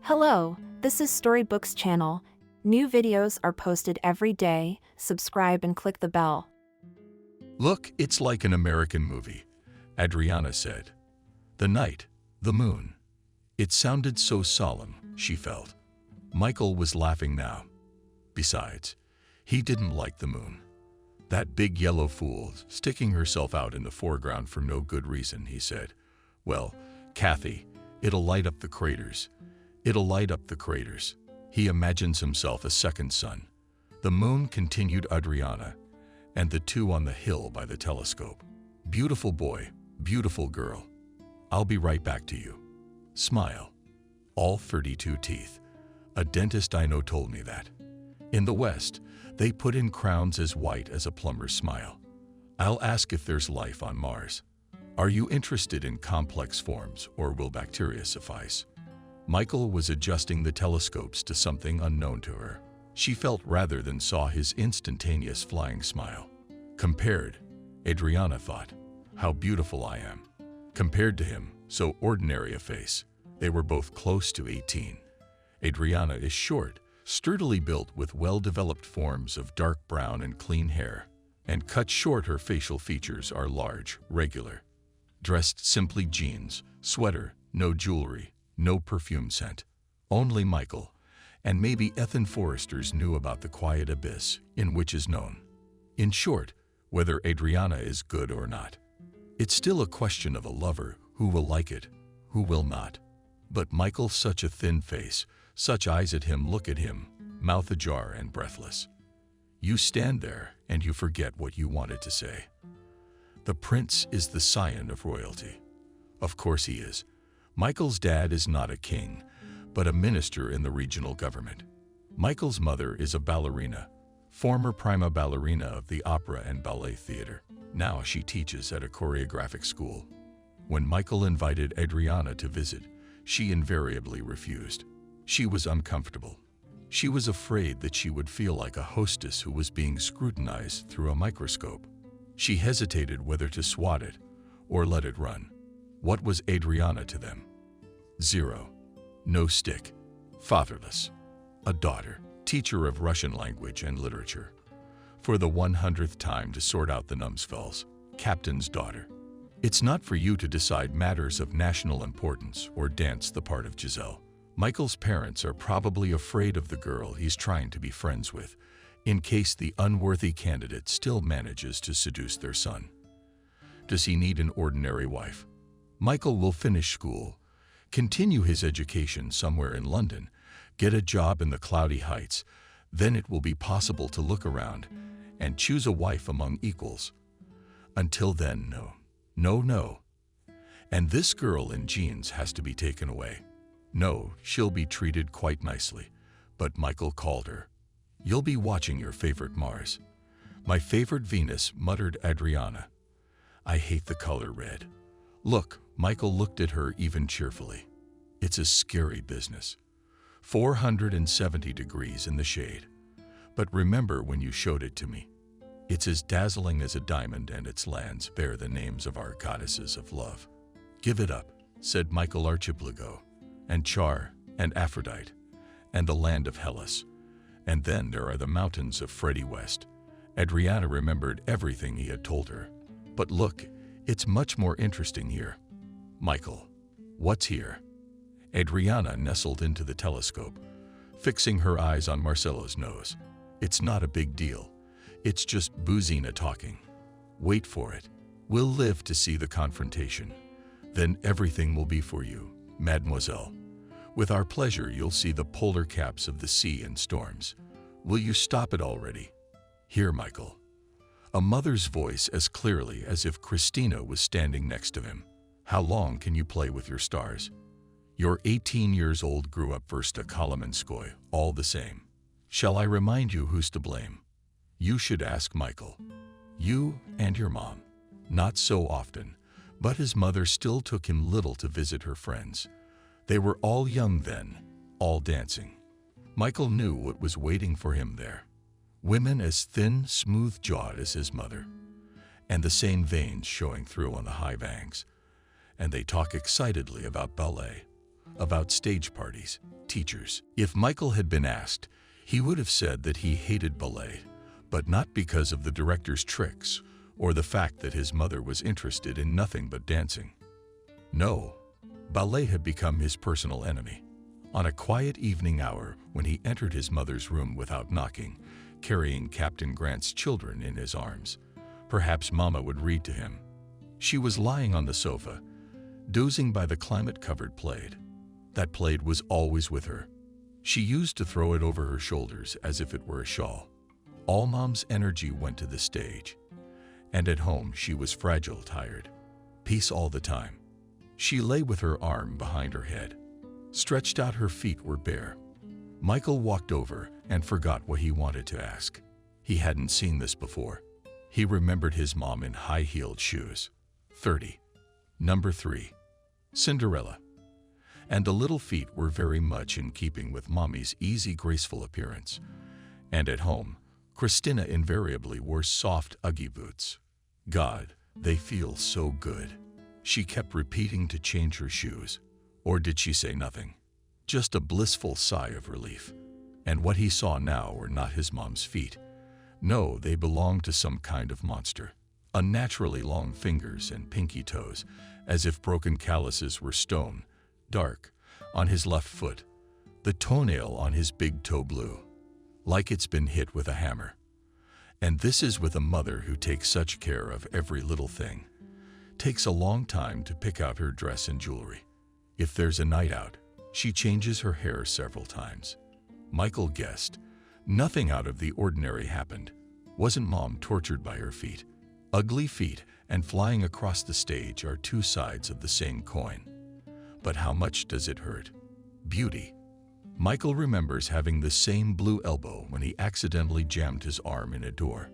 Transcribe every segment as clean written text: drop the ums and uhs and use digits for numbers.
Hello, this is Storybooks channel. New videos are posted every day. Subscribe and click the bell. Look, it's like an American movie, Adriana said. The night, the moon. It sounded so solemn, she felt. Michael was laughing now. Besides, he didn't like the moon. That big yellow fool sticking herself out in the foreground for no good reason, he said. Well, Kathy, it'll light up the craters. It'll light up the craters. He imagines himself a second sun. The moon, continued Adriana, and the two on the hill by the telescope. Beautiful boy, beautiful girl. I'll be right back to you. Smile. All 32 teeth. A dentist I know told me that. In the West, they put in crowns as white as a plumber's smile. I'll ask if there's life on Mars. Are you interested in complex forms, or will bacteria suffice? Michael was adjusting the telescopes to something unknown to her. She felt rather than saw his instantaneous flying smile. Compared, Adriana thought, how beautiful I am. Compared to him, so ordinary a face, they were both close to 18. Adriana is short, sturdily built with well-developed forms of dark brown and clean hair, and cut short her facial features are large, regular. Dressed simply jeans, sweater, no jewelry, no perfume scent. Only Michael, and maybe Ethan Forresters knew about the quiet abyss in which is known. In short, whether Adriana is good or not. It's still a question of a lover who will like it, who will not. But Michael, such a thin face, such eyes at him, look at him, mouth ajar and breathless. You stand there and you forget what you wanted to say. The prince is the scion of royalty. Of course he is. Michael's dad is not a king, but a minister in the regional government. Michael's mother is a ballerina, former prima ballerina of the opera and ballet theater. Now she teaches at a choreographic school. When Michael invited Adriana to visit, she invariably refused. She was uncomfortable. She was afraid that she would feel like a hostess who was being scrutinized through a microscope. She hesitated whether to swat it or let it run. What was Adriana to them? Zero. No stick. Fatherless. A daughter, teacher of Russian language and literature. For the 100th time to sort out the numbskulls, captain's daughter. It's not for you to decide matters of national importance or dance the part of Giselle. Michael's parents are probably afraid of the girl he's trying to be friends with, in case the unworthy candidate still manages to seduce their son. Does he need an ordinary wife? Michael will finish school, continue his education somewhere in London, get a job in the cloudy heights, then it will be possible to look around and choose a wife among equals. Until then, no. No, no. And this girl in jeans has to be taken away. No, she'll be treated quite nicely. But Michael called her. You'll be watching your favorite Mars. My favorite Venus, muttered Adriana. I hate the color red. Look, Michael looked at her even cheerfully. It's a scary business. 470 degrees in the shade. But remember when you showed it to me. It's as dazzling as a diamond, and its lands bear the names of our goddesses of love. Give it up, said Michael. Archipelago, and Char, and Aphrodite, and the land of Hellas. And then there are the mountains of Freddie West. Adriana remembered everything he had told her. But look, it's much more interesting here. Michael, what's here? Adriana nestled into the telescope, fixing her eyes on Marcelo's nose. It's not a big deal. It's just Buzina talking. Wait for it. We'll live to see the confrontation. Then everything will be for you, mademoiselle. With our pleasure, you'll see the polar caps of the sea in storms. Will you stop it already? Here, Michael. A mother's voice as clearly as if Christina was standing next to him. How long can you play with your stars? You're 18 years old, grew up first a Kolomenskoy, all the same. Shall I remind you who's to blame? You should ask Michael. You and your mom. Not so often, but his mother still took him little to visit her friends. They were all young then, all dancing. Michael knew what was waiting for him there. Women as thin, smooth-jawed as his mother, and the same veins showing through on the high bangs. And they talk excitedly about ballet, about stage parties, teachers. If Michael had been asked, he would have said that he hated ballet, but not because of the director's tricks or the fact that his mother was interested in nothing but dancing. No, ballet had become his personal enemy. On a quiet evening hour, when he entered his mother's room without knocking, carrying Captain Grant's children in his arms, perhaps Mama would read to him. She was lying on the sofa, dozing by the climate-covered plaid. That plaid was always with her. She used to throw it over her shoulders as if it were a shawl. All Mom's energy went to the stage. And at home, she was fragile, tired. Peace all the time. She lay with her arm behind her head. Stretched out, her feet were bare. Michael walked over and forgot what he wanted to ask. He hadn't seen this before. He remembered his mom in high-heeled shoes. 30. Number 3. Cinderella. And the little feet were very much in keeping with Mommy's easy, graceful appearance. And at home, Christina invariably wore soft, Uggy boots. God, they feel so good. She kept repeating to change her shoes. Or did she say nothing? Just a blissful sigh of relief. And what he saw now were not his mom's feet. No, they belonged to some kind of monster. Unnaturally long fingers and pinky toes, as if broken calluses were stone, dark, on his left foot, the toenail on his big toe blue, like it's been hit with a hammer. And this is with a mother who takes such care of every little thing. Takes a long time to pick out her dress and jewelry. If there's a night out, she changes her hair several times. Michael guessed. Nothing out of the ordinary happened. Wasn't Mom tortured by her feet? Ugly feet and flying across the stage are two sides of the same coin. But how much does it hurt? Beauty. Michael remembers having the same blue elbow when he accidentally jammed his arm in a door.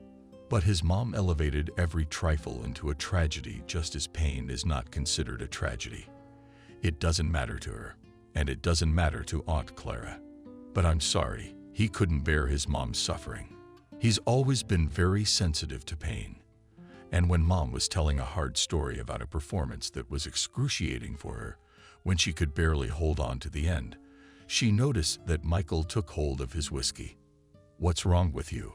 But his mom elevated every trifle into a tragedy, just as pain is not considered a tragedy. It doesn't matter to her, and it doesn't matter to Aunt Clara. But I'm sorry, he couldn't bear his mom's suffering. He's always been very sensitive to pain. And when Mom was telling a hard story about a performance that was excruciating for her, when she could barely hold on to the end, she noticed that Michael took hold of his whiskey. What's wrong with you?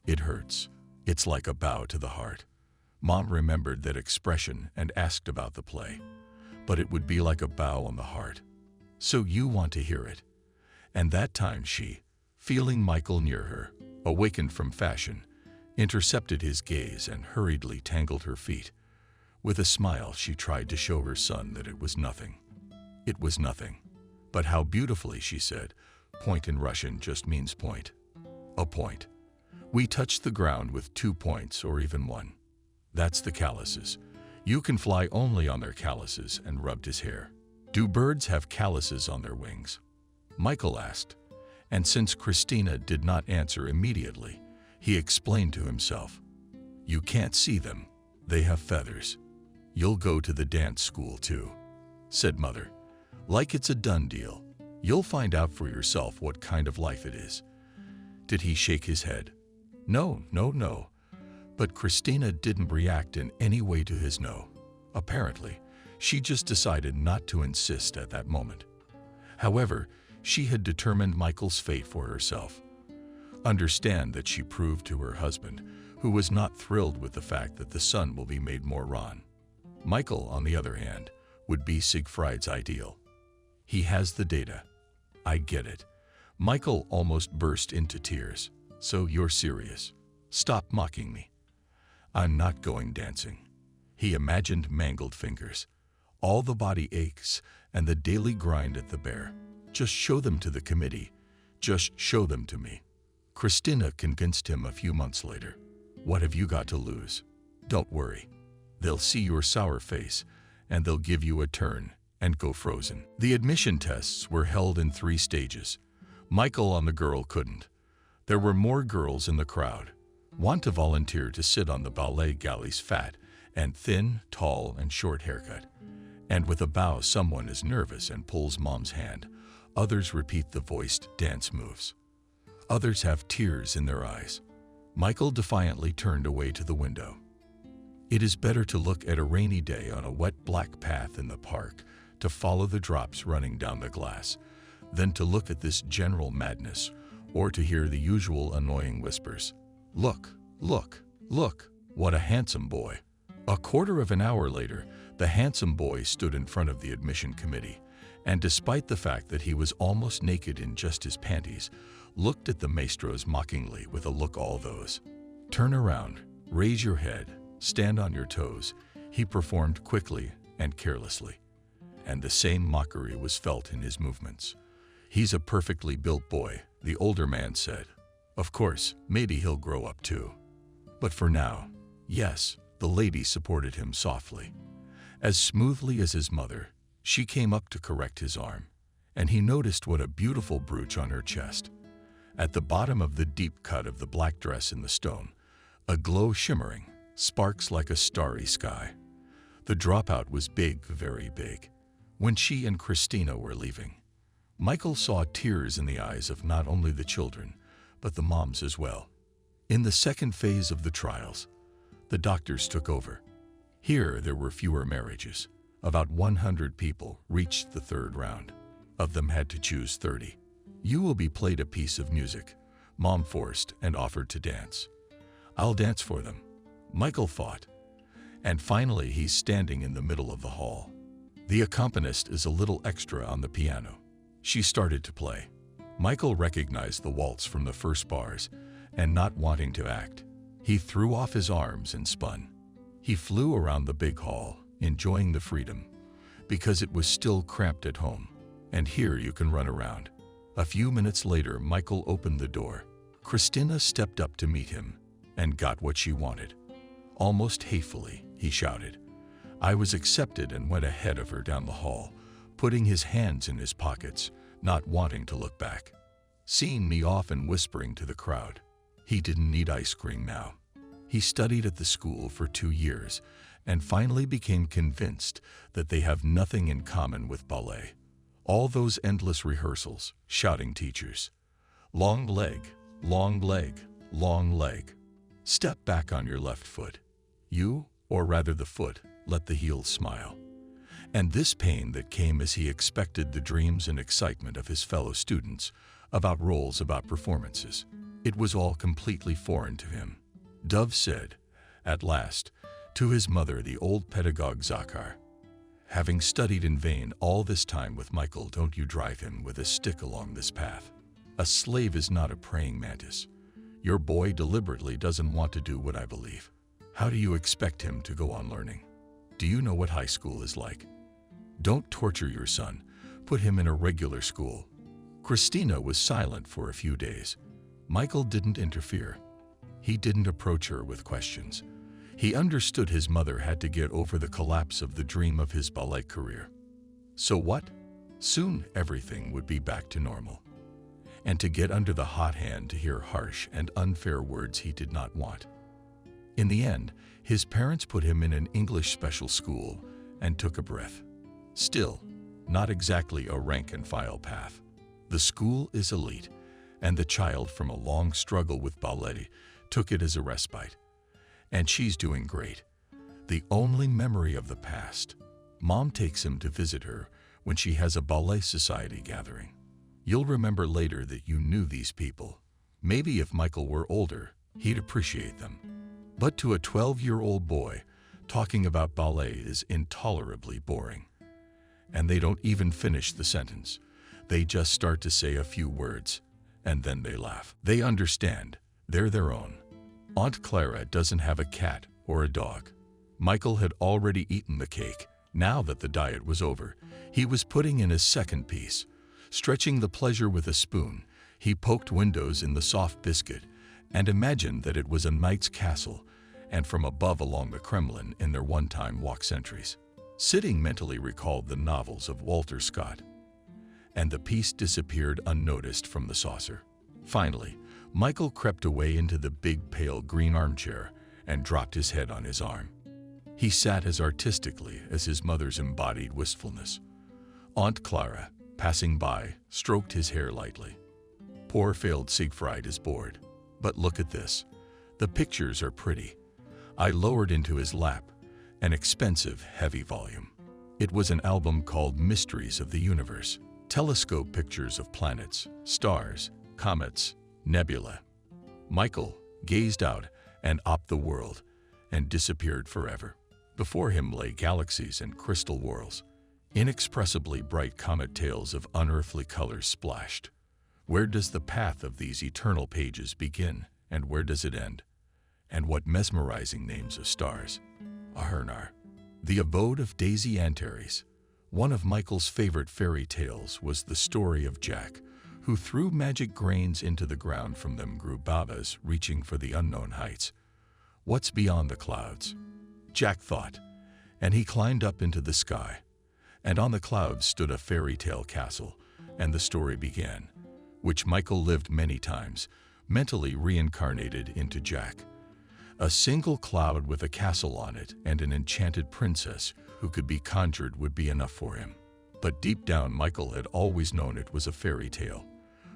It hurts. It's like a bow to the heart. Mom remembered that expression and asked about the play. But it would be like a bow on the heart. So you want to hear it. And that time she, feeling Michael near her, awakened from fashion, intercepted his gaze and hurriedly tangled her feet. With a smile, she tried to show her son that it was nothing. It was nothing. But how beautifully, she said. Point in Russian just means point. A point. We touch the ground with 2 points or even 1. That's the calluses. You can fly only on their calluses, and rubbed his hair. Do birds have calluses on their wings? Michael asked. And since Christina did not answer immediately, he explained to himself. You can't see them. They have feathers. You'll go to the dance school too, said Mother. Like it's a done deal. You'll find out for yourself what kind of life it is. Did he shake his head? No. But Christina didn't react in any way to his no. Apparently, she just decided not to insist at that moment. However, she had determined Michael's fate for herself. Understand that she proved to her husband, who was not thrilled with the fact that the son will be made more Ron. Michael, on the other hand, would be Siegfried's ideal. He has the data. I get it. Michael almost burst into tears. So you're serious? Stop mocking me. I'm not going dancing. He imagined mangled fingers, all the body aches, and the daily grind at the bear. Just show them to the committee. Just show them to me. Christina convinced him a few months later. What have you got to lose? Don't worry. They'll see your sour face, and they'll give you a turn and go frozen. The admission tests were held in 3 stages. Michael on the girl couldn't. There were more girls in the crowd. Want to volunteer to sit on the ballet galleys, fat and thin, tall and short haircut. And with a bow, someone is nervous and pulls Mom's hand. Others repeat the voiced dance moves. Others have tears in their eyes. Michael defiantly turned away to the window. It is better to look at a rainy day on a wet black path in the park, to follow the drops running down the glass, than to look at this general madness or to hear the usual annoying whispers. Look, look, look, what a handsome boy. A quarter of an hour later, the handsome boy stood in front of the admission committee, and despite the fact that he was almost naked in just his panties, looked at the maestros mockingly with a look all those. Turn around, raise your head, stand on your toes, he performed quickly and carelessly. And the same mockery was felt in his movements. He's a perfectly built boy, the older man said. Of course, maybe he'll grow up too. But for now, yes, the lady supported him softly. As smoothly as his mother, she came up to correct his arm, and he noticed what a beautiful brooch on her chest. At the bottom of the deep cut of the black dress in the stone, a glow shimmering, sparks like a starry sky. The dropout was big, very big. When she and Christina were leaving, Michael saw tears in the eyes of not only the children, but the moms as well. In the second phase of the trials, the doctors took over. Here there were fewer marriages. About 100 people reached the third round. Of them had to choose 30. You will be played a piece of music. Mom forced and offered to dance. I'll dance for them, Michael thought. And finally he's standing in the middle of the hall. The accompanist is a little extra on the piano. She started to play. Michael recognized the waltz from the first bars, and not wanting to act, he threw off his arms and spun. He flew around the big hall, enjoying the freedom, because it was still cramped at home, and here you can run around. A few minutes later, Michael opened the door. Christina stepped up to meet him and got what she wanted. Almost hatefully, he shouted. I was accepted and went ahead of her down the hall, putting his hands in his pockets, not wanting to look back. Seeing me off and whispering to the crowd. He didn't need ice cream now. He studied at the school for 2 years and finally became convinced that they have nothing in common with ballet. All those endless rehearsals, shouting teachers. Long leg, long leg, long leg. Step back on your left foot. You, or rather the foot, let the heel smile. And this pain that came as he expected the dreams and excitement of his fellow students, about roles, about performances. It was all completely foreign to him. Dove said, at last, to his mother, the old pedagogue Zakar. Having studied in vain all this time with Michael, don't you drive him with a stick along this path. A slave is not a praying mantis. Your boy deliberately doesn't want to do what I believe. How do you expect him to go on learning? Do you know what high school is like? Don't torture your son. Put him in a regular school. Christina was silent for a few days. Michael didn't interfere. He didn't approach her with questions. He understood his mother had to get over the collapse of the dream of his ballet career. So what? Soon everything would be back to normal. And to get under the hot hand to hear harsh and unfair words he did not want. In the end, his parents put him in an English special school and took a breath. Still, not exactly a rank-and-file path. The school is elite, and the child from a long struggle with ballet took it as a respite. And she's doing great. The only memory of the past. Mom takes him to visit her when she has a ballet society gathering. You'll remember later that you knew these people. Maybe if Michael were older, he'd appreciate them. But to a 12-year-old boy, talking about ballet is intolerably boring. And they don't even finish the sentence. They just start to say a few words, and then they laugh. They understand. They're their own. Aunt Clara doesn't have a cat or a dog. Michael had already eaten the cake. Now that the diet was over, he was putting in his second piece. Stretching the pleasure with a spoon, he poked windows in the soft biscuit and imagined that it was a knight's castle and from above along the Kremlin in their one-time walk centuries. Sitting mentally recalled the novels of Walter Scott, and the piece disappeared unnoticed from the saucer. Finally, Michael crept away into the big pale green armchair and dropped his head on his arm. He sat as artistically as his mother's embodied wistfulness. Aunt Clara, passing by, stroked his hair lightly. Poor failed Siegfried is bored. But look at this. The pictures are pretty. I lowered into his lap an expensive, heavy volume. It was an album called Mysteries of the Universe. Telescope pictures of planets, stars, comets, nebulae. Michael gazed out and up the world and disappeared forever. Before him lay galaxies and crystal whorls. Inexpressibly bright comet tails of unearthly colors splashed. Where does the path of these eternal pages begin, and where does it end? And what mesmerizing names of stars! Ahurnar, the abode of Daisy Antares. One of Michael's favorite fairy tales was the story of Jack, who threw magic grains into the ground. From them grew babas reaching for the unknown heights. What's beyond the clouds? Jack thought, and he climbed up into the sky. And on the clouds stood a fairy tale castle, and the story began, which Michael lived many times, mentally reincarnated into Jack. A single cloud with a castle on it and an enchanted princess who could be conjured would be enough for him. But deep down, Michael had always known it was a fairy tale.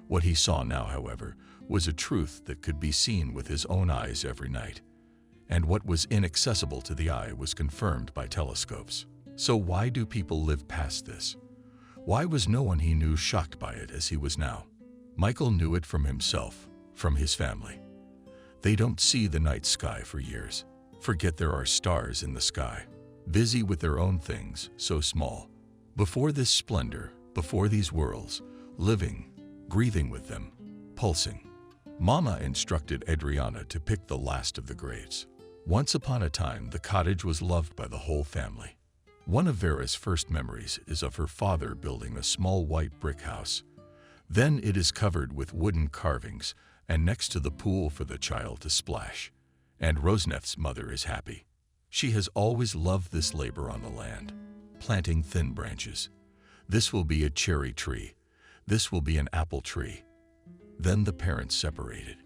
What he saw now, however, was a truth that could be seen with his own eyes every night. And what was inaccessible to the eye was confirmed by telescopes. So why do people live past this? Why was no one he knew shocked by it as he was now? Michael knew it from himself, from his family. They don't see the night sky for years. Forget there are stars in the sky, busy with their own things, so small. Before this splendor, before these worlds, living, breathing with them, pulsing. Mama instructed Adriana to pick the last of the grades. Once upon a time, the cottage was loved by the whole family. One of Vera's first memories is of her father building a small white brick house. Then it is covered with wooden carvings and next to the pool for the child to splash. And Rosnef's mother is happy. She has always loved this labor on the land, planting thin branches. This will be a cherry tree. This will be an apple tree. Then the parents separated.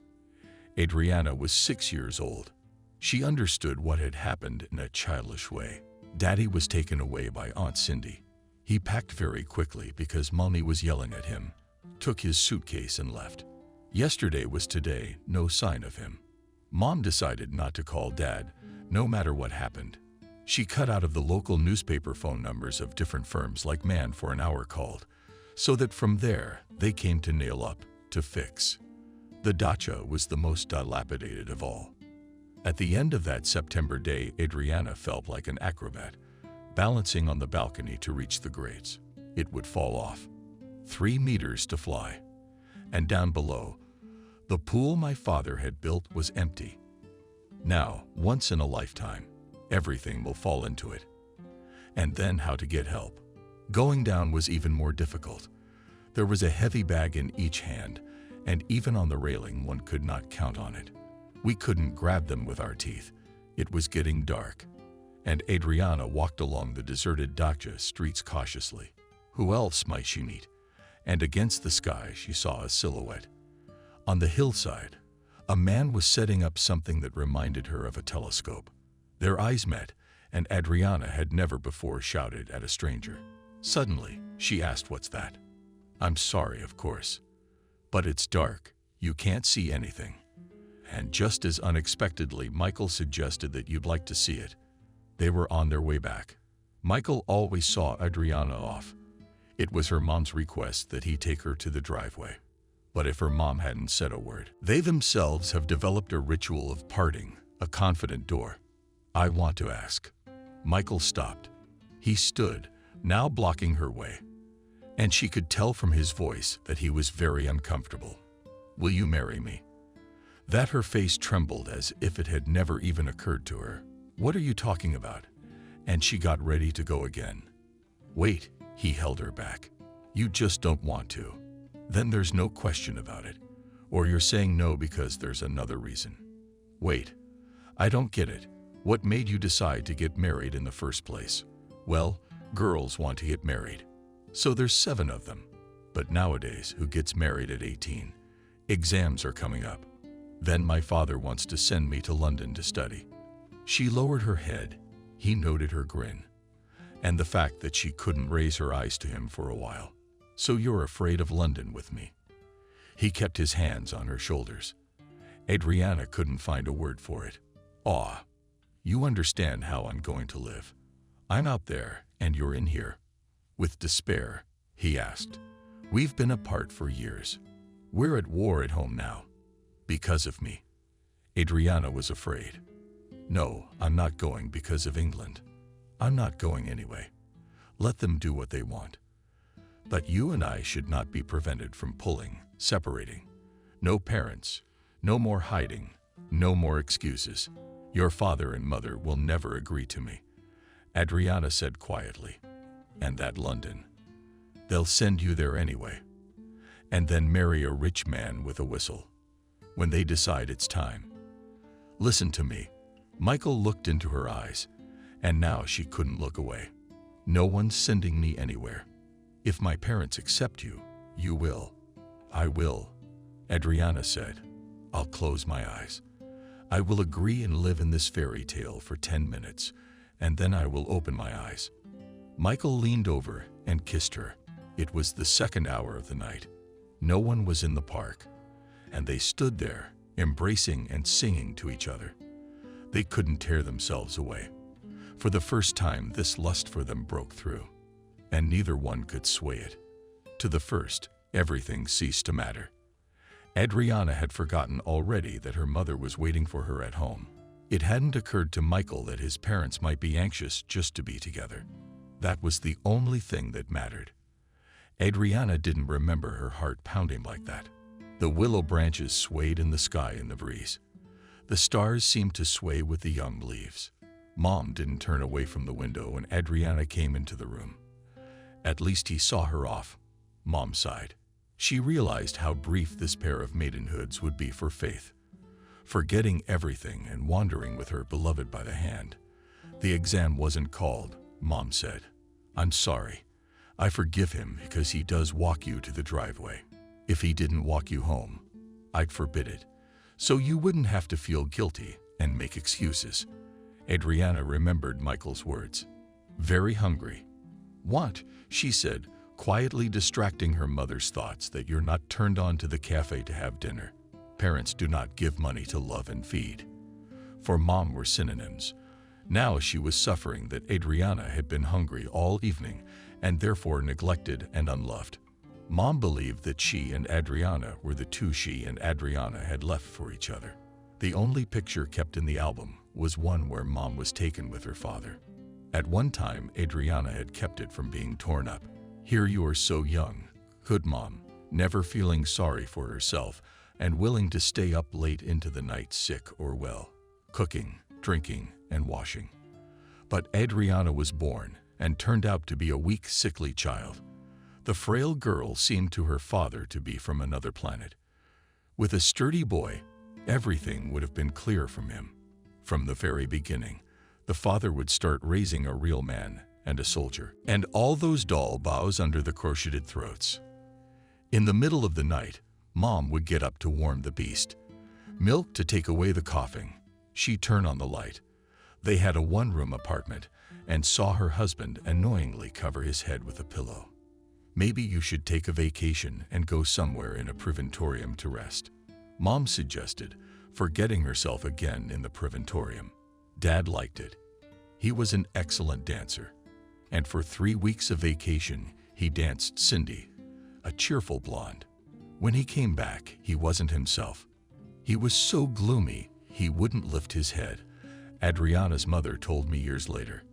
Adriana was 6 years old. She understood what had happened in a childish way. Daddy was taken away by Aunt Cindy. He packed very quickly because Mommy was yelling at him, took his suitcase and left. Yesterday was today, no sign of him. Mom decided not to call Dad, no matter what happened. She cut out of the local newspaper phone numbers of different firms like Man for an Hour called, so that from there they came to nail up, to fix. The dacha was the most dilapidated of all. At the end of that September day, Adriana felt like an acrobat, balancing on the balcony to reach the grades. It would fall off. 3 meters to fly. And down below, the pool my father had built was empty. Now, once in a lifetime, everything will fall into it. And then how to get help. Going down was even more difficult. There was a heavy bag in each hand, and even on the railing one could not count on it. We couldn't grab them with our teeth. It was getting dark, and Adriana walked along the deserted dacha streets cautiously. Who else might she meet? And against the sky she saw a silhouette. On the hillside, a man was setting up something that reminded her of a telescope. Their eyes met, and Adriana had never before shouted at a stranger. Suddenly, she asked, "What's that?" "I'm sorry, of course. But it's dark. You can't see anything." And just as unexpectedly, Michael suggested that you'd like to see it. They were on their way back. Michael always saw Adriana off. It was her mom's request that he take her to the driveway. But if her mom hadn't said a word, they themselves have developed a ritual of parting, a confident door. "I want to ask." Michael stopped. He stood, now blocking her way. And she could tell from his voice that he was very uncomfortable. "Will you marry me?" That her face trembled as if it had never even occurred to her. "What are you talking about?" And she got ready to go again. "Wait," he held her back. "You just don't want to. Then there's no question about it. Or you're saying no because there's another reason. Wait, I don't get it. What made you decide to get married in the first place?" "Well, girls want to get married. So there's 7 of them. But nowadays, who gets married at 18? Exams are coming up. Then my father wants to send me to London to study." She lowered her head. He noted her grin, and the fact that she couldn't raise her eyes to him for a while. "So you're afraid of London with me?" He kept his hands on her shoulders. Adriana couldn't find a word for it. "Aw, you understand how I'm going to live. I'm out there, and you're in here." With despair, he asked, We've been apart for years. We're at war at home now. Because of me." Adriana was afraid. "No, I'm not going because of England. I'm not going anyway. Let them do what they want. But you and I should not be prevented from pulling, separating. No parents, no more hiding, no more excuses. Your father and mother will never agree to me," Adriana said quietly. "And that London. They'll send you there anyway. And then marry a rich man with a whistle. When they decide it's time. Listen to me." Michael looked into her eyes, and now she couldn't look away. "No one's sending me anywhere. If my parents accept you, you will." "I will," Adriana said. "I'll close my eyes. I will agree and live in this fairy tale for 10 minutes, and then I will open my eyes." Michael leaned over and kissed her. It was the second hour of the night. No one was in the park, and they stood there, embracing and singing to each other. They couldn't tear themselves away. For the first time, this lust for them broke through, and neither one could sway it. To the first, everything ceased to matter. Adriana had forgotten already that her mother was waiting for her at home. It hadn't occurred to Michael that his parents might be anxious just to be together. That was the only thing that mattered. Adriana didn't remember her heart pounding like that. The willow branches swayed in the sky in the breeze. The stars seemed to sway with the young leaves. Mom didn't turn away from the window when Adriana came into the room. At least he saw her off. Mom sighed. She realized how brief this pair of maidenhoods would be for Faith. Forgetting everything and wandering with her beloved by the hand. "The exam wasn't called," Mom said. "I'm sorry. I forgive him because he does walk you to the driveway. If he didn't walk you home, I'd forbid it, so you wouldn't have to feel guilty and make excuses." Adriana remembered Michael's words. "Very hungry." "Want?" she said, quietly distracting her mother's thoughts that you're not turned on to the cafe to have dinner. Parents do not give money to love and feed. For Mom were synonyms. Now she was suffering that Adriana had been hungry all evening and therefore neglected and unloved. Mom believed that she and Adriana were the two she and Adriana had left for each other. The only picture kept in the album was one where Mom was taken with her father. At one time, Adriana had kept it from being torn up. "Here you are so young," could Mom, never feeling sorry for herself and willing to stay up late into the night sick or well, cooking, drinking, and washing. But Adriana was born and turned out to be a weak, sickly child. The frail girl seemed to her father to be from another planet. With a sturdy boy, everything would have been clear from him. From the very beginning, the father would start raising a real man and a soldier, and all those doll bows under the crocheted throats. In the middle of the night, Mom would get up to warm the beast. Milk to take away the coughing. She'd turn on the light. They had a one-room apartment and saw her husband annoyingly cover his head with a pillow. "Maybe you should take a vacation and go somewhere in a preventorium to rest," Mom suggested, forgetting herself again in the preventorium. Dad liked it. He was an excellent dancer. And for 3 weeks of vacation, he danced Cindy, a cheerful blonde. When he came back, he wasn't himself. He was so gloomy, he wouldn't lift his head. Adriana's mother told me years later.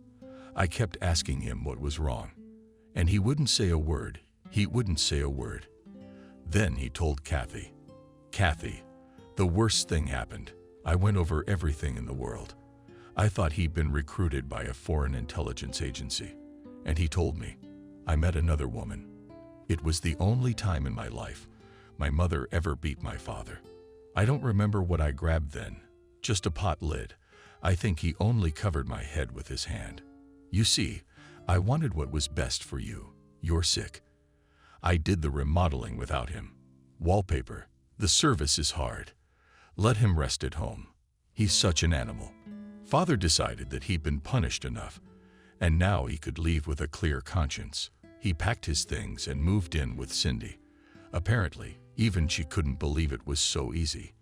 I kept asking him what was wrong, and he wouldn't say a word. He wouldn't say a word. Then he told Kathy. "Kathy, the worst thing happened. I went over everything in the world. I thought he'd been recruited by a foreign intelligence agency. And he told me, I met another woman. It was the only time in my life my mother ever beat my father. I don't remember what I grabbed then, just a pot lid. I think he only covered my head with his hand. You see, I wanted what was best for you. You're sick. I did the remodeling without him. Wallpaper. The service is hard. Let him rest at home. He's such an animal." Father decided that he'd been punished enough, and now he could leave with a clear conscience. He packed his things and moved in with Cindy. Apparently, even she couldn't believe it was so easy.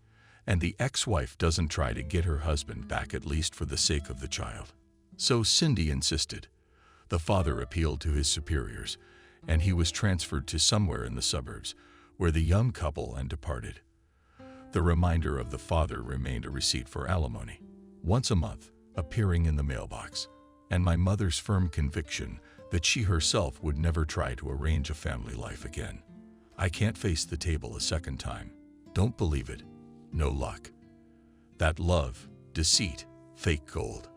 And the ex-wife doesn't try to get her husband back, at least for the sake of the child. So Cindy insisted. The father appealed to his superiors, and he was transferred to somewhere in the suburbs, where the young couple and departed. The reminder of the father remained a receipt for alimony, once a month, appearing in the mailbox, and my mother's firm conviction that she herself would never try to arrange a family life again. I can't face the table a second time. Don't believe it. No luck. That love, deceit, fake gold.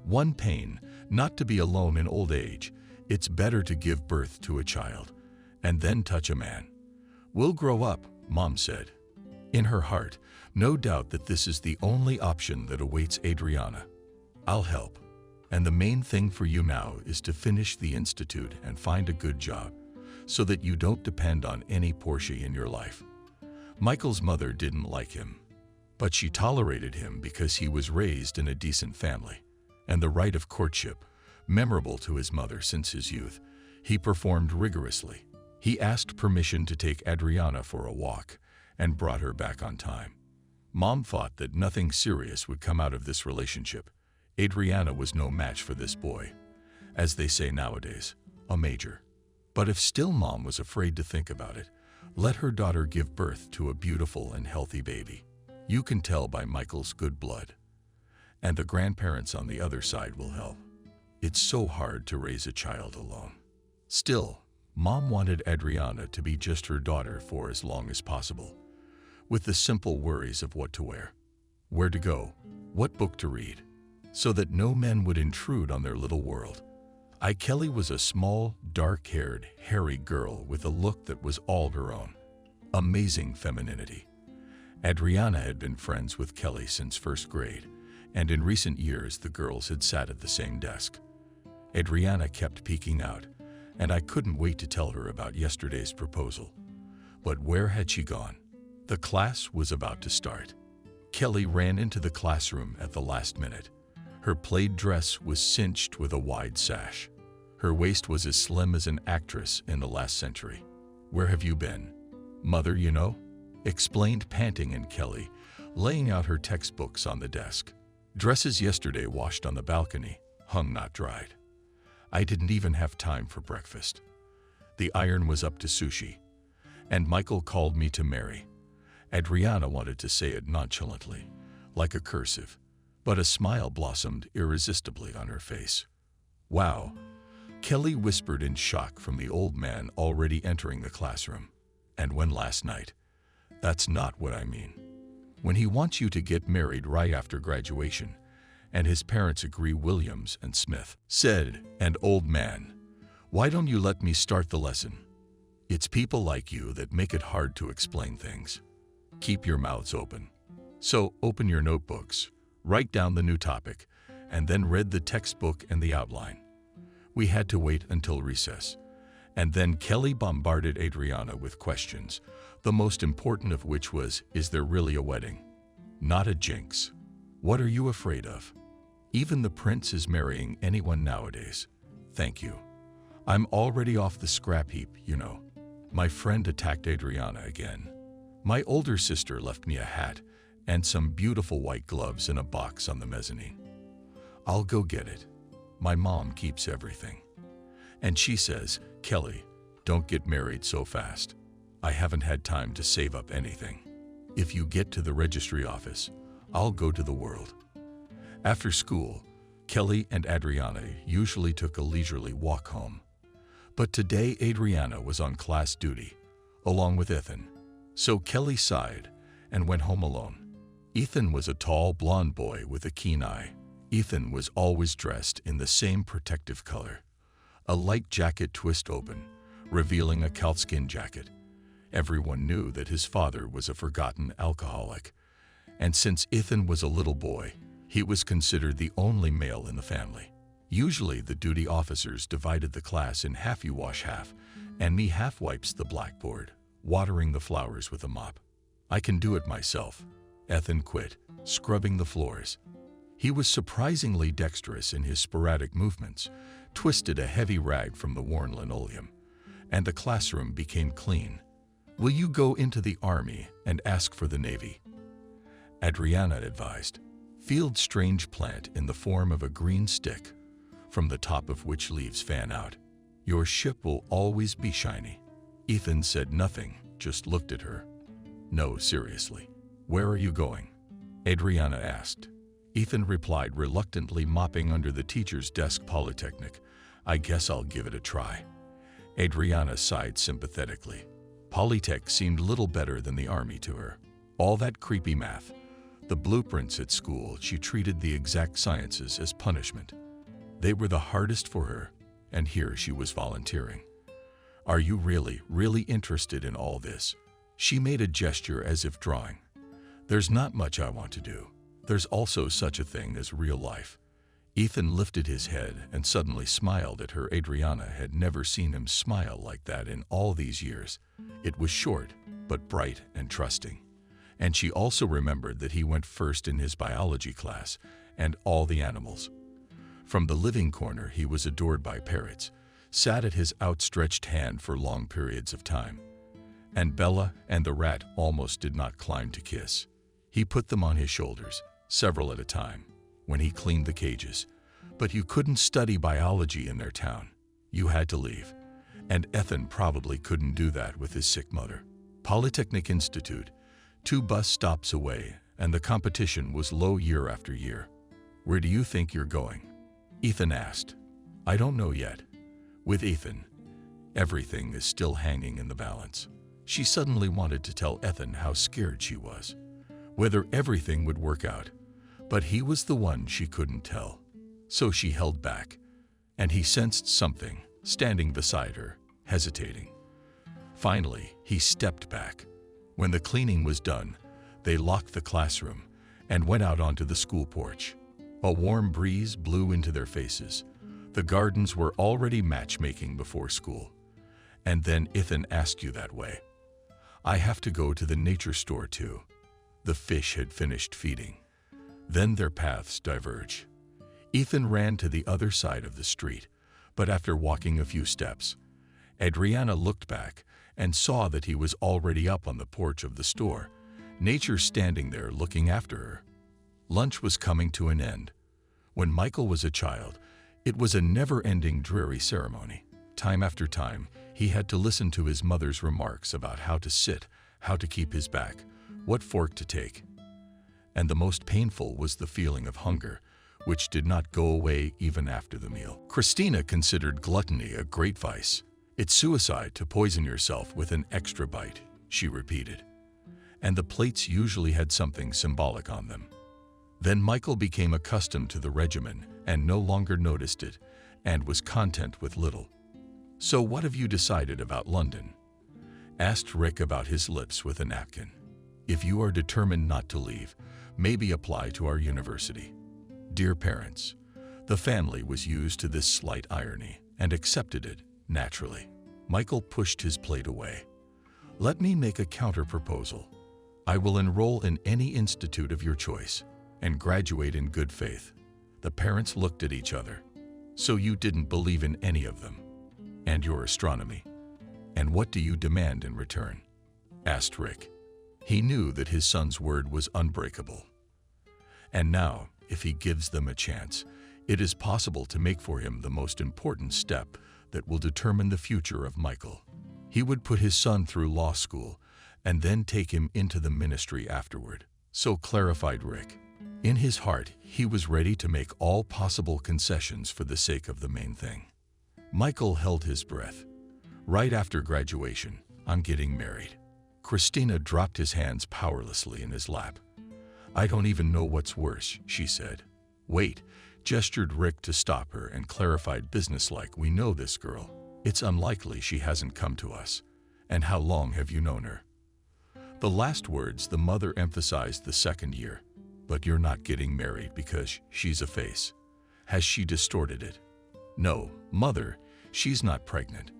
One pain, not to be alone in old age. It's better to give birth to a child and then touch a man. We'll grow up, Mom said. In her heart, no doubt that this is the only option that awaits Adriana. I'll help. And the main thing for you now is to finish the institute and find a good job, so that you don't depend on any Portia in your life. Michael's mother didn't like him, but she tolerated him because he was raised in a decent family, and the rite of courtship, memorable to his mother since his youth, he performed rigorously. He asked permission to take Adriana for a walk and brought her back on time. Mom thought that nothing serious would come out of this relationship. Adriana was no match for this boy, as they say nowadays, a major. But if still Mom was afraid to think about it, let her daughter give birth to a beautiful and healthy baby. You can tell by Michael's good blood. And the grandparents on the other side will help. It's so hard to raise a child alone. Still, Mom wanted Adriana to be just her daughter for as long as possible, with the simple worries of what to wear, where to go, what book to read, so that no men would intrude on their little world. Kelly was a small, dark-haired, hairy girl with a look that was all her own. Amazing femininity. Adriana had been friends with Kelly since first grade, and in recent years the girls had sat at the same desk. Adriana kept peeking out, and I couldn't wait to tell her about yesterday's proposal. But where had she gone? The class was about to start. Kelly ran into the classroom at the last minute. Her plaid dress was cinched with a wide sash. Her waist was as slim as an actress in the last century. "Where have you been?" "Mother, you know," explained panting and Kelly, laying out her textbooks on the desk. "Dresses yesterday washed on the balcony, hung not dried. I didn't even have time for breakfast. The iron was up to sushi. And Michael called me to marry." Adriana wanted to say it nonchalantly, like a cursive, but a smile blossomed irresistibly on her face. "Wow," Kelly whispered in shock from the old man already entering the classroom. "And when last night?" "That's not what I mean. When he wants you to get married right after graduation, and his parents agree Williams and Smith," said an old man. "Why don't you let me start the lesson? It's people like you that make it hard to explain things. Keep your mouths open. So open your notebooks, write down the new topic, and then read the textbook and the outline." We had to wait until recess, and then Kelly bombarded Adriana with questions, the most important of which was, "Is there really a wedding?" "Not a jinx." "What are you afraid of?" "Even the prince is marrying anyone nowadays." "Thank you. I'm already off the scrap heap, you know." My friend attacked Adriana again. "My older sister left me a hat and some beautiful white gloves in a box on the mezzanine. I'll go get it. My mom keeps everything. And she says, 'Kelly, don't get married so fast. I haven't had time to save up anything. If you get to the registry office, I'll go to the world.'" After school, Kelly and Adriana usually took a leisurely walk home. But today Adriana was on class duty, along with Ethan. So Kelly sighed and went home alone. Ethan was a tall, blond boy with a keen eye. Ethan was always dressed in the same protective color, a light jacket twist open, revealing a calfskin jacket. Everyone knew that his father was a forgotten alcoholic, and since Ethan was a little boy, he was considered the only male in the family. Usually the duty officers divided the class in half. You wash half, and me half wipes the blackboard, watering the flowers with a mop. "I can do it myself." Ethan quit, scrubbing the floors. He was surprisingly dexterous in his sporadic movements, twisted a heavy rag from the worn linoleum, and the classroom became clean. "Will you go into the army and ask for the Navy?" Adriana advised. "Field strange plant in the form of a green stick, from the top of which leaves fan out. Your ship will always be shiny. Ethan said nothing, just looked at her. No, seriously. Where are you going? Adriana asked. Ethan replied reluctantly, mopping under the teacher's desk. Polytechnic. I guess I'll give it a try. Adriana sighed sympathetically. Polytech seemed little better than the army to her. All that creepy math, the blueprints at school, she treated the exact sciences as punishment. They were the hardest for her, and here she was volunteering. Are you really interested in all this? She made a gesture as if drawing. There's not much I want to do. There's also such a thing as real life. Ethan lifted his head and suddenly smiled at her. Adriana had never seen him smile like that in all these years. It was short, but bright and trusting. And she also remembered that he went first in his biology class and all the animals. From the living corner, he was adored by parrots, sat at his outstretched hand for long periods of time. And Bella and the rat almost did not climb to kiss. He put them on his shoulders, several at a time, when he cleaned the cages. But you couldn't study biology in their town. You had to leave. And Ethan probably couldn't do that with his sick mother. Polytechnic Institute, 2 bus stops away, and the competition was low year after year. Where do you think you're going? Ethan asked. I don't know yet. With Ethan, everything is still hanging in the balance. She suddenly wanted to tell Ethan how scared she was, whether everything would work out, but he was the one she couldn't tell. So she held back, and he sensed something, standing beside her, hesitating. Finally, he stepped back. When the cleaning was done, they locked the classroom and went out onto the school porch. A warm breeze blew into their faces. The gardens were already matchmaking before school. And then Ethan asked you that way. I have to go to the nature store too. The fish had finished feeding. Then their paths diverged. Ethan ran to the other side of the street, but after walking a few steps, Adriana looked back and saw that he was already up on the porch of the store, Nature standing there looking after her. Lunch was coming to an end. When Michael was a child, it was a never-ending dreary ceremony. Time after time, he had to listen to his mother's remarks about how to sit, how to keep his back, what fork to take. And the most painful was the feeling of hunger, which did not go away even after the meal. Christina considered gluttony a great vice. It's suicide to poison yourself with an extra bite, she repeated. And the plates usually had something symbolic on them. Then Michael became accustomed to the regimen and no longer noticed it, and was content with little. So what have you decided about London? Asked Rick about his lips with a napkin. If you are determined not to leave, maybe apply to our university. Dear parents, the family was used to this slight irony and accepted it naturally. Michael pushed his plate away. Let me make a counter-proposal. I will enroll in any institute of your choice and graduate in good faith. The parents looked at each other. So you didn't believe in any of them? And your astronomy? And what do you demand in return? Asked Rick. He knew that his son's word was unbreakable. And now, if he gives them a chance, it is possible to make for him the most important step that will determine the future of Michael. He would put his son through law school and then take him into the ministry afterward. So clarified Rick. In his heart, he was ready to make all possible concessions for the sake of the main thing. Michael held his breath. Right after graduation, I'm getting married. Christina dropped his hands powerlessly in his lap. I don't even know what's worse, she said. Wait, gestured Rick to stop her and clarified businesslike. We know this girl. It's unlikely she hasn't come to us. And how long have you known her? The last words the mother emphasized the second year. But you're not getting married because she's a face. Has she distorted it? No, mother, she's not pregnant.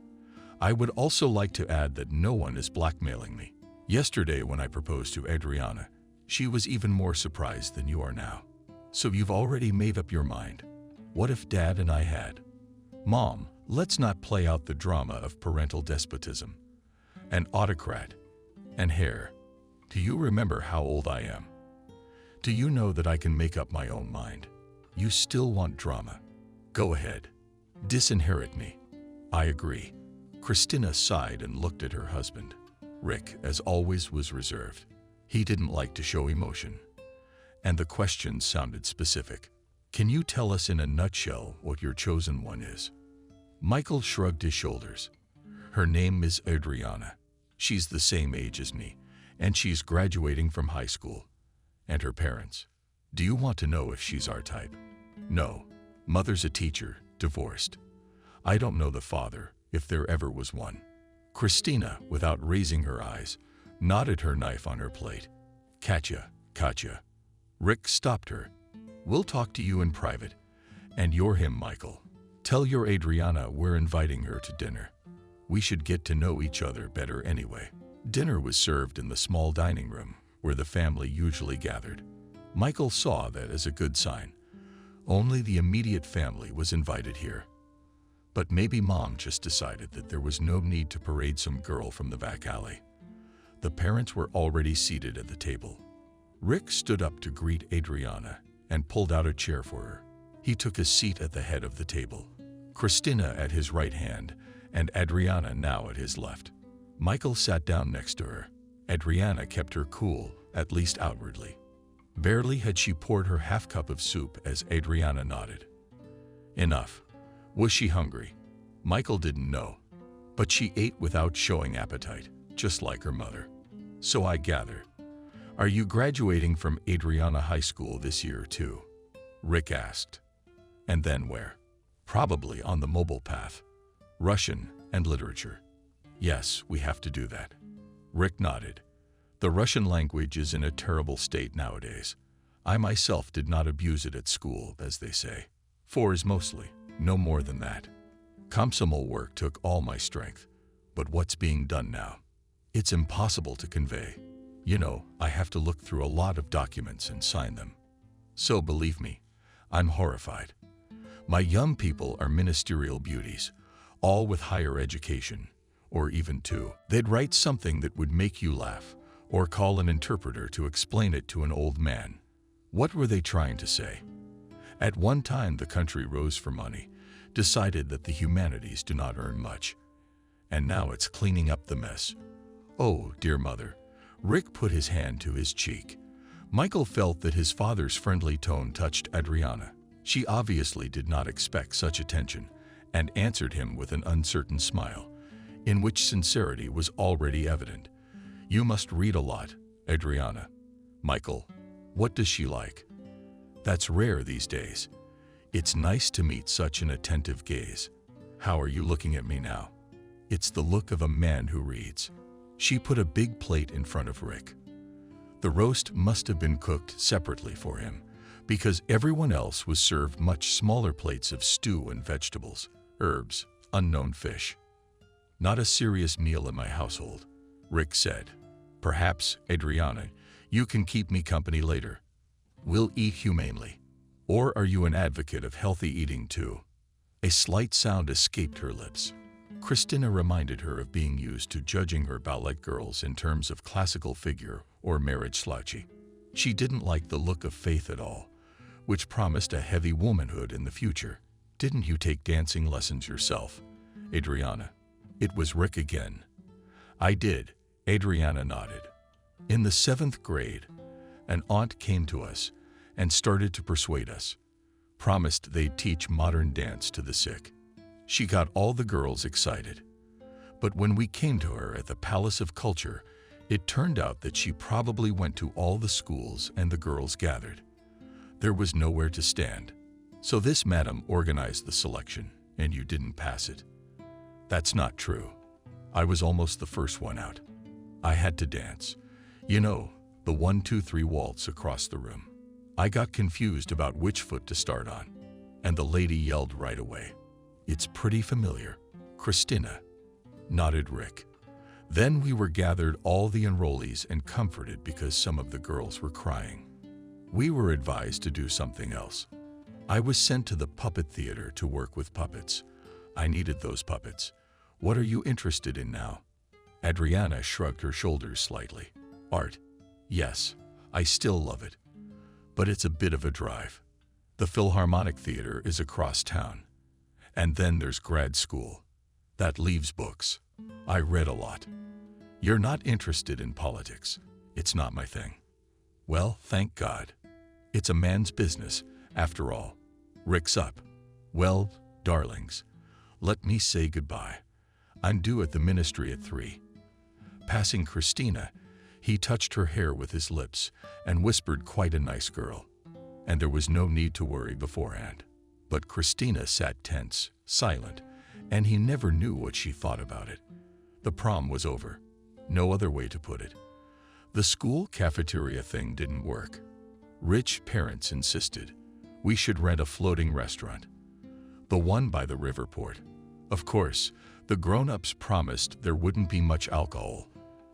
I would also like to add that no one is blackmailing me. Yesterday when I proposed to Adriana, she was even more surprised than you are now. So you've already made up your mind. What if Dad and I had? Mom, let's not play out the drama of parental despotism. An autocrat. And hair. Do you remember how old I am? Do you know that I can make up my own mind? You still want drama? Go ahead. Disinherit me. I agree. Christina sighed and looked at her husband. Rick, as always, was reserved. He didn't like to show emotion. And the questions sounded specific. Can you tell us in a nutshell what your chosen one is? Michael shrugged his shoulders. Her name is Adriana. She's the same age as me, and she's graduating from high school. And her parents? Do you want to know if she's our type? No. Mother's a teacher, divorced. I don't know the father, if there ever was one. Christina, without raising her eyes, nodded her knife on her plate. Katya. Rick stopped her. We'll talk to you in private. And you're him, Michael. Tell your Adriana we're inviting her to dinner. We should get to know each other better anyway. Dinner was served in the small dining room, where the family usually gathered. Michael saw that as a good sign. Only the immediate family was invited here. But maybe Mom just decided that there was no need to parade some girl from the back alley. The parents were already seated at the table. Rick stood up to greet Adriana and pulled out a chair for her. He took a seat at the head of the table, Christina at his right hand and Adriana now at his left. Michael sat down next to her. Adriana kept her cool, at least outwardly. Barely had she poured her half cup of soup as Adriana nodded. Enough. Was she hungry? Michael didn't know, but she ate without showing appetite, just like her mother. So I gather. Are you graduating from Adriana High School this year too? Rick asked. And then where? Probably on the mobile path. Russian and literature. Yes, we have to do that. Rick nodded. The Russian language is in a terrible state nowadays. I myself did not abuse it at school, as they say. 4s mostly, no more than that. Komsomol work took all my strength. But what's being done now? It's impossible to convey. You know, I have to look through a lot of documents and sign them. So believe me, I'm horrified. My young people are ministerial beauties, all with higher education, or even two. They'd write something that would make you laugh, or call an interpreter to explain it to an old man. What were they trying to say? At one time the country rose for money, decided that the humanities do not earn much. And now it's cleaning up the mess. Oh, dear mother. Rick put his hand to his cheek. Michael felt that his father's friendly tone touched Adriana. She obviously did not expect such attention, and answered him with an uncertain smile, in which sincerity was already evident. You must read a lot, Adriana. Michael, what does she like? That's rare these days. It's nice to meet such an attentive gaze. How are you looking at me now? It's the look of a man who reads. She put a big plate in front of Rick. The roast must have been cooked separately for him, because everyone else was served much smaller plates of stew and vegetables, herbs, unknown fish. Not a serious meal in my household, Rick said. Perhaps, Adriana, you can keep me company later. We'll eat humanely. Or are you an advocate of healthy eating too? A slight sound escaped her lips. Christina reminded her of being used to judging her ballet girls in terms of classical figure or marriage slouchy. She didn't like the look of Faith at all, which promised a heavy womanhood in the future. Didn't you take dancing lessons yourself, Adriana? It was Rick again. I did, Adriana nodded. In the 7th grade, an aunt came to us and started to persuade us. Promised they'd teach modern dance to the sick. She got all the girls excited. But when we came to her at the Palace of Culture, it turned out that she probably went to all the schools and the girls gathered. There was nowhere to stand. So this madam organized the selection, and you didn't pass it. That's not true. I was almost the first one out. I had to dance. You know, the 1, 2, 3 waltz across the room. I got confused about which foot to start on, and the lady yelled right away. It's pretty familiar. Christina, nodded Rick. Then we were gathered all the enrollees and comforted because some of the girls were crying. We were advised to do something else. I was sent to the puppet theater to work with puppets. I needed those puppets. What are you interested in now? Adriana shrugged her shoulders slightly. Art. Yes, I still love it. But it's a bit of a drive. The Philharmonic Theater is across town. And then there's grad school. That leaves books. I read a lot. You're not interested in politics. It's not my thing. Well, thank God. It's a man's business, after all. Rick's up. Well, darlings, let me say goodbye. I'm due at the ministry at 3. Passing Christina, he touched her hair with his lips and whispered, "Quite a nice girl." And there was no need to worry beforehand. But Christina sat tense, silent, and he never knew what she thought about it. The prom was over. No other way to put it. The school cafeteria thing didn't work. Rich parents insisted we should rent a floating restaurant, the one by the riverport. Of course, the grown-ups promised there wouldn't be much alcohol,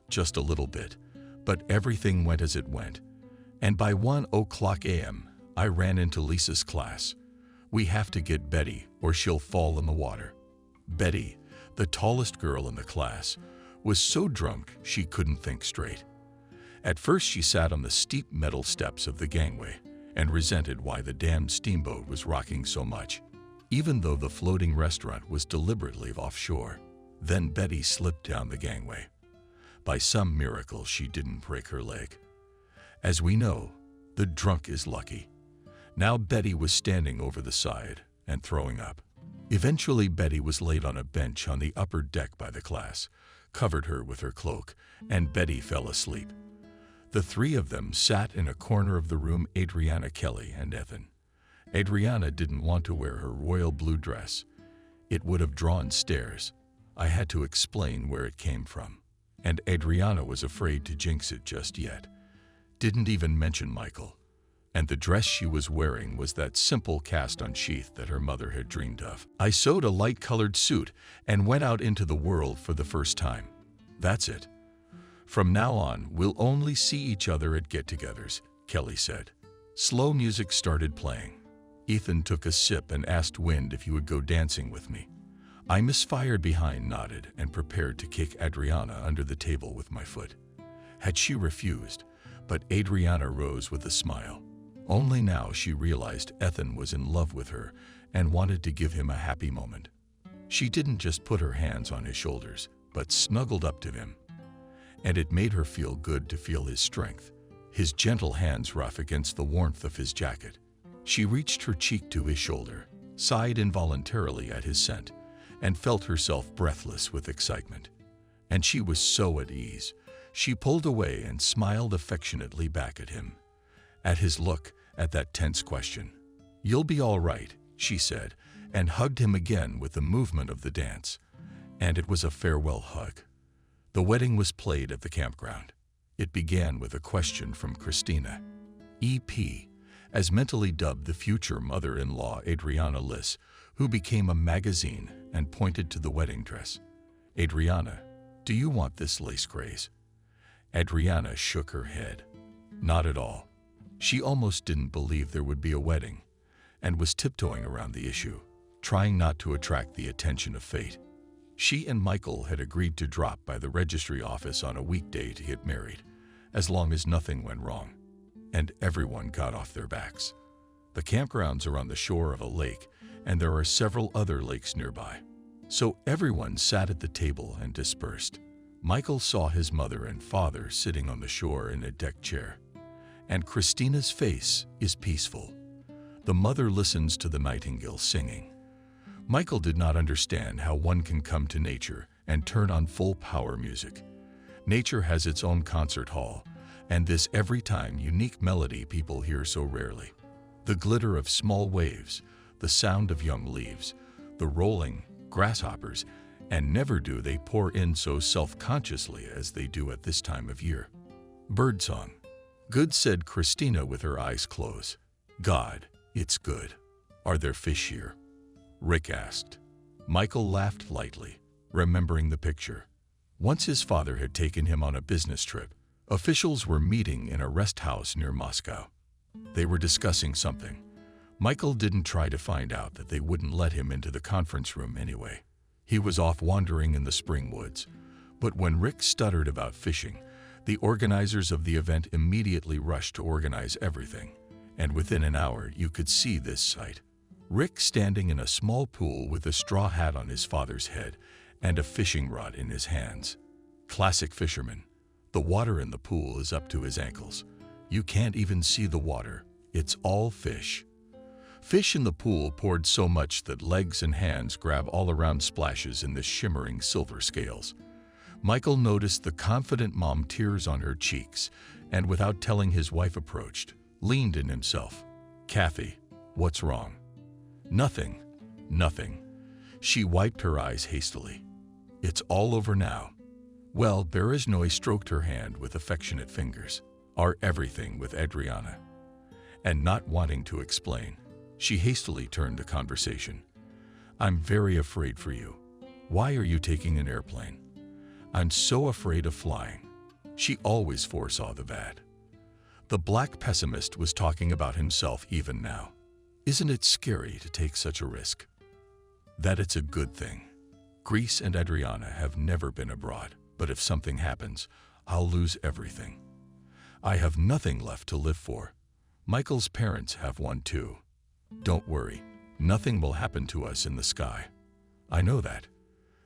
just a little bit, but everything went as it went. And by 1:00 a.m., I ran into Lisa's class. "We have to get Betty or she'll fall in the water." Betty, the tallest girl in the class, was so drunk she couldn't think straight. At first she sat on the steep metal steps of the gangway and resented why the damned steamboat was rocking so much, even though the floating restaurant was deliberately offshore. Then Betty slipped down the gangway. By some miracle, she didn't break her leg. As we know, the drunk is lucky. Now Betty was standing over the side and throwing up. Eventually, Betty was laid on a bench on the upper deck by the class, covered her with her cloak, and Betty fell asleep. The three of them sat in a corner of the room, Adriana, Kelly, and Ethan. Adriana didn't want to wear her royal blue dress. It would have drawn stares. I had to explain where it came from. And Adriana was afraid to jinx it just yet. Didn't even mention Michael. And the dress she was wearing was that simple cast-on sheath that her mother had dreamed of. I sewed a light-colored suit and went out into the world for the first time. That's it. From now on, we'll only see each other at get-togethers, Kelly said. Slow music started playing. Ethan took a sip and asked Wind if he would go dancing with me. I misfired behind, nodded, and prepared to kick Adriana under the table with my foot. Had she refused, but Adriana rose with a smile. Only now she realized Ethan was in love with her and wanted to give him a happy moment. She didn't just put her hands on his shoulders, but snuggled up to him. And it made her feel good to feel his strength, his gentle hands rough against the warmth of his jacket. She reached her cheek to his shoulder, sighed involuntarily at his scent, and felt herself breathless with excitement. And she was so at ease. She pulled away and smiled affectionately back at him. At his look, at that tense question. "You'll be all right," she said, and hugged him again with the movement of the dance. And it was a farewell hug. The wedding was played at the campground. It began with a question from Christina. EP, as mentally dubbed the future mother-in-law Adriana Liss, who became a magazine and pointed to the wedding dress. "Adriana, do you want this lace craze?" Adriana shook her head. Not at all. She almost didn't believe there would be a wedding, and was tiptoeing around the issue, trying not to attract the attention of fate. She and Michael had agreed to drop by the registry office on a weekday to get married, as long as nothing went wrong, and everyone got off their backs. The campgrounds are on the shore of a lake, and there are several other lakes nearby. So everyone sat at the table and dispersed. Michael saw his mother and father sitting on the shore in a deck chair, and Christina's face is peaceful. The mother listens to the nightingale singing. Michael did not understand how one can come to nature and turn on full power music. Nature has its own concert hall, and this every time unique melody people hear so rarely. The glitter of small waves, the sound of young leaves, the rolling grasshoppers, and never do they pour in so self-consciously as they do at this time of year. Birdsong. Good, said Christina with her eyes closed. God, it's good. Are there fish here? Rick asked. Michael laughed lightly, remembering the picture. Once his father had taken him on a business trip. Officials were meeting in a rest house near Moscow. They were discussing something. Michael didn't try to find out that they wouldn't let him into the conference room anyway. He was off wandering in the spring woods. But when Rick stuttered about fishing, the organizers of the event immediately rushed to organize everything. And within an hour, you could see this sight. Rick standing in a small pool with a straw hat on his father's head and a fishing rod in his hands. Classic fisherman. The water in the pool is up to his ankles. You can't even see the water. It's all fish. Fish in the pool poured so much that legs and hands grab all around splashes in the shimmering silver scales. Michael noticed the confident mom tears on her cheeks and, without telling his wife, approached, leaned in himself. "Kathy, what's wrong?" "Nothing, nothing." She wiped her eyes hastily. "It's all over now." Well, Bereznoy stroked her hand with affectionate fingers. "Our everything with Adriana." And not wanting to explain, she hastily turned the conversation. "I'm very afraid for you. Why are you taking an airplane?" "I'm so afraid of flying." She always foresaw the bad. The black pessimist was talking about himself even now. "Isn't it scary to take such a risk?" "That it's a good thing. Greece and Adriana have never been abroad, but if something happens, I'll lose everything. I have nothing left to live for. Michael's parents have one too. Don't worry, nothing will happen to us in the sky. I know that.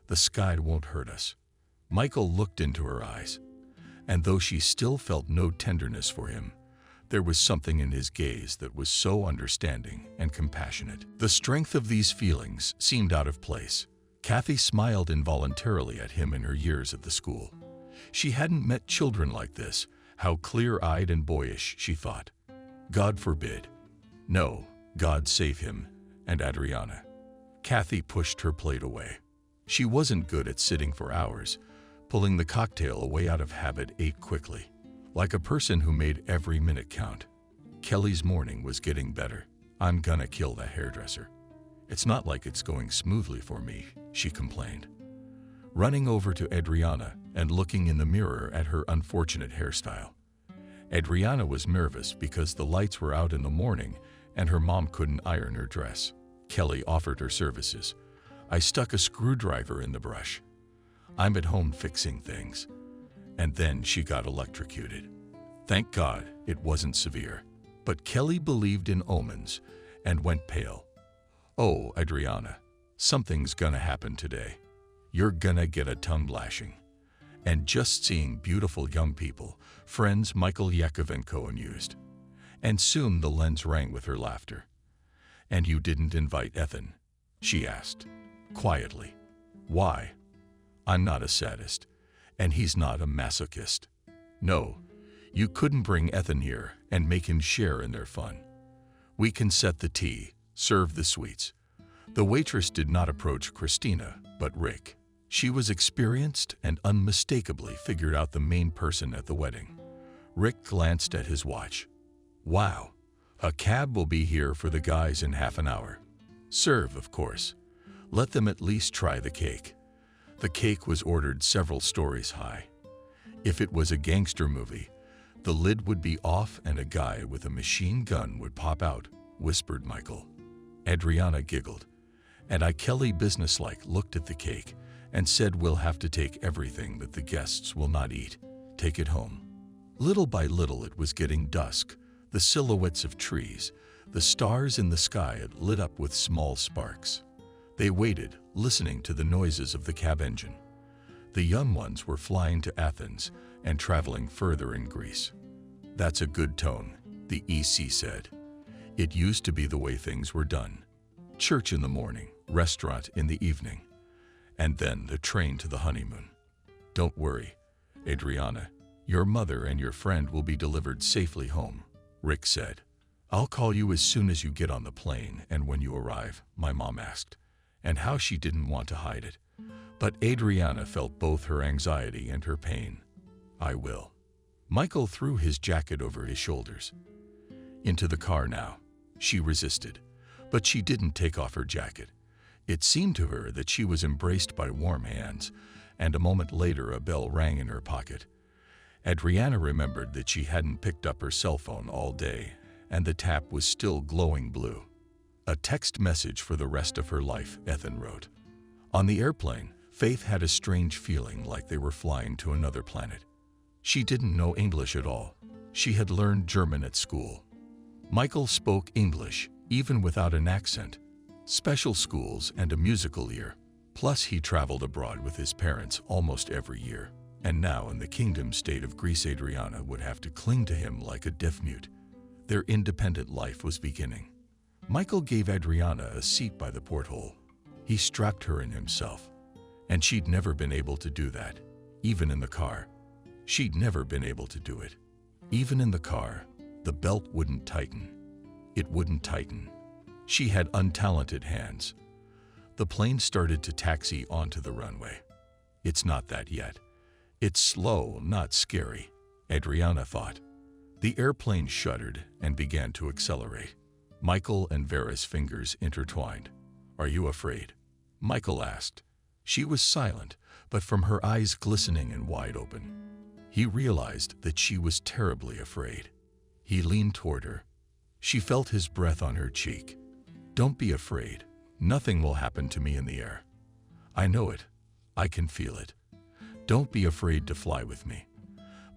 The sky won't hurt us." Michael looked into her eyes, and though she still felt no tenderness for him, there was something in his gaze that was so understanding and compassionate. The strength of these feelings seemed out of place. Kathy smiled involuntarily at him in her years at the school. She hadn't met children like this. How clear-eyed and boyish, she thought. God forbid. No, God save him and Adriana. Kathy pushed her plate away. She wasn't good at sitting for hours. Pulling the cocktail away out of habit, ate quickly, like a person who made every minute count. Kelly's morning was getting better. "I'm gonna kill that hairdresser. It's not like it's going smoothly for me," she complained, running over to Adriana and looking in the mirror at her unfortunate hairstyle. Adriana was nervous because the lights were out in the morning and her mom couldn't iron her dress. Kelly offered her services. "I stuck a screwdriver in the brush. I'm at home fixing things." And then she got electrocuted. Thank God it wasn't severe. But Kelly believed in omens and went pale. "Oh, Adriana, something's gonna happen today. You're gonna get a tongue lashing." And just seeing beautiful young people, friends Michael Yakovenko amused. And soon the lens rang with her laughter. "And you didn't invite Ethan?" she asked, quietly. "Why? I'm not a sadist, and he's not a masochist. No, you couldn't bring Ethan here and make him share in their fun. We can set the tea, serve the sweets." The waitress did not approach Christina, but Rick. She was experienced and unmistakably figured out the main person at the wedding. Rick glanced at his watch. "Wow, a cab will be here for the guys in half an hour. Serve, of course. Let them at least try the cake." The cake was ordered several stories high. If it was a gangster movie, the lid would be off and a guy with a machine gun would pop out, whispered Michael. Adriana giggled, and Kelly businesslike looked at the cake and said, "We'll have to take everything that the guests will not eat. Take it home." Little by little it was getting dusk. The silhouettes of trees, the stars in the sky had lit up with small sparks. They waited, listening to the noises of the cab engine. The young ones were flying to Athens and traveling further in Greece. "That's a good tone," the EC said. It used to be the way things were done. Church in the morning, restaurant in the evening, and then the train to the honeymoon. "Don't worry, Adriana. Your mother and your friend will be delivered safely home," Rick said. "I'll call you as soon as you get on the plane and when you arrive," my mom asked, and how she didn't want to hide it. But Adriana felt both her anxiety and her pain. "I will." Michael threw his jacket over his shoulders. Into the car now. She resisted, but she didn't take off her jacket. It seemed to her that she was embraced by warm hands, and a moment later a bell rang in her pocket. Adriana remembered that she hadn't picked up her cell phone all day, and the tap was still glowing blue. "A text message for the rest of her life," Ethan wrote. On the airplane, Faith had a strange feeling like they were flying to another planet. She didn't know English at all. She had learned German at school. Michael spoke English, even without an accent. Special schools and a musical ear. Plus, he traveled abroad with his parents almost every year, and now in the kingdom state of Greece, Adriana would have to cling to him like a deaf mute. Their independent life was beginning. Michael gave Adriana a seat by the porthole. He strapped her in himself, and she'd never been able to do that, even in the car. She'd never been able to do it. Even in the car, the belt wouldn't tighten. It wouldn't tighten. She had untalented hands. The plane started to taxi onto the runway. It's not that yet. It's slow, not scary, Adriana thought. The airplane shuddered and began to accelerate. Michael and Vera's fingers intertwined. "Are you afraid?" Michael asked. She was silent, but from her eyes glistening and wide open, he realized that she was terribly afraid. He leaned toward her. She felt his breath on her cheek. "Don't be afraid. Nothing will happen to me in the air. I know it. I can feel it. Don't be afraid to fly with me."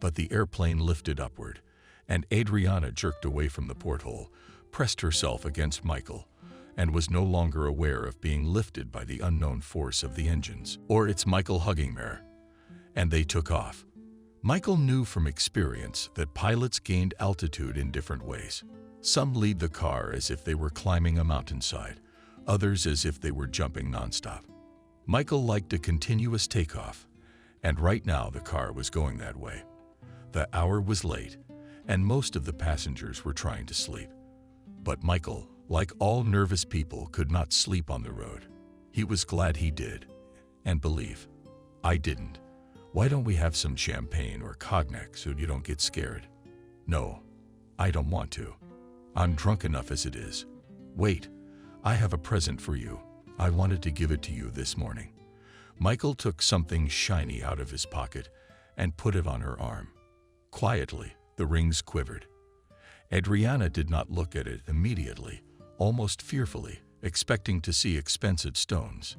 But the airplane lifted upward, and Adriana jerked away from the porthole, pressed herself against Michael, and was no longer aware of being lifted by the unknown force of the engines, or its Michael hugging her. And they took off. Michael knew from experience that pilots gained altitude in different ways. Some lead the car as if they were climbing a mountainside, others as if they were jumping nonstop. Michael liked a continuous takeoff, and right now the car was going that way. The hour was late, and most of the passengers were trying to sleep. But Michael, like all nervous people, could not sleep on the road. He was glad he did. And believe, I didn't. Why don't we have some champagne or cognac so you don't get scared? No, I don't want to. I'm drunk enough as it is. Wait, I have a present for you. I wanted to give it to you this morning. Michael took something shiny out of his pocket and put it on her arm. Quietly, the rings quivered. Adriana did not look at it immediately, almost fearfully, expecting to see expensive stones.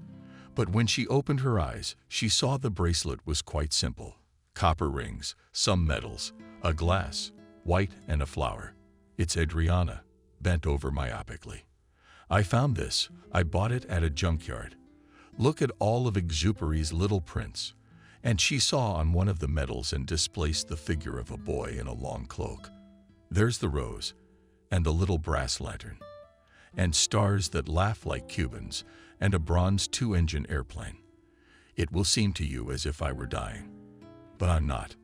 But when she opened her eyes, she saw the bracelet was quite simple. Copper rings, some metals, a glass, white, and a flower. "It's Adriana," bent over myopically. "I found this. I bought it at a junkyard. Look at all of Exupery's little prints." And she saw on one of the medals and displaced the figure of a boy in a long cloak. "There's the rose, and the little brass lantern, and stars that laugh like Cubans, and a bronze 2-engine airplane. It will seem to you as if I were dying. But I'm not.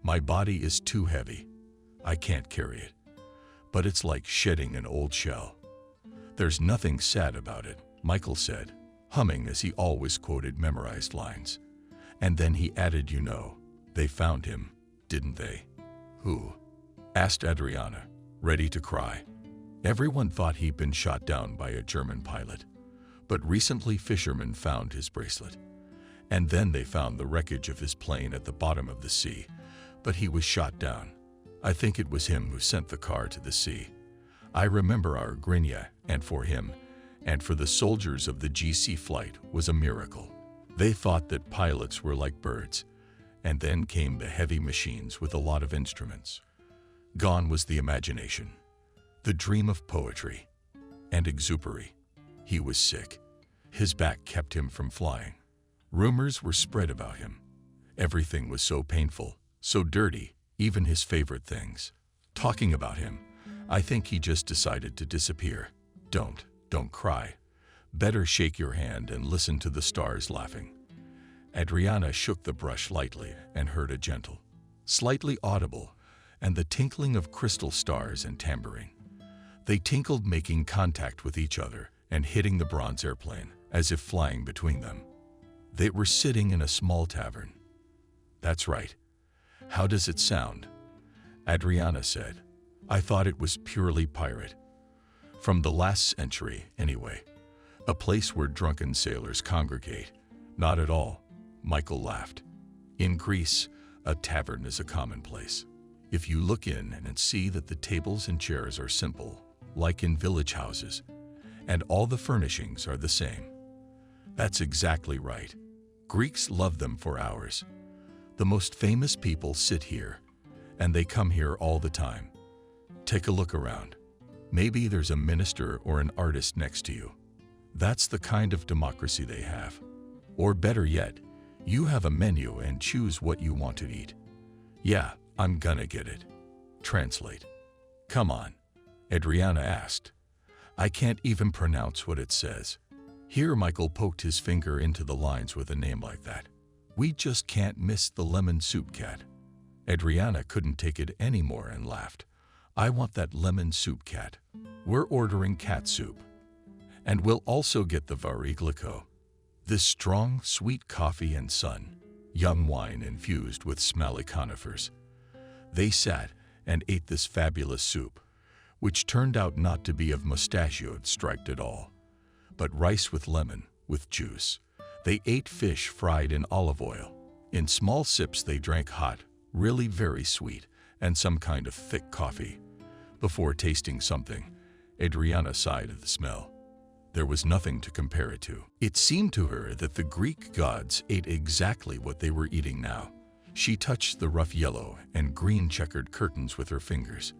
My body is too heavy. I can't carry it. But it's like shedding an old shell. There's nothing sad about it," Michael said, humming as he always quoted memorized lines. And then he added, "You know, they found him, didn't they?" "Who?" asked Adriana, ready to cry. Everyone thought he'd been shot down by a German pilot. But recently fishermen found his bracelet. And then they found the wreckage of his plane at the bottom of the sea. But he was shot down. I think it was him who sent the car to the sea. I remember our Grinia, and for him, and for the soldiers of the GC flight, was a miracle. They thought that pilots were like birds. And then came the heavy machines with a lot of instruments. Gone was the imagination, the dream of poetry, and Exupery. He was sick. His back kept him from flying. Rumors were spread about him. Everything was so painful, so dirty, even his favorite things. Talking about him, I think he just decided to disappear. Don't cry. Better shake your hand and listen to the stars laughing." Adriana shook the brush lightly and heard a gentle, slightly audible, and the tinkling of crystal stars and tambourine. They tinkled, making contact with each other and hitting the bronze airplane, as if flying between them. They were sitting in a small tavern. "That's right. How does it sound?" Adriana said. "I thought it was purely pirate. From the last century, anyway. A place where drunken sailors congregate." "Not at all," Michael laughed. "In Greece, a tavern is a commonplace. If you look in and see that the tables and chairs are simple, like in village houses, and all the furnishings are the same." "That's exactly right. Greeks love them for hours. The most famous people sit here, and they come here all the time. Take a look around. Maybe there's a minister or an artist next to you. That's the kind of democracy they have. Or better yet, you have a menu and choose what you want to eat. Yeah, I'm gonna get it. Translate. Come on, Adriana asked. I can't even pronounce what it says. Here Michael poked his finger into the lines with a name like that. We just can't miss the lemon soup cat. Adriana couldn't take it anymore and laughed. I want that lemon soup cat. We're ordering cat soup. And we'll also get the variglico. This strong, sweet coffee and sun, young wine infused with smelly conifers. They sat and ate this fabulous soup, which turned out not to be of mustachioed striped at all, but rice with lemon, with juice. They ate fish fried in olive oil. In small sips they drank hot, really very sweet, and some kind of thick coffee. Before tasting something, Adriana sighed at the smell. There was nothing to compare it to. It seemed to her that the Greek gods ate exactly what they were eating now. She touched the rough yellow and green checkered curtains with her fingers,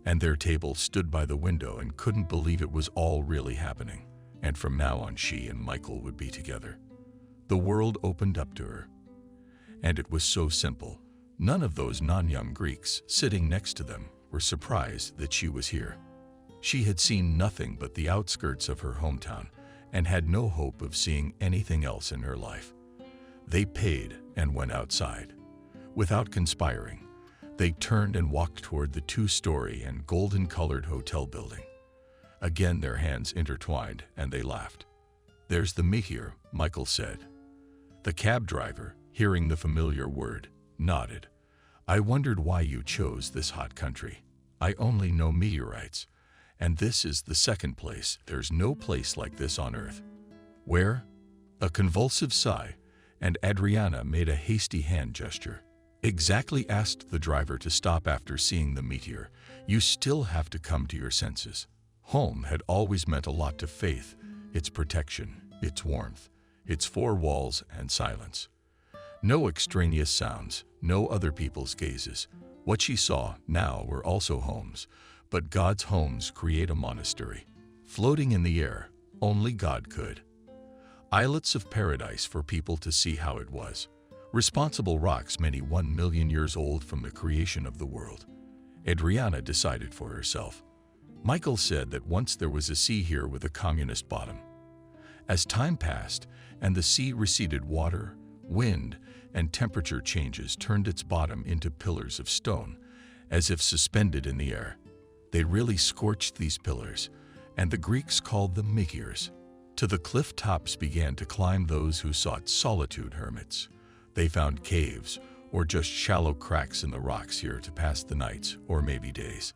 and their table stood by the window and couldn't believe it was all really happening. And from now on she and Michael would be together. The world opened up to her. And it was so simple. None of those non-young Greeks sitting next to them were surprised that she was here. She had seen nothing but the outskirts of her hometown and had no hope of seeing anything else in her life. They paid and went outside. Without conspiring, they turned and walked toward the two-story and golden-colored hotel building. Again their hands intertwined and they laughed. There's the meteor, Michael said. The cab driver, hearing the familiar word, nodded. I wondered why you chose this hot country. I only know meteorites, and this is the second place. There's no place like this on Earth. Where? A convulsive sigh, and Adriana made a hasty hand gesture. Exactly, asked the driver to stop after seeing the meteor. You still have to come to your senses. Home had always meant a lot to Faith, its protection, its warmth, its four walls and silence. No extraneous sounds, no other people's gazes. What she saw now were also homes, but God's homes create a monastery. Floating in the air, only God could. Islets of paradise for people to see how it was. Responsible rocks many 1 million years old from the creation of the world. Adriana decided for herself. Michael said that once there was a sea here with a communist bottom. As time passed and the sea receded, water, wind, and temperature changes turned its bottom into pillars of stone, as if suspended in the air. They really scorched these pillars, and the Greeks called them meteors. To the cliff tops began to climb those who sought solitude, hermits. They found caves, or just shallow cracks in the rocks here to pass the nights, or maybe days.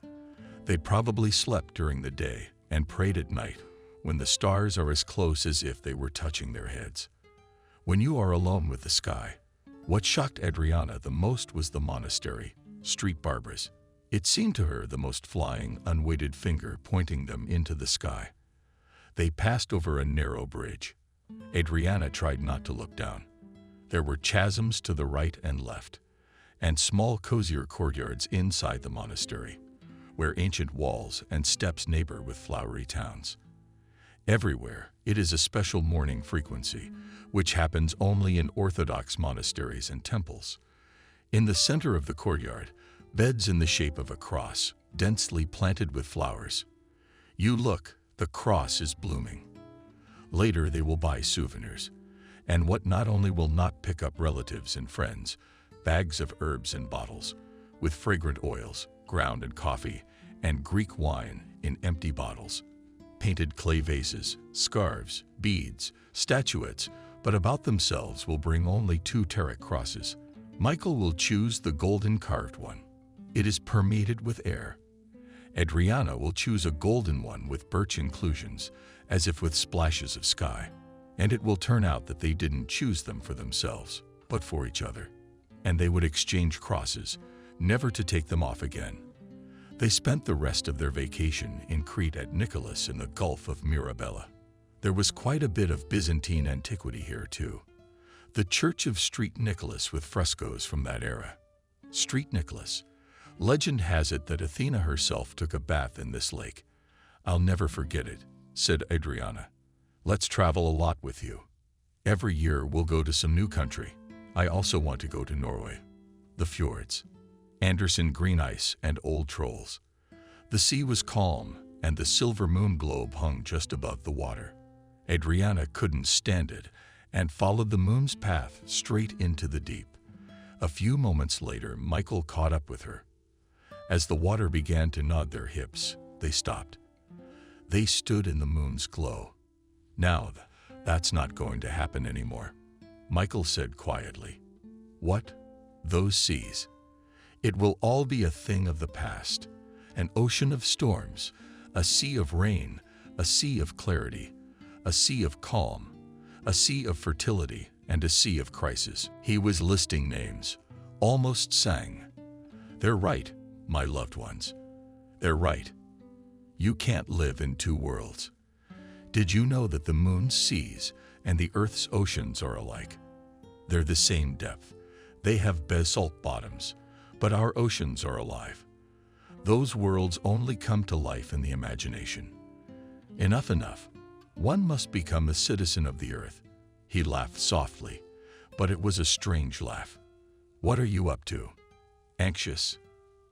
They probably slept during the day and prayed at night, when the stars are as close as if they were touching their heads. When you are alone with the sky, what shocked Adriana the most was the monastery, street barbers. It seemed to her the most flying, unweighted finger pointing them into the sky. They passed over a narrow bridge. Adriana tried not to look down. There were chasms to the right and left, and small, cozier courtyards inside the monastery, where ancient walls and steps neighbor with flowery towns. Everywhere, it is a special morning frequency, which happens only in Orthodox monasteries and temples. In the center of the courtyard, beds in the shape of a cross, densely planted with flowers. You look, the cross is blooming. Later they will buy souvenirs, and what not only will not pick up relatives and friends, bags of herbs and bottles, with fragrant oils, ground and coffee, and Greek wine in empty bottles, painted clay vases, scarves, beads, statuettes, but about themselves will bring only 2 Tarot crosses. Michael will choose the golden carved one. It is permeated with air. Adriana will choose a golden one with birch inclusions, as if with splashes of sky. And it will turn out that they didn't choose them for themselves, but for each other. And they would exchange crosses, never to take them off again. They spent the rest of their vacation in Crete at Nicholas in the Gulf of Mirabella. There was quite a bit of Byzantine antiquity here too. The Church of St. Nicholas with frescoes from that era. St. Nicholas. Legend has it that Athena herself took a bath in this lake. I'll never forget it, said Adriana. Let's travel a lot with you. Every year we'll go to some new country. I also want to go to Norway. The fjords, Anderson green ice, and old trolls. The sea was calm, and the silver moon globe hung just above the water. Adriana couldn't stand it and followed the moon's path straight into the deep. A few moments later, Michael caught up with her. As the water began to nod their hips, they stopped. They stood in the moon's glow. Now, that's not going to happen anymore, Michael said quietly. What? Those seas? It will all be a thing of the past. An ocean of storms, a sea of rain, a sea of clarity, a sea of calm, a sea of fertility, and a sea of crisis. He was listing names, almost sang. They're right, my loved ones. They're right. You can't live in two worlds. Did you know that the moon's seas and the Earth's oceans are alike? They're the same depth. They have basalt bottoms, but our oceans are alive. Those worlds only come to life in the imagination. Enough. One must become a citizen of the Earth. He laughed softly, but it was a strange laugh. What are you up to? Anxious?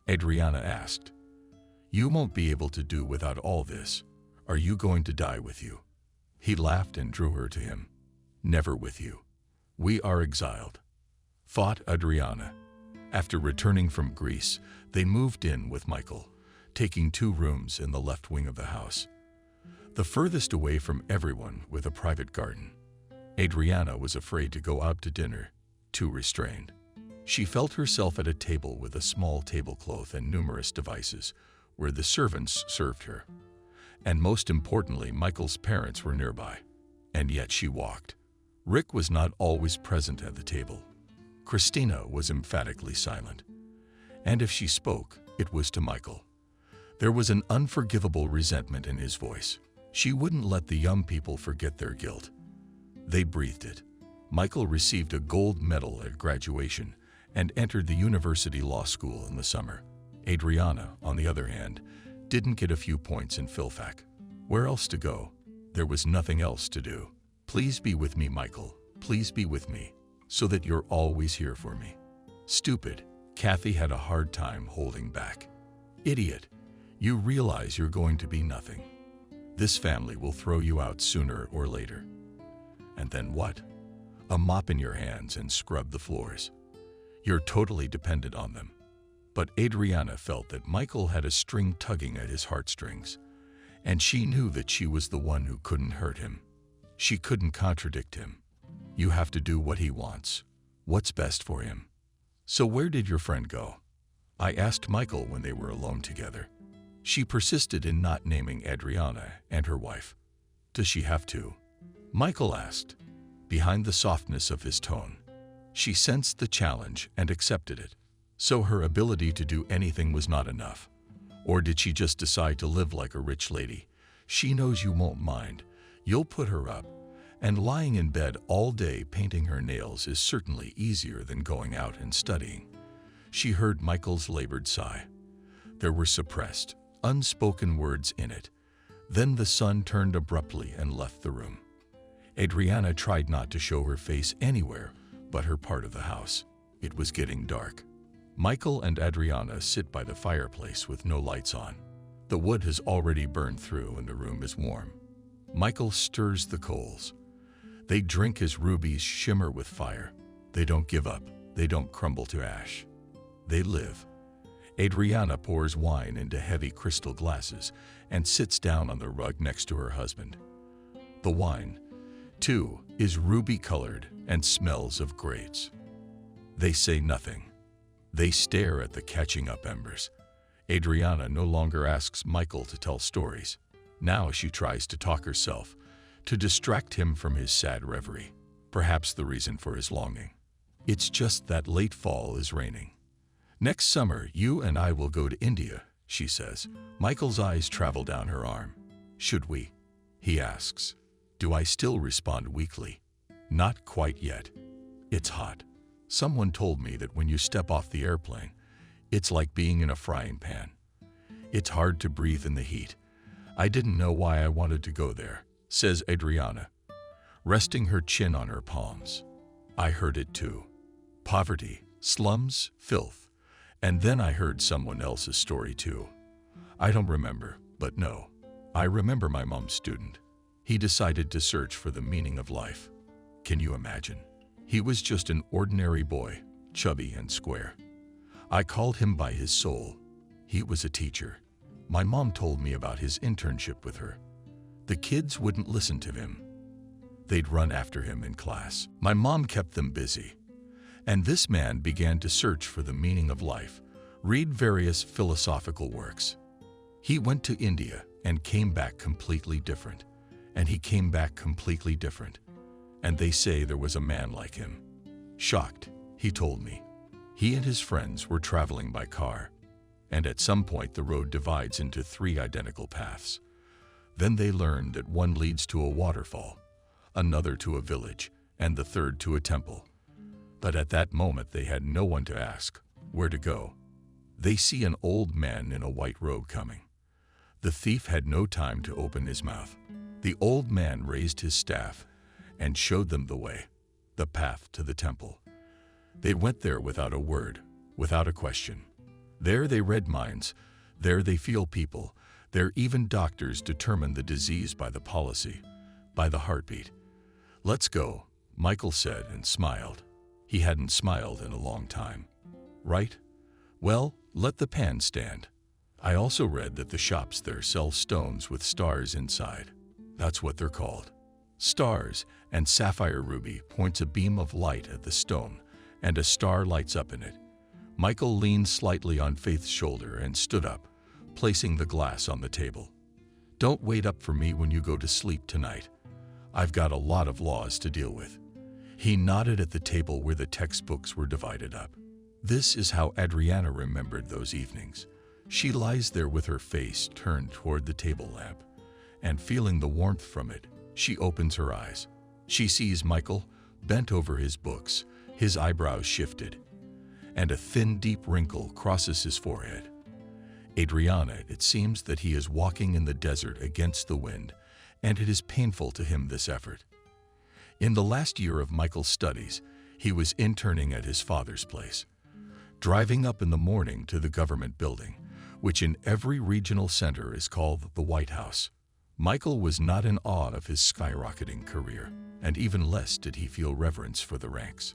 Adriana asked. You won't be able to do without all this. Are you going to die with you? He laughed and drew her to him. Never with you. We are exiled, thought Adriana. After returning from Greece, they moved in with Michael, taking 2 rooms in the left wing of the house, the furthest away from everyone, with a private garden. Adriana was afraid to go out to dinner, too restrained. She felt herself at a table with a small tablecloth and numerous devices, where the servants served her. And most importantly, Michael's parents were nearby. And yet she walked. Rick was not always present at the table. Christina was emphatically silent. And if she spoke, it was to Michael. There was an unforgivable resentment in his voice. She wouldn't let the young people forget their guilt. They breathed it. Michael received a gold medal at graduation and entered the university law school in the summer. Adriana, on the other hand, didn't get a few points in PhilFac. Where else to go? There was nothing else to do. Please be with me, Michael. Please be with me, so that you're always here for me. Stupid. Kathy had a hard time holding back. Idiot. You realize you're going to be nothing. This family will throw you out sooner or later. And then what? A mop in your hands and scrub the floors. You're totally dependent on them. But Adriana felt that Michael had a string tugging at his heartstrings, and she knew that she was the one who couldn't hurt him. She couldn't contradict him. You have to do what he wants, what's best for him. So where did your friend go? I asked Michael when they were alone together. She persisted in not naming Adriana and her wife. Does she have to? Michael asked. Behind the softness of his tone, she sensed the challenge and accepted it. So her ability to do anything was not enough. Or did she just decide to live like a rich lady? She knows you won't mind. You'll put her up. And lying in bed all day painting her nails is certainly easier than going out and studying. She heard Michael's labored sigh. There were suppressed, unspoken words in it. Then the sun turned abruptly and left the room. Adriana tried not to show her face anywhere but her part of the house. It was getting dark. Michael and Adriana sit by the fireplace with no lights on. The wood has already burned through and the room is warm. Michael stirs the coals. They drink as rubies shimmer with fire. They don't give up. They don't crumble to ash. They live. Adriana pours wine into heavy crystal glasses and sits down on the rug next to her husband. The wine, too, is ruby-colored and smells of grapes. They say nothing. They stare at the catching-up embers. Adriana no longer asks Michael to tell stories. Now she tries to talk herself, to distract him from his sad reverie, perhaps the reason for his longing. It's just that late fall is raining. Next summer, you and I will go to India, she says. Michael's eyes travel down her arm. Should we? He asks. Do I still respond weakly? Not quite yet. It's hot. Someone told me that when you step off the airplane, it's like being in a frying pan. It's hard to breathe in the heat. I didn't know why I wanted to go there, says Adriana. resting her chin on her palms. I heard it too. Poverty, slums, filth. And then I heard someone else's story too. I don't remember, but no. I remember my mom's student. He decided to search for the meaning of life. Can you imagine? He was just an ordinary boy, chubby and square. I called him by his soul. He was a teacher. My mom told me about his internship with her. The kids wouldn't listen to him. They'd run after him in class. My mom kept them busy. And this man began to search for the meaning of life, read various philosophical works. He went to India and came back completely different. And he came back completely different. And they say there was a man like him. Shocked, he told me. He and his friends were traveling by car. And at some point the road divides into 3 identical paths. Then they learned that one leads to a waterfall, another to a village, and the third to a temple. But at that moment they had no one to ask where to go. They see an old man in a white robe coming. The thief had no time to open his mouth. The old man raised his staff and showed them the way, the path to the temple. They went there without a word, without a question. There they read minds, there they feel people, there even doctors determine the disease by the policy, by the heartbeat. Let's go, Michael said and smiled. He hadn't smiled in a long time. Right? Well, let the pan stand. I also read that the shops there sell stones with stars inside. That's what they're called. Stars, and sapphire ruby points a beam of light at the stone, and a star lights up in it. Michael leaned slightly on Faith's shoulder and stood up, placing the glass on the table. Don't wait up for me when you go to sleep tonight. I've got a lot of laws to deal with. He nodded at the table where the textbooks were divided up. This is how Adriana remembered those evenings. She lies there with her face turned toward the table lamp, and feeling the warmth from it, she opens her eyes. She sees Michael bent over his books, his eyebrows shifted, and a thin, deep wrinkle crosses his forehead. Adriana, it seems that he is walking in the desert against the wind, and it is painful to him, this effort. In the last year of Michael's studies, he was interning at his father's place. Driving up in the morning to the government building, which in every regional center is called the White House, Michael was not in awe of his skyrocketing career, and even less did he feel reverence for the ranks.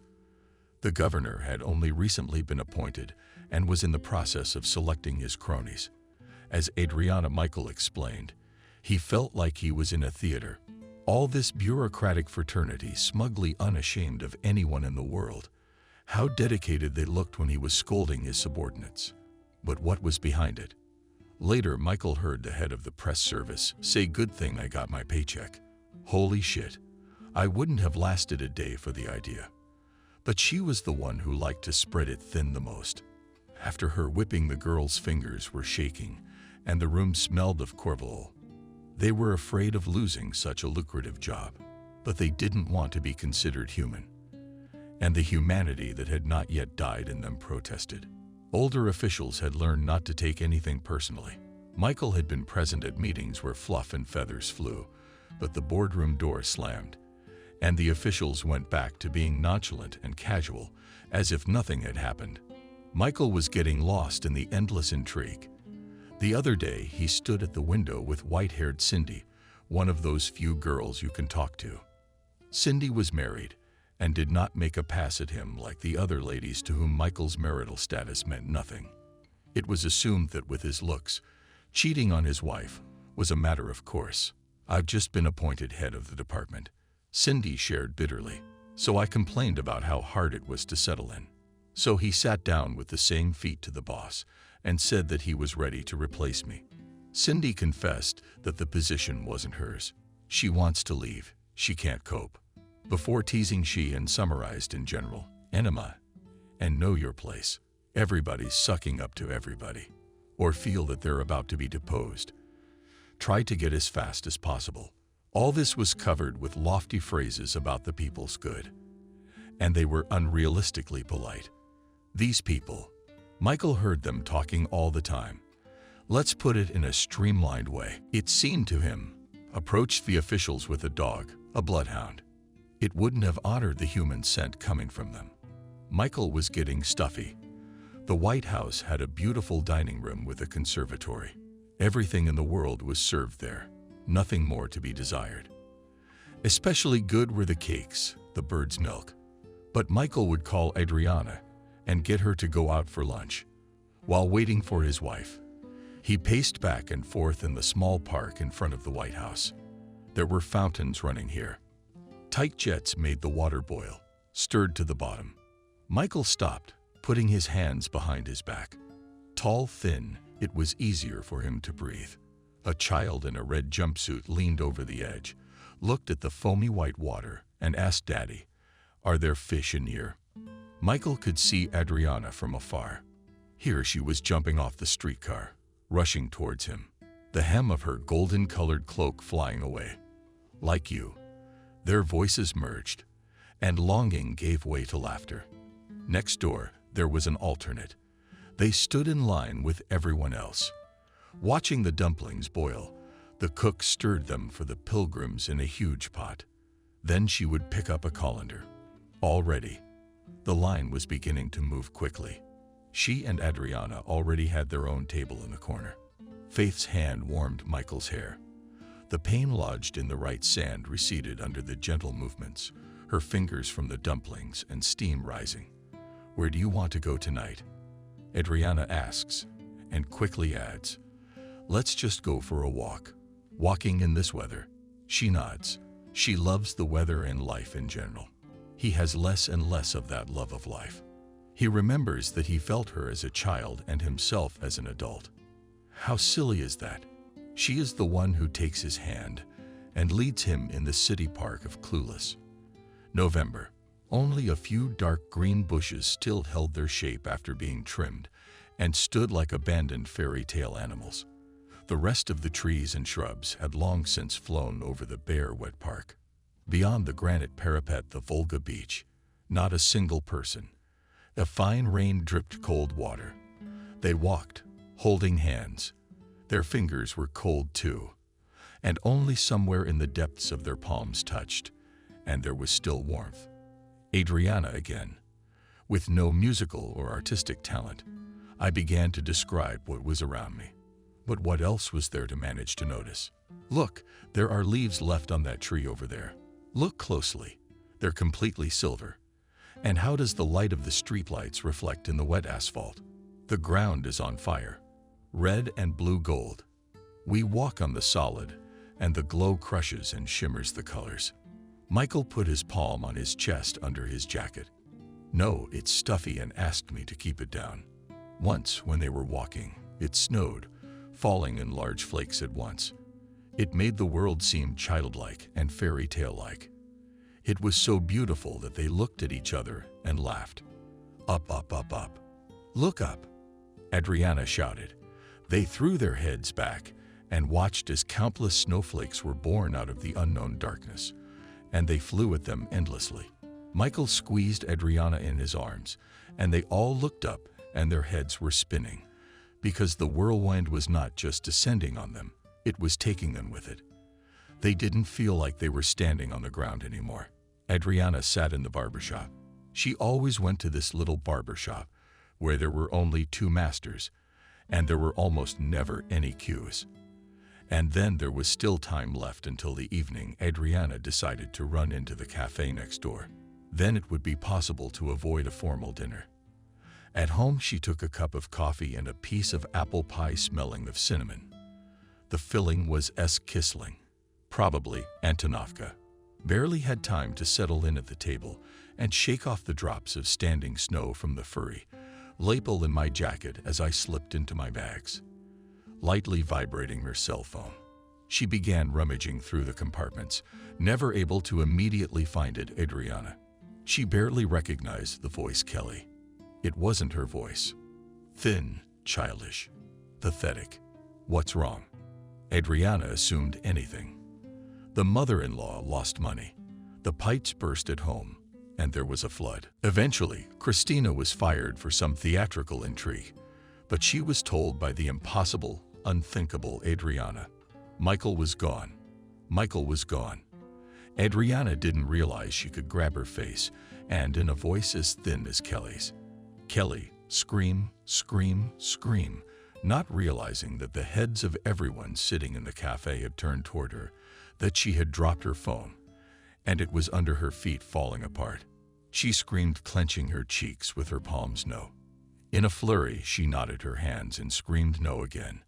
The governor had only recently been appointed and was in the process of selecting his cronies. As Adriana Michael explained, he felt like he was in a theater. All this bureaucratic fraternity smugly unashamed of anyone in the world. How dedicated they looked when he was scolding his subordinates. But what was behind it? Later, Michael heard the head of the press service say, "Good thing I got my paycheck. Holy shit. I wouldn't have lasted a day for the idea." But she was the one who liked to spread it thin the most. After her whipping, the girls' fingers were shaking, and the room smelled of Corvalol. They were afraid of losing such a lucrative job, but they didn't want to be considered human. And the humanity that had not yet died in them protested. Older officials had learned not to take anything personally. Michael had been present at meetings where fluff and feathers flew, but the boardroom door slammed, and the officials went back to being nonchalant and casual, as if nothing had happened. Michael was getting lost in the endless intrigue. The other day, he stood at the window with white-haired Cindy, one of those few girls you can talk to. Cindy was married and did not make a pass at him like the other ladies to whom Michael's marital status meant nothing. It was assumed that with his looks, cheating on his wife was a matter of course. "I've just been appointed head of the department," Cindy shared bitterly, "so I complained about how hard it was to settle in." So he sat down with the same feet to the boss and said that he was ready to replace me. Cindy confessed that the position wasn't hers. She wants to leave. She can't cope. Before teasing, she and summarized in general, "Enema, and know your place. Everybody's sucking up to everybody, or feel that they're about to be deposed. Try to get as fast as possible." All this was covered with lofty phrases about the people's good, and they were unrealistically polite. These people, Michael heard them talking all the time. Let's put it in a streamlined way. It seemed to him, approached the officials with a dog, a bloodhound. It wouldn't have honored the human scent coming from them. Michael was getting stuffy. The White House had a beautiful dining room with a conservatory. Everything in the world was served there, nothing more to be desired. Especially good were the cakes, the bird's milk. But Michael would call Adriana and get her to go out for lunch. While waiting for his wife, he paced back and forth in the small park in front of the White House. There were fountains running here. Tight jets made the water boil, stirred to the bottom. Michael stopped, putting his hands behind his back. Tall, thin, it was easier for him to breathe. A child in a red jumpsuit leaned over the edge, looked at the foamy white water, and asked Daddy, "Are there fish in here?" Michael could see Adriana from afar. Here she was jumping off the streetcar, rushing towards him, the hem of her golden-colored cloak flying away. "Like you." Their voices merged, and longing gave way to laughter. Next door, there was an alternate. They stood in line with everyone else. Watching the dumplings boil, the cook stirred them for the pilgrims in a huge pot. Then she would pick up a colander. Already, the line was beginning to move quickly. She and Adriana already had their own table in the corner. Faith's hand warmed Michael's hair. The pain lodged in the right sand receded under the gentle movements, her fingers from the dumplings and steam rising. "Where do you want to go tonight?" Adriana asks, and quickly adds, "Let's just go for a walk." Walking in this weather. She nods. She loves the weather and life in general. He has less and less of that love of life. He remembers that he felt her as a child and himself as an adult. How silly is that? She is the one who takes his hand and leads him in the city park of Clueless. November. Only a few dark green bushes still held their shape after being trimmed and stood like abandoned fairy tale animals. The rest of the trees and shrubs had long since flown over the bare, wet park. Beyond the granite parapet, the Volga beach, not a single person. A fine rain dripped cold water. They walked, holding hands. Their fingers were cold too, and only somewhere in the depths of their palms touched, and there was still warmth. Adriana again. With no musical or artistic talent, I began to describe what was around me. But what else was there to manage to notice? "Look, there are leaves left on that tree over there. Look closely. They're completely silver. And how does the light of the streetlights reflect in the wet asphalt? The ground is on fire. Red and blue gold. We walk on the solid, and the glow crushes and shimmers the colors." Michael put his palm on his chest under his jacket. "No, it's stuffy," and asked me to keep it down. Once, when they were walking, it snowed, falling in large flakes at once. It made the world seem childlike and fairy tale-like. It was so beautiful that they looked at each other and laughed. "Up, up, up, up. Look up," Adriana shouted. They threw their heads back and watched as countless snowflakes were born out of the unknown darkness, and they flew at them endlessly. Michael squeezed Adriana in his arms, and they all looked up, and their heads were spinning, because the whirlwind was not just descending on them, it was taking them with it. They didn't feel like they were standing on the ground anymore. Adriana sat in the barbershop. She always went to this little barbershop, where there were only two masters, and there were almost never any queues. And then there was still time left until the evening. Adriana decided to run into the cafe next door. Then it would be possible to avoid a formal dinner. At home, she took a cup of coffee and a piece of apple pie smelling of cinnamon. The filling was Kisling, probably Antonovka. Barely had time to settle in at the table and shake off the drops of standing snow from the furry lapel in my jacket as I slipped into my bags. Lightly vibrating her cell phone, she began rummaging through the compartments, never able to immediately find it. Adriana. She barely recognized the voice. Kelly. It wasn't her voice. Thin, childish, pathetic. "What's wrong?" Adriana assumed anything. The mother-in-law lost money. The pipes burst at home, and there was a flood. Eventually, Christina was fired for some theatrical intrigue, but she was told by the impossible, unthinkable Adriana. Michael was gone. Michael was gone. Adriana didn't realize she could grab her face, and in a voice as thin as Kelly's, Kelly, scream, scream, scream, not realizing that the heads of everyone sitting in the cafe had turned toward her, that she had dropped her phone, and it was under her feet falling apart. She screamed, clenching her cheeks with her palms no. In a flurry, she knotted her hands and screamed no again.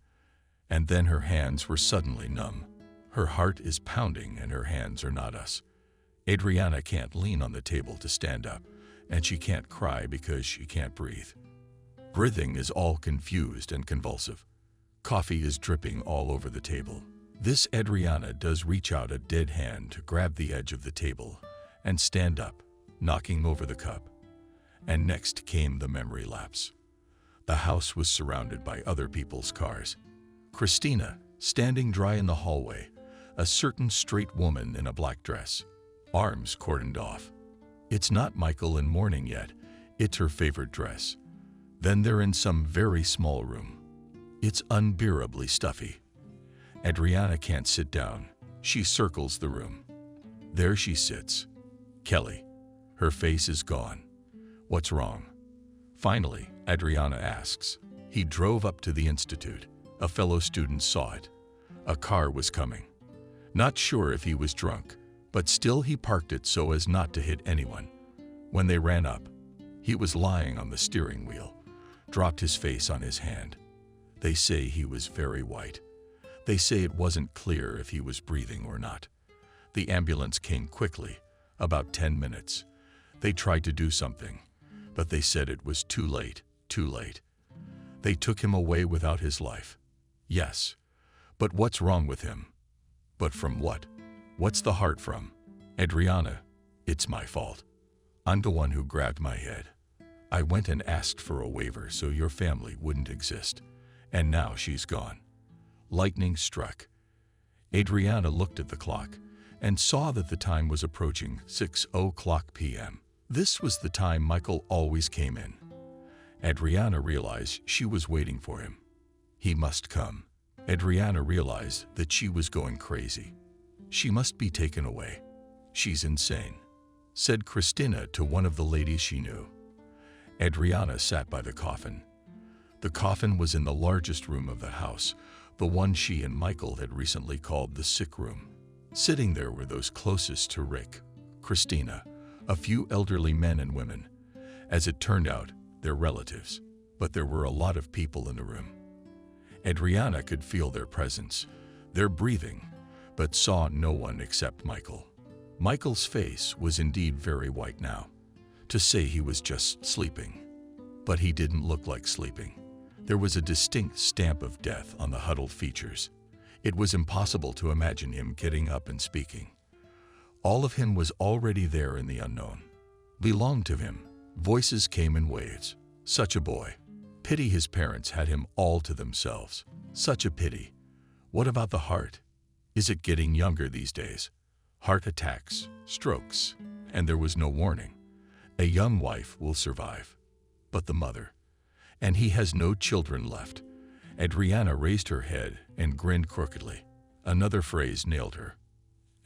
And then her hands were suddenly numb. Her heart is pounding and her hands are not us. Adriana can't lean on the table to stand up, and she can't cry because she can't breathe. Breathing is all confused and convulsive. Coffee is dripping all over the table. This Adriana does reach out a dead hand to grab the edge of the table and stand up, knocking over the cup. And next came the memory lapse. The house was surrounded by other people's cars. Christina, standing dry in the hallway, a certain straight woman in a black dress, arms cordoned off. It's not Michael in mourning yet, it's her favorite dress. Then they're in some very small room. It's unbearably stuffy. Adriana can't sit down. She circles the room. There she sits. Kelly. Her face is gone. What's wrong? Finally, Adriana asks. He drove up to the institute. A fellow student saw it. A car was coming. Not sure if he was drunk, but still he parked it so as not to hit anyone. When they ran up, he was lying on the steering wheel, dropped his face on his hand. They say he was very white. They say it wasn't clear if he was breathing or not. The ambulance came quickly, about 10 minutes. They tried to do something, but they said it was too late, too late. They took him away without his life. Yes, but what's wrong with him? But from what? What's the heart from? Adriana, it's my fault. I'm the one who grabbed my head. I went and asked for a waiver so your family wouldn't exist, and now she's gone. Lightning struck. Adriana looked at the clock and saw that the time was approaching 6:00 p.m. This was the time Michael always came in. Adriana realized she was waiting for him. He must come. Adriana realized that she was going crazy. She must be taken away. She's insane, said Christina to one of the ladies she knew. Adriana sat by the coffin. The coffin was in the largest room of the house, the one she and Michael had recently called the sick room. Sitting there were those closest to Rick, Christina, a few elderly men and women. As it turned out, they're relatives, but there were a lot of people in the room. Adriana could feel their presence, their breathing, but saw no one except Michael. Michael's face was indeed very white now. To say he was just sleeping. But he didn't look like sleeping. There was a distinct stamp of death on the huddled features. It was impossible to imagine him getting up and speaking. All of him was already there in the unknown. Belonged to him. Voices came in waves. Such a boy. Pity his parents had him all to themselves. Such a pity. What about the heart? Is it getting younger these days? Heart attacks, strokes, and there was no warning. A young wife will survive. But the mother. And he has no children left. Adriana raised her head and grinned crookedly. Another phrase nailed her.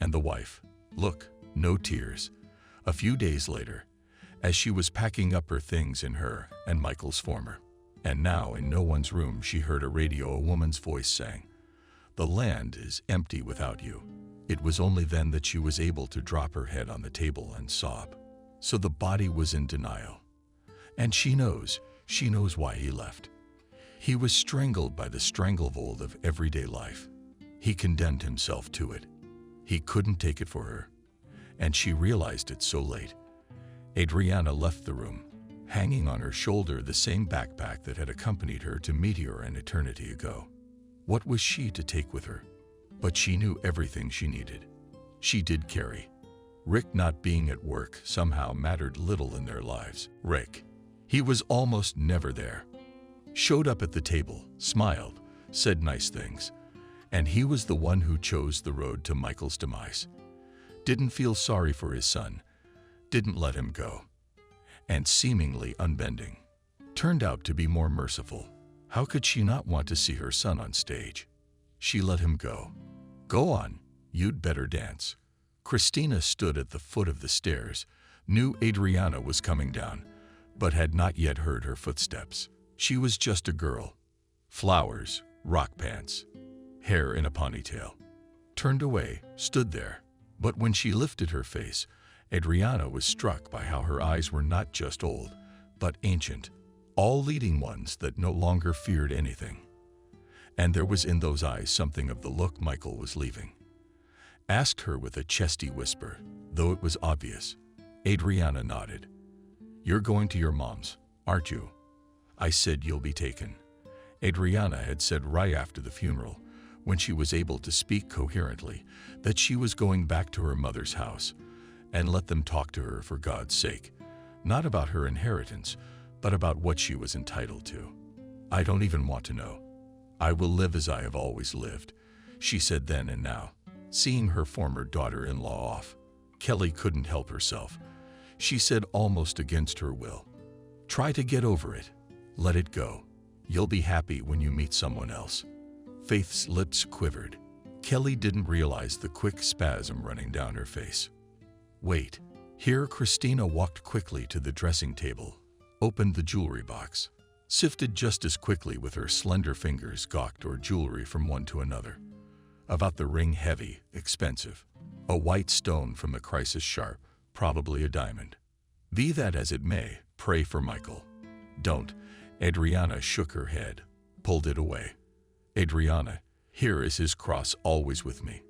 And the wife. Look, no tears. A few days later, as she was packing up her things in her and Michael's former. And now in no one's room she heard a radio, a woman's voice sang, "The land is empty without you." It was only then that she was able to drop her head on the table and sob. So the body was in denial. And she knows why he left. He was strangled by the stranglehold of everyday life. He condemned himself to it. He couldn't take it for her. And she realized it so late. Adriana left the room, hanging on her shoulder the same backpack that had accompanied her to Meteor an eternity ago. What was she to take with her? But she knew everything she needed. She did carry. Rick not being at work somehow mattered little in their lives. Rick. He was almost never there. Showed up at the table, smiled, said nice things. And he was the one who chose the road to Michael's demise. Didn't feel sorry for his son. Didn't let him go. And seemingly unbending. Turned out to be more merciful. How could she not want to see her son on stage? She let him go. Go on, you'd better dance. Christina stood at the foot of the stairs, knew Adriana was coming down, but had not yet heard her footsteps. She was just a girl. Flowers, rock pants, hair in a ponytail. Turned away, stood there. But when she lifted her face, Adriana was struck by how her eyes were not just old, but ancient, all-leading ones that no longer feared anything. And there was in those eyes something of the look Michael was leaving. Asked her with a chesty whisper, though it was obvious. Adriana nodded. "You're going to your mom's, aren't you?" I said, "You'll be taken." Adriana had said right after the funeral, when she was able to speak coherently, that she was going back to her mother's house, and let them talk to her for God's sake, not about her inheritance, but about what she was entitled to. "I don't even want to know. I will live as I have always lived," she said then and now, seeing her former daughter-in-law off. Kelly couldn't help herself. She said almost against her will, "Try to get over it. Let it go. You'll be happy when you meet someone else." Faith's lips quivered. Kelly didn't realize the quick spasm running down her face. "Wait." Here Christina walked quickly to the dressing table, opened the jewelry box, sifted just as quickly with her slender fingers gawked or jewelry from one to another. About the ring, heavy, expensive. A white stone from the crisis sharp, probably a diamond. Be that as it may, pray for Michael. "Don't." Adriana shook her head, pulled it away. "Adriana, here is his cross always with me.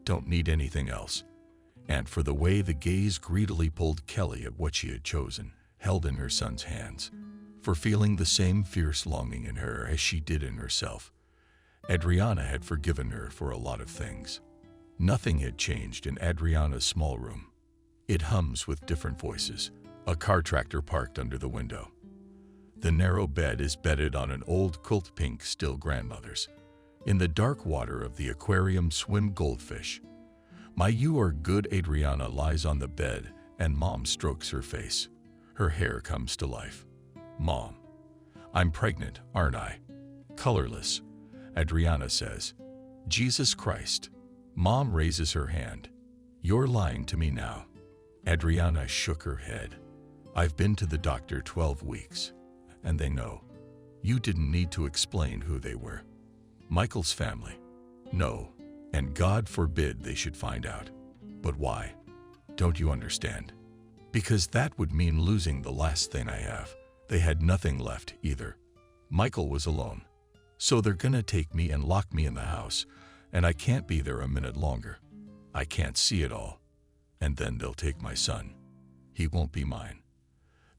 Don't need anything else." And for the way the gaze greedily pulled Kelly at what she had chosen, held in her son's hands, for feeling the same fierce longing in her as she did in herself. Adriana had forgiven her for a lot of things. Nothing had changed in Adriana's small room. It hums with different voices, a car tractor parked under the window. The narrow bed is bedded on an old quilt pink still grandmother's. In the dark water of the aquarium swim goldfish. My "you are good" Adriana lies on the bed and Mom strokes her face. Her hair comes to life. "Mom, I'm pregnant, aren't I?" "Colorless," Adriana says. "Jesus Christ." Mom raises her hand. "You're lying to me now." Adriana shook her head. "I've been to the doctor 12 weeks, and they know." "You didn't need to explain who they were." "Michael's family." "No, and God forbid they should find out." "But why? Don't you understand?" "Because that would mean losing the last thing I have." They had nothing left either. Michael was alone. "So they're gonna take me and lock me in the house, and I can't be there a minute longer. I can't see it all. And then they'll take my son. He won't be mine.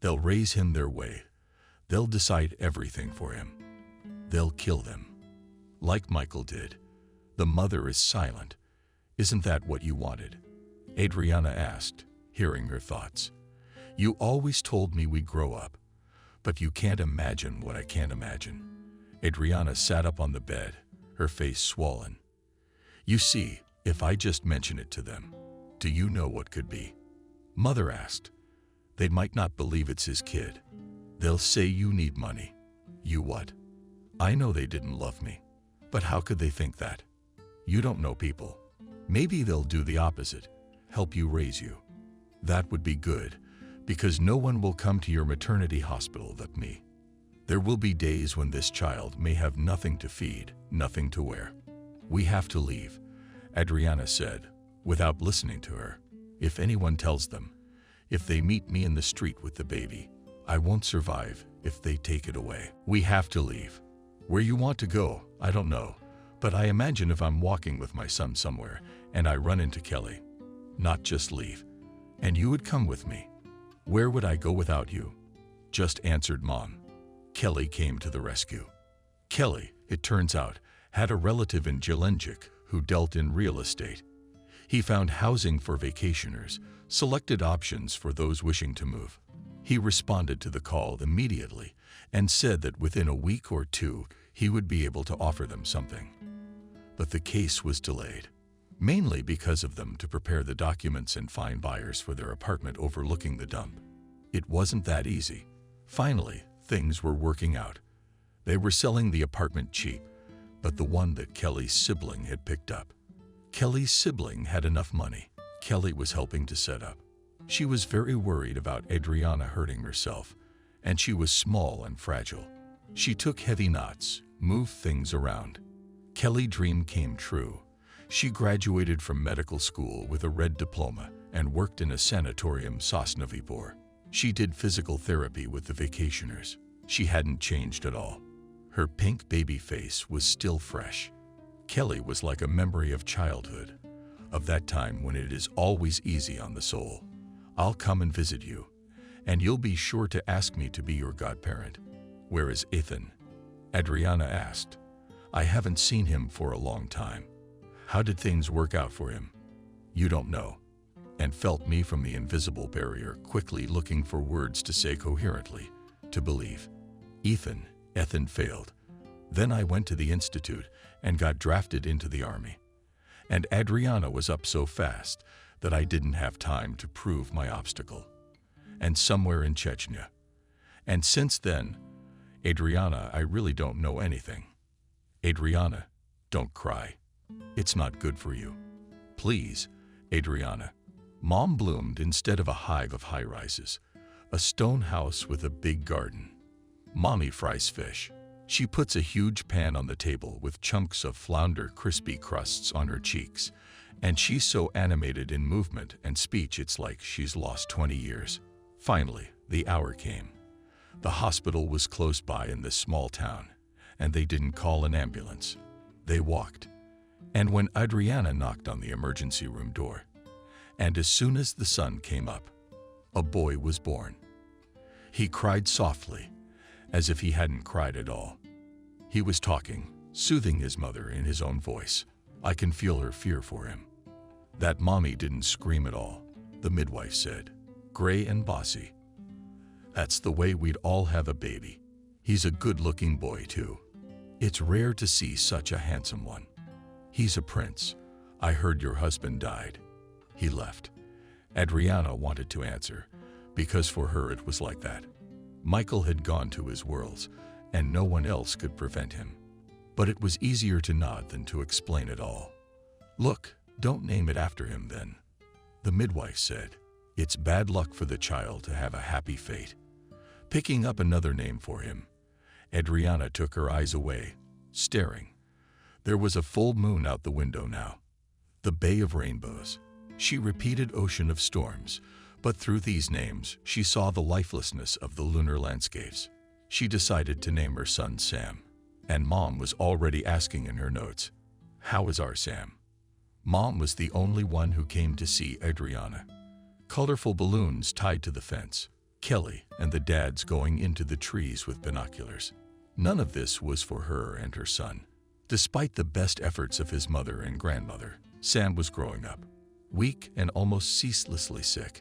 They'll raise him their way. They'll decide everything for him. They'll kill them. Like Michael did." The mother is silent. "Isn't that what you wanted?" Adriana asked, hearing her thoughts. "You always told me we'd grow up, but you can't imagine what I can't imagine." Adriana sat up on the bed, her face swollen. "You see, if I just mention it to them, do you know what could be?" Mother asked. "They might not believe it's his kid. They'll say you need money." "You what?" "I know they didn't love me, but how could they think that? You don't know people. Maybe they'll do the opposite, help you raise you. That would be good, because no one will come to your maternity hospital but me. There will be days when this child may have nothing to feed, nothing to wear. We have to leave," Adriana said, without listening to her. "If anyone tells them, if they meet me in the street with the baby, I won't survive if they take it away. We have to leave. Where you want to go, I don't know, but I imagine if I'm walking with my son somewhere and I run into Kelly, not just leave, and you would come with me. Where would I go without you?" Just answered Mom. Kelly came to the rescue. Kelly, it turns out, had a relative in Gelendzhik who dealt in real estate. He found housing for vacationers, selected options for those wishing to move. He responded to the call immediately and said that within a week or two he would be able to offer them something. But the case was delayed, mainly because of them to prepare the documents and find buyers for their apartment overlooking the dump. It wasn't that easy. Finally, things were working out. They were selling the apartment cheap, but the one that Kelly's sibling had picked up. Kelly's sibling had enough money. Kelly was helping to set up. She was very worried about Adriana hurting herself, and she was small and fragile. She took heavy knots, moved things around. Kelly's dream came true. She graduated from medical school with a red diploma and worked in a sanatorium Sosnovy Bor. She did physical therapy with the vacationers. She hadn't changed at all. Her pink baby face was still fresh. Kelly was like a memory of childhood, of that time when it is always easy on the soul. I'll come and visit you, and you'll be sure to ask me to be your godparent. Where is Ethan? Adriana asked. I haven't seen him for a long time. How did things work out for him? You don't know. And felt me from the invisible barrier, quickly looking for words to say coherently, to believe. Ethan failed. Then I went to the institute and got drafted into the army. And Adriana was up so fast that I didn't have time to prove my obstacle. And somewhere in Chechnya. And since then, Adriana, I really don't know anything. Adriana, don't cry. It's not good for you. Please, Adriana. Mom bloomed instead of a hive of high-rises, a stone house with a big garden. Mommy fries fish. She puts a huge pan on the table with chunks of flounder crispy crusts on her cheeks, and she's so animated in movement and speech it's like she's lost 20 years. Finally, the hour came. The hospital was close by in this small town, and they didn't call an ambulance. They walked. And when Adriana knocked on the emergency room door, and as soon as the sun came up, a boy was born. He cried softly, as if he hadn't cried at all. He was talking, soothing his mother in his own voice. I can feel her fear for him. That mommy didn't scream at all, the midwife said, gray and bossy. That's the way we'd all have a baby. He's a good-looking boy, too. It's rare to see such a handsome one. He's a prince. I heard your husband died. He left. Adriana wanted to answer, because for her it was like that. Michael had gone to his worlds, and no one else could prevent him. But it was easier to nod than to explain it all. Look, don't name it after him then. The midwife said, it's bad luck for the child to have a happy fate. Picking up another name for him, Adriana took her eyes away, staring. There was a full moon out the window now. The Bay of Rainbows. She repeated Ocean of Storms, but through these names she saw the lifelessness of the lunar landscapes. She decided to name her son Sam, and Mom was already asking in her notes, how is our Sam? Mom was the only one who came to see Adriana. Colorful balloons tied to the fence, Kelly and the dads going into the trees with binoculars. None of this was for her and her son. Despite the best efforts of his mother and grandmother, Sam was growing up, weak and almost ceaselessly sick.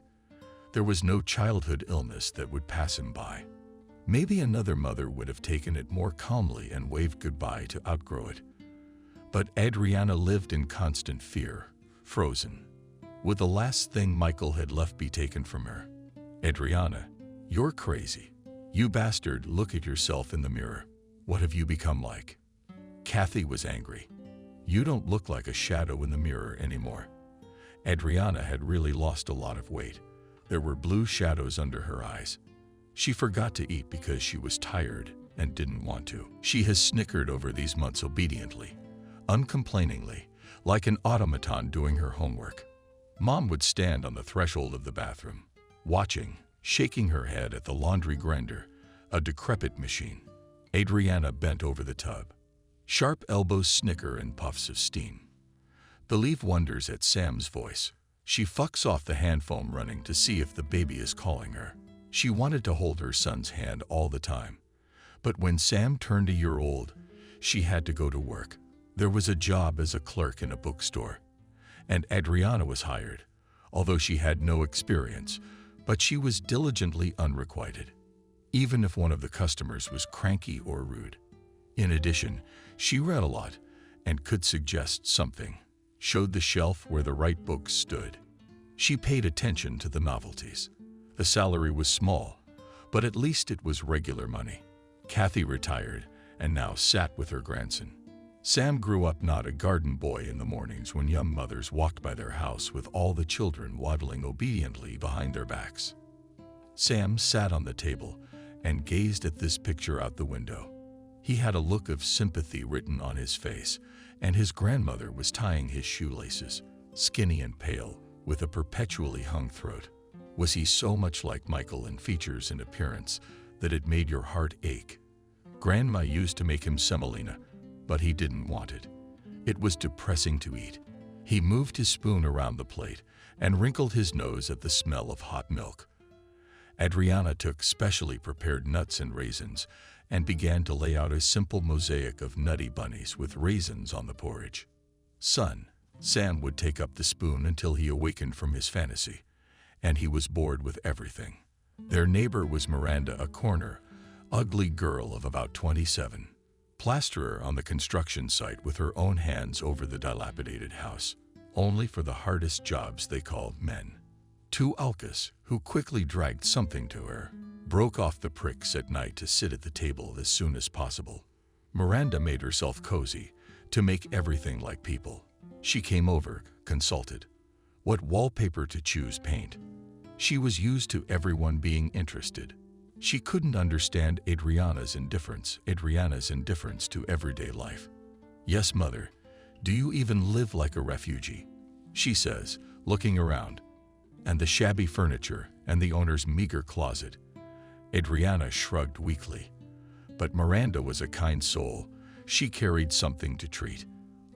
There was no childhood illness that would pass him by. Maybe another mother would have taken it more calmly and waved goodbye to outgrow it. But Adriana lived in constant fear, frozen. Would the last thing Michael had left be taken from her? Adriana, you're crazy. You bastard, look at yourself in the mirror. What have you become like? Kathy was angry. You don't look like a shadow in the mirror anymore. Adriana had really lost a lot of weight. There were blue shadows under her eyes. She forgot to eat because she was tired and didn't want to. She has snickered over these months obediently, uncomplainingly, like an automaton doing her homework. Mom would stand on the threshold of the bathroom, watching, shaking her head at the laundry grinder, a decrepit machine. Adriana bent over the tub. Sharp elbows snicker and puffs of steam. Believe wonders at Sam's voice. She fucks off the hand foam running to see if the baby is calling her. She wanted to hold her son's hand all the time. But when Sam turned a year old, she had to go to work. There was a job as a clerk in a bookstore. And Adriana was hired, although she had no experience, but she was diligently unrequited, even if one of the customers was cranky or rude. In addition, she read a lot and could suggest something, showed the shelf where the right books stood. She paid attention to the novelties. The salary was small, but at least it was regular money. Kathy retired and now sat with her grandson. Sam grew up not a garden boy in the mornings when young mothers walked by their house with all the children waddling obediently behind their backs. Sam sat on the table and gazed at this picture out the window. He had a look of sympathy written on his face, and his grandmother was tying his shoelaces, skinny and pale, with a perpetually hung throat. Was he so much like Michael in features and appearance that it made your heart ache? Grandma used to make him semolina, but he didn't want it. It was depressing to eat. He moved his spoon around the plate and wrinkled his nose at the smell of hot milk. Adriana took specially prepared nuts and raisins and began to lay out a simple mosaic of nutty bunnies with raisins on the porridge. "Son," Sam would take up the spoon until he awakened from his fantasy, and he was bored with everything. Their neighbor was Miranda, a corner, ugly girl of about 27. Plasterer on the construction site with her own hands over the dilapidated house, only for the hardest jobs they called men. Two Alkas, who quickly dragged something to her, broke off the pricks at night to sit at the table as soon as possible. Miranda made herself cozy to make everything like people. She came over, consulted. What wallpaper to choose, paint. She was used to everyone being interested. She couldn't understand Adriana's indifference to everyday life. "Yes, mother, do you even live like a refugee?" she says, looking around. "And the shabby furniture and the owner's meager closet." Adriana shrugged weakly. But Miranda was a kind soul. She carried something to treat.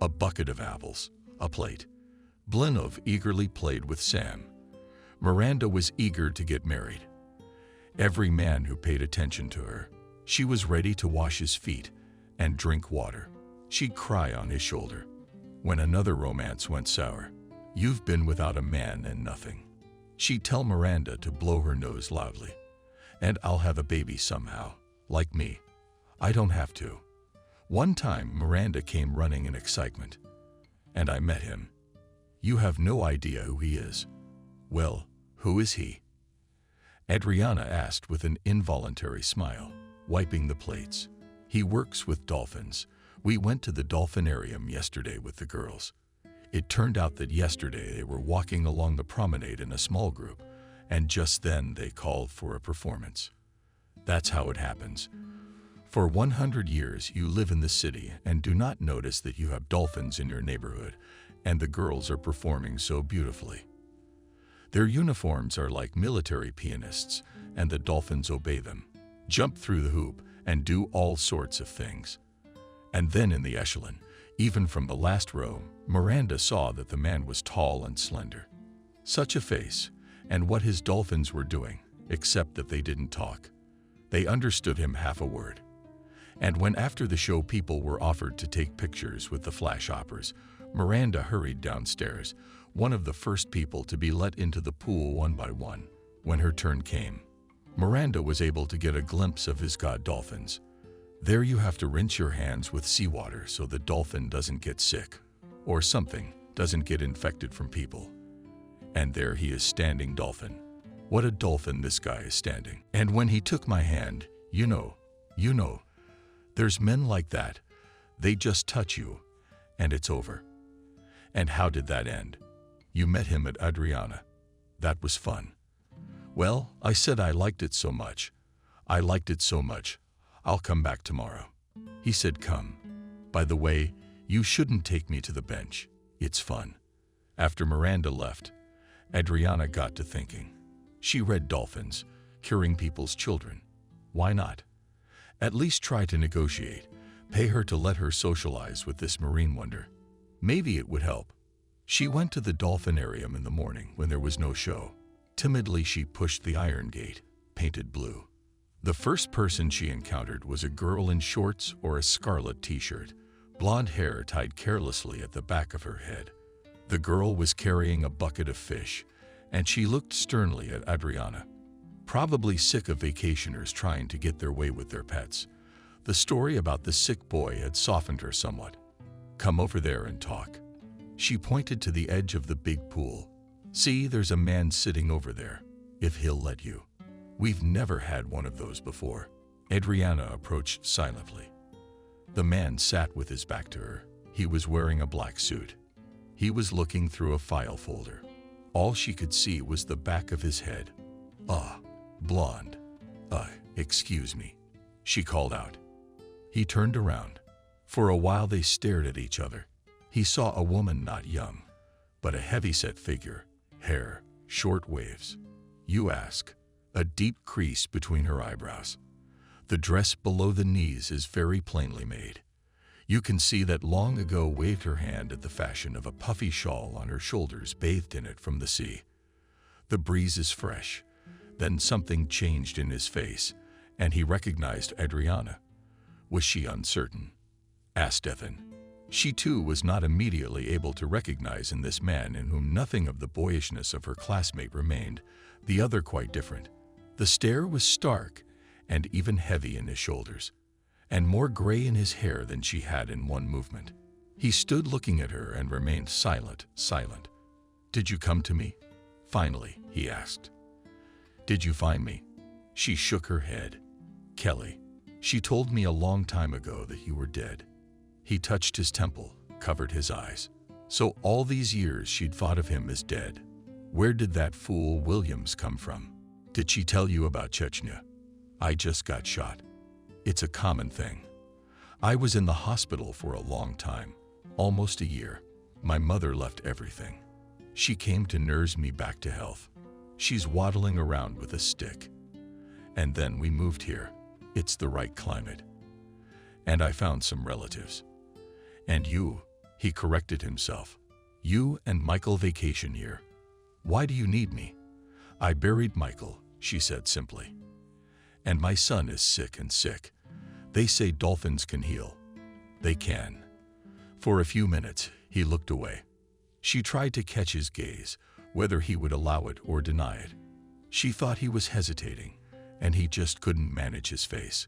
A bucket of apples, a plate. Blinov eagerly played with Sam. Miranda was eager to get married. Every man who paid attention to her, she was ready to wash his feet and drink water. She'd cry on his shoulder. When another romance went sour, "You've been without a man and nothing." She'd tell Miranda to blow her nose loudly. "And I'll have a baby somehow, like me. I don't have to." One time, Miranda came running in excitement. "And I met him. You have no idea who he is." "Well, who is he?" Adriana asked with an involuntary smile, wiping the plates. "He works with dolphins. We went to the dolphinarium yesterday with the girls. It turned out that yesterday they were walking along the promenade in a small group, and just then they called for a performance. That's how it happens. For 100 years you live in the city and do not notice that you have dolphins in your neighborhood, and the girls are performing so beautifully. Their uniforms are like military pianists, and the dolphins obey them, jump through the hoop, and do all sorts of things. And then in the echelon, even from the last row, Miranda saw that the man was tall and slender. Such a face, and what his dolphins were doing, except that they didn't talk. They understood him half a word. And when after the show people were offered to take pictures with the flash operas, Miranda hurried downstairs, one of the first people to be let into the pool one by one. When her turn came, Miranda was able to get a glimpse of his god dolphins. There you have to rinse your hands with seawater so the dolphin doesn't get sick, or something doesn't get infected from people. And there he is standing, dolphin. What a dolphin this guy is standing. And when he took my hand, you know, there's men like that. They just touch you, and it's over. And how did that end? You met him at Adriana. That was fun. Well, I said I liked it so much. I liked it so much. I'll come back tomorrow. He said, come. By the way, you shouldn't take me to the bench. It's fun. After Miranda left, Adriana got to thinking. She read dolphins, curing people's children. Why not? At least try to negotiate. Pay her to let her socialize with this marine wonder. Maybe it would help. She went to the dolphinarium in the morning when there was no show. Timidly, she pushed the iron gate, painted blue. The first person she encountered was a girl in shorts or a scarlet t-shirt, blonde hair tied carelessly at the back of her head. The girl was carrying a bucket of fish, and she looked sternly at Adriana. Probably sick of vacationers trying to get their way with their pets. The story about the sick boy had softened her somewhat. Come over there and talk. She pointed to the edge of the big pool. See, there's a man sitting over there, if he'll let you. We've never had one of those before. Adriana approached silently. The man sat with his back to her. He was wearing a black suit. He was looking through a file folder. All she could see was the back of his head. Blonde. Excuse me, she called out. He turned around. For a while they stared at each other. He saw a woman not young, but a heavy-set figure, hair, short waves. You ask, a deep crease between her eyebrows. The dress below the knees is very plainly made. You can see that long ago waved her hand at the fashion of a puffy shawl on her shoulders bathed in it from the sea. The breeze is fresh. Then something changed in his face, and he recognized Adriana. Was she uncertain? Asked Ethan. She too was not immediately able to recognize in this man in whom nothing of the boyishness of her classmate remained, the other quite different. The stare was stark and even heavy in his shoulders, and more gray in his hair than she had in one movement. He stood looking at her and remained silent. Did you come to me? Finally, he asked. Did you find me? She shook her head. Kelly, she told me a long time ago that you were dead. He touched his temple, covered his eyes. So all these years she'd thought of him as dead. Where did that fool Williams come from? Did she tell you about Chechnya? I just got shot. It's a common thing. I was in the hospital for a long time, almost a year. My mother left everything. She came to nurse me back to health. She's waddling around with a stick. And then we moved here. It's the right climate. And I found some relatives. And you, he corrected himself. You and Michael vacation here. Why do you need me? I buried Michael, she said simply. And my son is sick. They say dolphins can heal. They can. For a few minutes, he looked away. She tried to catch his gaze, whether he would allow it or deny it. She thought he was hesitating, and he just couldn't manage his face.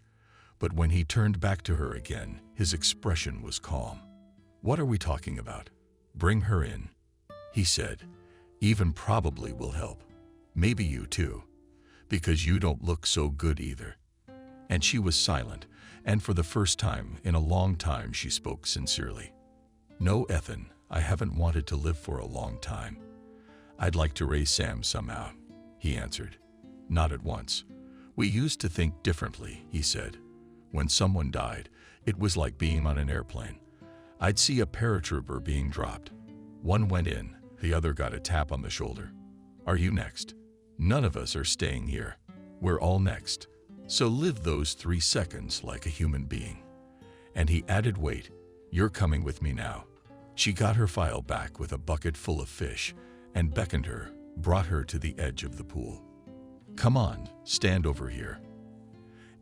But when he turned back to her again, his expression was calm. What are we talking about? Bring her in, he said. Even probably will help. Maybe you too, because you don't look so good either. And she was silent, and for the first time in a long time she spoke sincerely. No, Ethan, I haven't wanted to live for a long time. I'd like to raise Sam somehow, he answered. Not at once. We used to think differently, he said. When someone died, it was like being on an airplane. I'd see a paratrooper being dropped. One went in, the other got a tap on the shoulder. Are you next? None of us are staying here. We're all next. So live those 3 seconds like a human being. And he added, wait, you're coming with me now. She got her file back with a bucket full of fish and beckoned her, brought her to the edge of the pool. Come on, stand over here.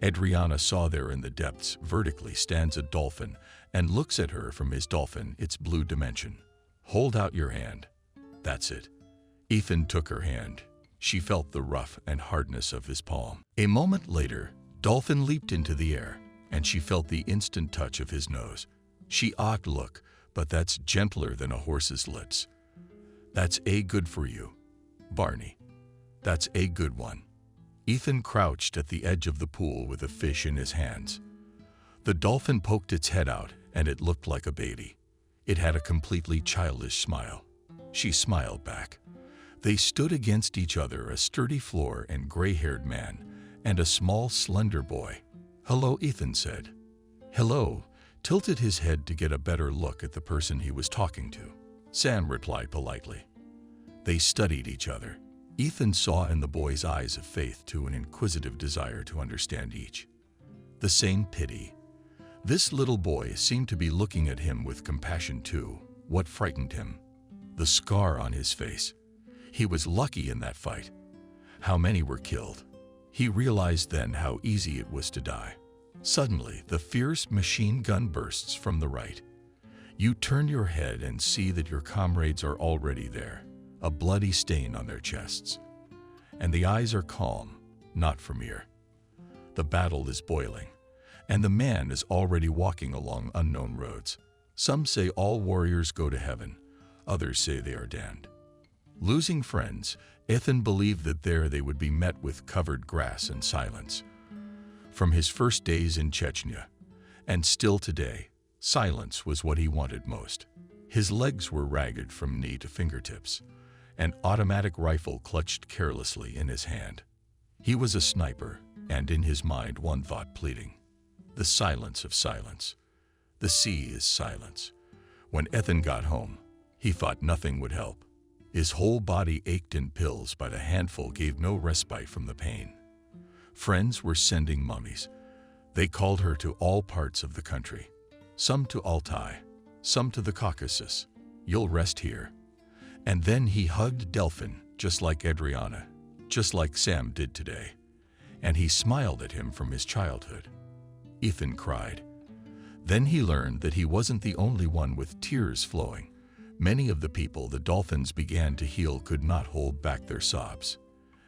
Adriana saw there in the depths vertically stands a dolphin and looks at her from his dolphin, its blue dimension. Hold out your hand. That's it. Ethan took her hand. She felt the rough and hardness of his palm. A moment later, Dolphin leaped into the air, and she felt the instant touch of his nose. She awed, look, but that's gentler than a horse's lips. That's a good for you, Barney. That's a good one. Ethan crouched at the edge of the pool with a fish in his hands. The dolphin poked its head out, and it looked like a baby. It had a completely childish smile. She smiled back. They stood against each other, a sturdy floor and gray-haired man, and a small, slender boy. Hello, Ethan said. Hello, tilted his head to get a better look at the person he was talking to. Sam replied politely. They studied each other. Ethan saw in the boy's eyes of faith to an inquisitive desire to understand each. The same pity. This little boy seemed to be looking at him with compassion too. What frightened him? The scar on his face. He was lucky in that fight. How many were killed? He realized then how easy it was to die. Suddenly, the fierce machine gun bursts from the right. You turn your head and see that your comrades are already there, a bloody stain on their chests. And the eyes are calm, not familiar. The battle is boiling, and the man is already walking along unknown roads. Some say all warriors go to heaven, others say they are damned. Losing friends, Ethan believed that there they would be met with covered grass and silence. From his first days in Chechnya, And still today, silence was what he wanted most. His legs were ragged from knee to fingertips, an automatic rifle clutched carelessly in his hand. He was a sniper, and in his mind one thought pleading. The silence of silence. The sea is silence. When Ethan got home, he thought nothing would help. His whole body ached in pills, but a handful gave no respite from the pain. Friends were sending mummies. They called her to all parts of the country. Some to Altai, some to the Caucasus. You'll rest here. And then he hugged Delphin, just like Adriana, just like Sam did today. And he smiled at him from his childhood. Ethan cried. Then he learned that he wasn't the only one with tears flowing. Many of the people the dolphins began to heal could not hold back their sobs.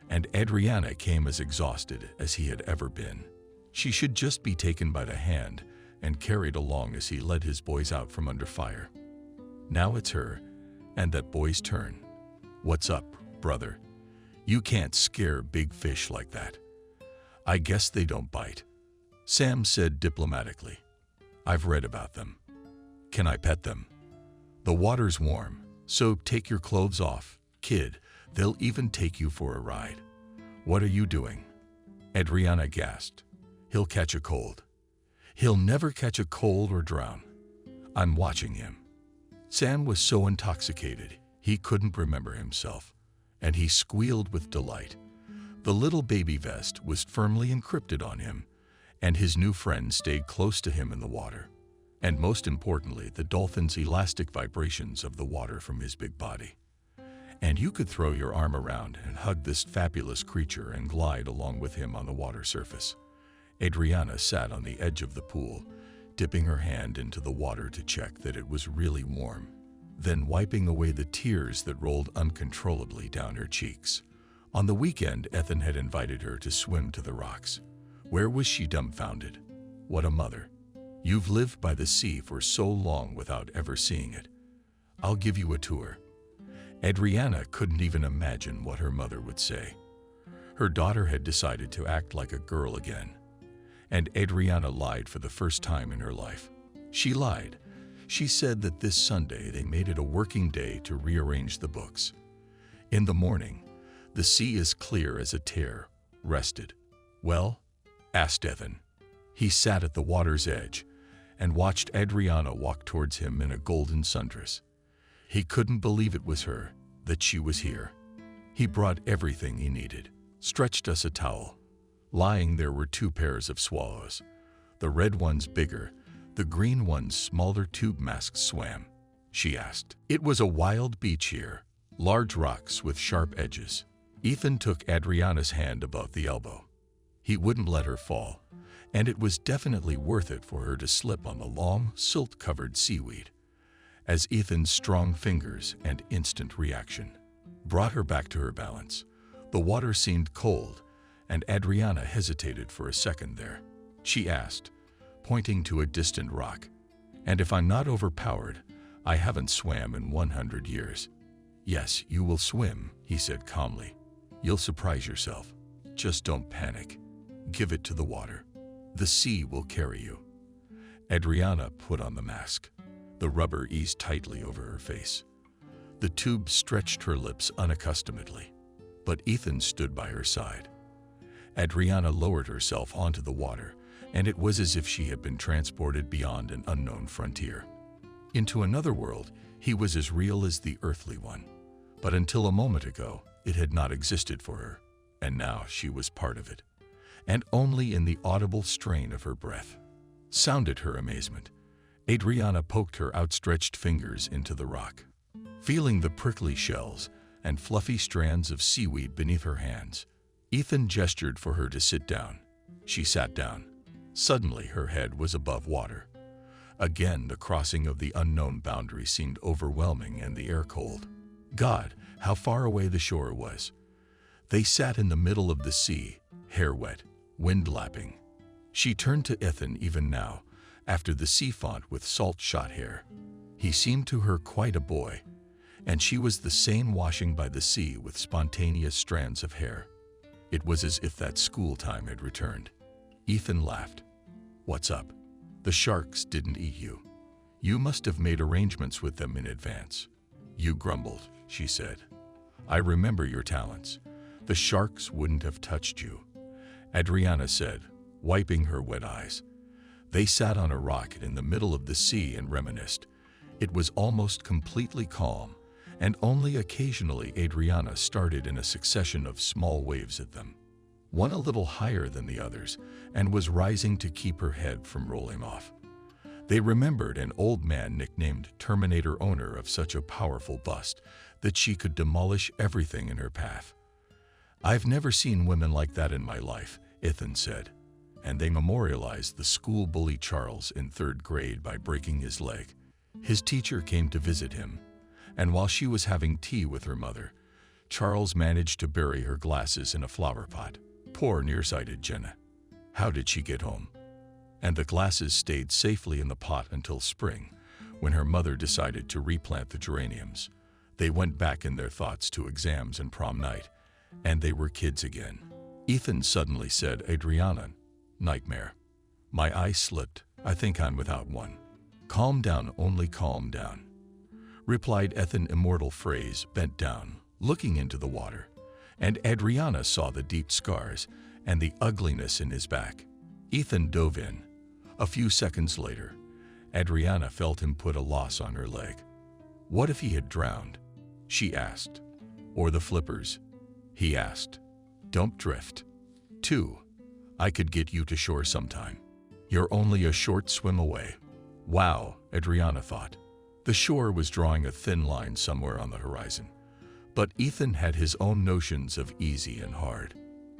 And Adriana came as exhausted as he had ever been. She should just be taken by the hand and carried along as he led his boys out from under fire. Now it's her and that boy's turn. What's up, brother? You can't scare big fish like that. I guess they don't bite. Sam said diplomatically. I've read about them. Can I pet them? The water's warm, so take your clothes off, kid. They'll even take you for a ride. What are you doing? Adriana gasped. He'll catch a cold. He'll never catch a cold or drown. I'm watching him. Sam was so intoxicated, he couldn't remember himself, and he squealed with delight. The little baby vest was firmly encrypted on him, and his new friend stayed close to him in the water. And most importantly, the dolphin's elastic vibrations of the water from his big body. And you could throw your arm around and hug this fabulous creature and glide along with him on the water surface. Adriana sat on the edge of the pool, dipping her hand into the water to check that it was really warm, then wiping away the tears that rolled uncontrollably down her cheeks. On the weekend, Ethan had invited her to swim to the rocks. Where was she dumbfounded? What a mother. You've lived by the sea for so long without ever seeing it. I'll give you a tour. Adriana couldn't even imagine what her mother would say. Her daughter had decided to act like a girl again. And Adriana lied for the first time in her life. She lied. She said that this Sunday they made it a working day to rearrange the books. In the morning, the sea is clear as a tear, rested. Well? Asked Ethan. He sat at the water's edge and watched Adriana walk towards him in a golden sundress. He couldn't believe it was her, that she was here. He brought everything he needed, stretched us a towel. Lying there were 2 pairs of swallows. The red ones bigger, the green ones smaller. Tube masks swam. She asked. It was a wild beach here, large rocks with sharp edges. Ethan took Adriana's hand above the elbow. He wouldn't let her fall, and it was definitely worth it for her to slip on the long, silt-covered seaweed. As Ethan's strong fingers and instant reaction brought her back to her balance, the water seemed cold, and Adriana hesitated for a second there. She asked, pointing to a distant rock, "And if I'm not overpowered, I haven't swam in 100 years." "Yes, you will swim," he said calmly. "You'll surprise yourself. Just don't panic. Give it to the water. The sea will carry you." Adriana put on the mask. The rubber eased tightly over her face. The tube stretched her lips unaccustomedly, but Ethan stood by her side. Adriana lowered herself onto the water, and it was as if she had been transported beyond an unknown frontier. Into another world, he was as real as the earthly one. But until a moment ago, it had not existed for her, and now she was part of it. And only in the audible strain of her breath sounded her amazement. Adriana poked her outstretched fingers into the rock, feeling the prickly shells and fluffy strands of seaweed beneath her hands. Ethan gestured for her to sit down. She sat down. Suddenly, her head was above water. Again, the crossing of the unknown boundary seemed overwhelming and the air cold. God, how far away the shore was. They sat in the middle of the sea, hair wet, wind lapping. She turned to Ethan even now, after the sea font with salt-shot hair. He seemed to her quite a boy, and she was the same washing by the sea with spontaneous strands of hair. It was as if that school time had returned. Ethan laughed. "What's up?" The sharks didn't eat you. You must have made arrangements with them in advance. You grumbled, she said. I remember your talents. The sharks wouldn't have touched you, Adriana said, wiping her wet eyes. They sat on a rock in the middle of the sea and reminisced. It was almost completely calm, and only occasionally Adriana started in a succession of small waves at them, one a little higher than the others, and was rising to keep her head from rolling off. They remembered an old man nicknamed Terminator, owner of such a powerful bust that she could demolish everything in her path. I've never seen women like that in my life, Ethan said, and they memorialized the school bully Charles in 3rd grade by breaking his leg. His teacher came to visit him, and while she was having tea with her mother, Charles managed to bury her glasses in a flower pot. Poor nearsighted Jenna. How did she get home? And the glasses stayed safely in the pot until spring, when her mother decided to replant the geraniums. They went back in their thoughts to exams and prom night, and they were kids again. Ethan suddenly said, Adriana, nightmare. My eye slipped. I think I'm without one. Calm down, only calm down, replied Ethan, immortal phrase, bent down, looking into the water, and Adriana saw the deep scars and the ugliness in his back. Ethan dove in. A few seconds later, Adriana felt him put a loss on her leg. What if he had drowned? She asked. Or the flippers? He asked. Don't drift. 2. I could get you to shore sometime. You're only a short swim away. Wow, Adriana thought. The shore was drawing a thin line somewhere on the horizon. But Ethan had his own notions of easy and hard.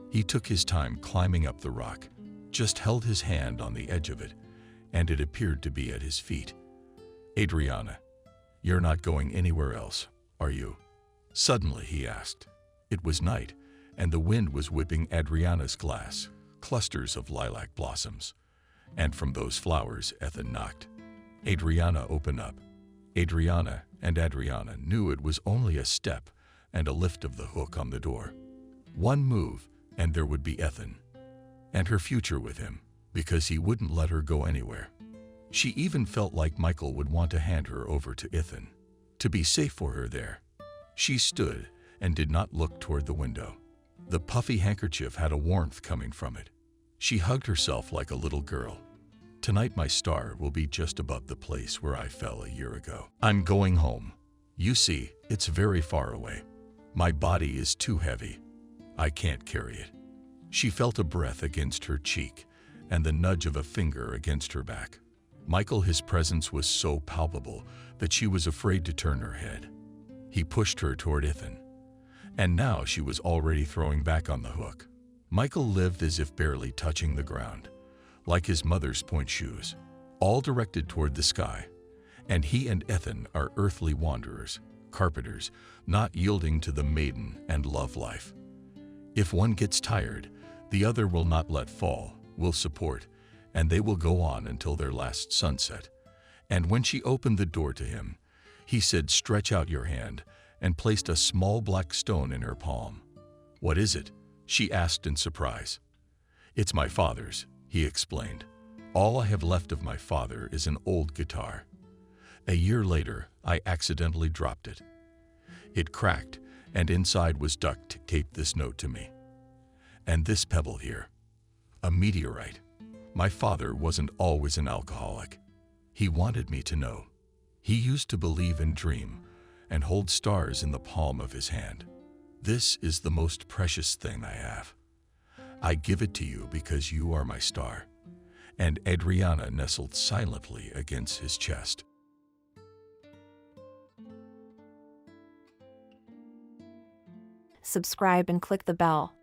He took his time climbing up the rock, just held his hand on the edge of it, and it appeared to be at his feet. Adriana, you're not going anywhere else, are you? Suddenly he asked. It was night, and the wind was whipping Adriana's glass, clusters of lilac blossoms. And from those flowers, Ethan knocked. Adriana opened up. Adriana knew it was only a step and a lift of the hook on the door. One move, and there would be Ethan. And her future with him, because he wouldn't let her go anywhere. She even felt like Michael would want to hand her over to Ethan, to be safe for her there. She stood and did not look toward the window. The puffy handkerchief had a warmth coming from it. She hugged herself like a little girl. Tonight my star will be just above the place where I fell a year ago. I'm going home. You see, it's very far away. My body is too heavy. I can't carry it. She felt a breath against her cheek and the nudge of a finger against her back. Michael, his presence was so palpable that she was afraid to turn her head. He pushed her toward Ethan, and now she was already throwing back on the hook. Michael lived as if barely touching the ground, like his mother's point shoes, all directed toward the sky, and he and Ethan are earthly wanderers, carpenters, not yielding to the maiden and love life. If one gets tired, the other will not let fall, will support, and they will go on until their last sunset. And when she opened the door to him, he said, "Stretch out your hand," and placed a small black stone in her palm. "What is it?" she asked in surprise. "It's my father's," he explained. "All I have left of my father is an old guitar. A year later, I accidentally dropped it. It cracked, and inside was duct taped this note to me. And this pebble here. A meteorite. My father wasn't always an alcoholic. He wanted me to know. He used to believe and dream, and hold stars in the palm of his hand. This is the most precious thing I have. I give it to you because you are my star." And Adriana nestled silently against his chest. Subscribe and click the bell.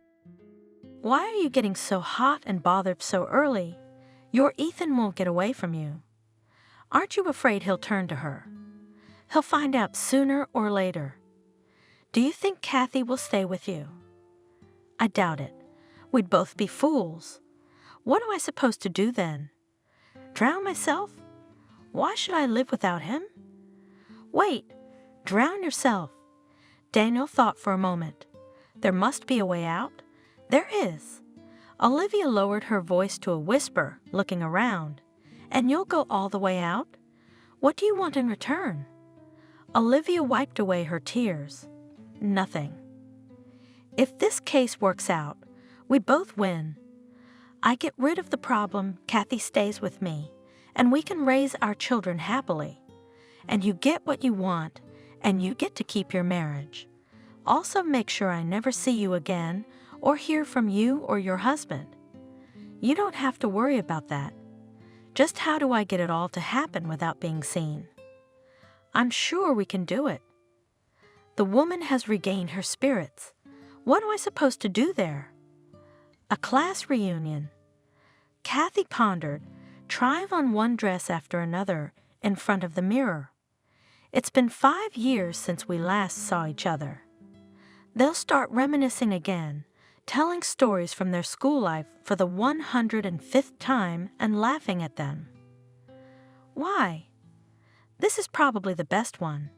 Why are you getting so hot and bothered so early? Your Ethan won't get away from you. Aren't you afraid he'll turn to her? He'll find out sooner or later. Do you think Kathy will stay with you? I doubt it. We'd both be fools. What am I supposed to do then? Drown myself? Why should I live without him? Wait, drown yourself. Daniel thought for a moment. There must be a way out. There is. Olivia lowered her voice to a whisper, looking around, And you'll go all the way out? What do you want in return? Olivia wiped away her tears. Nothing. If this case works out, we both win. I get rid of the problem, Kathy stays with me, and we can raise our children happily. And you get what you want, and you get to keep your marriage. Also make sure I never see you again or hear from you or your husband. You don't have to worry about that. Just how do I get it all to happen without being seen? I'm sure we can do it. The woman has regained her spirits. What am I supposed to do there? A class reunion. Kathy pondered, trying on one dress after another in front of the mirror. It's been 5 years since we last saw each other. They'll start reminiscing again, telling stories from their school life for the 105th time and laughing at them. Why? This is probably the best one.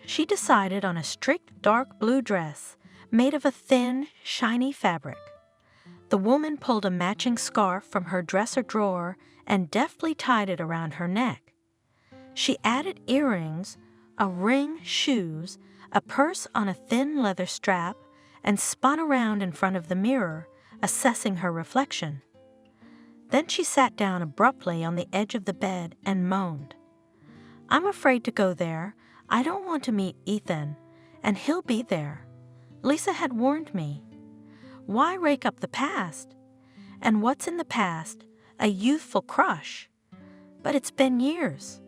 She decided on a strict dark blue dress made of a thin, shiny fabric. The woman pulled a matching scarf from her dresser drawer and deftly tied it around her neck. She added earrings, a ring, shoes, a purse on a thin leather strap, and spun around in front of the mirror, assessing her reflection. Then she sat down abruptly on the edge of the bed and moaned. I'm afraid to go there. I don't want to meet Ethan, and he'll be there. Lisa had warned me. Why rake up the past? And what's in the past? A youthful crush. But it's been years.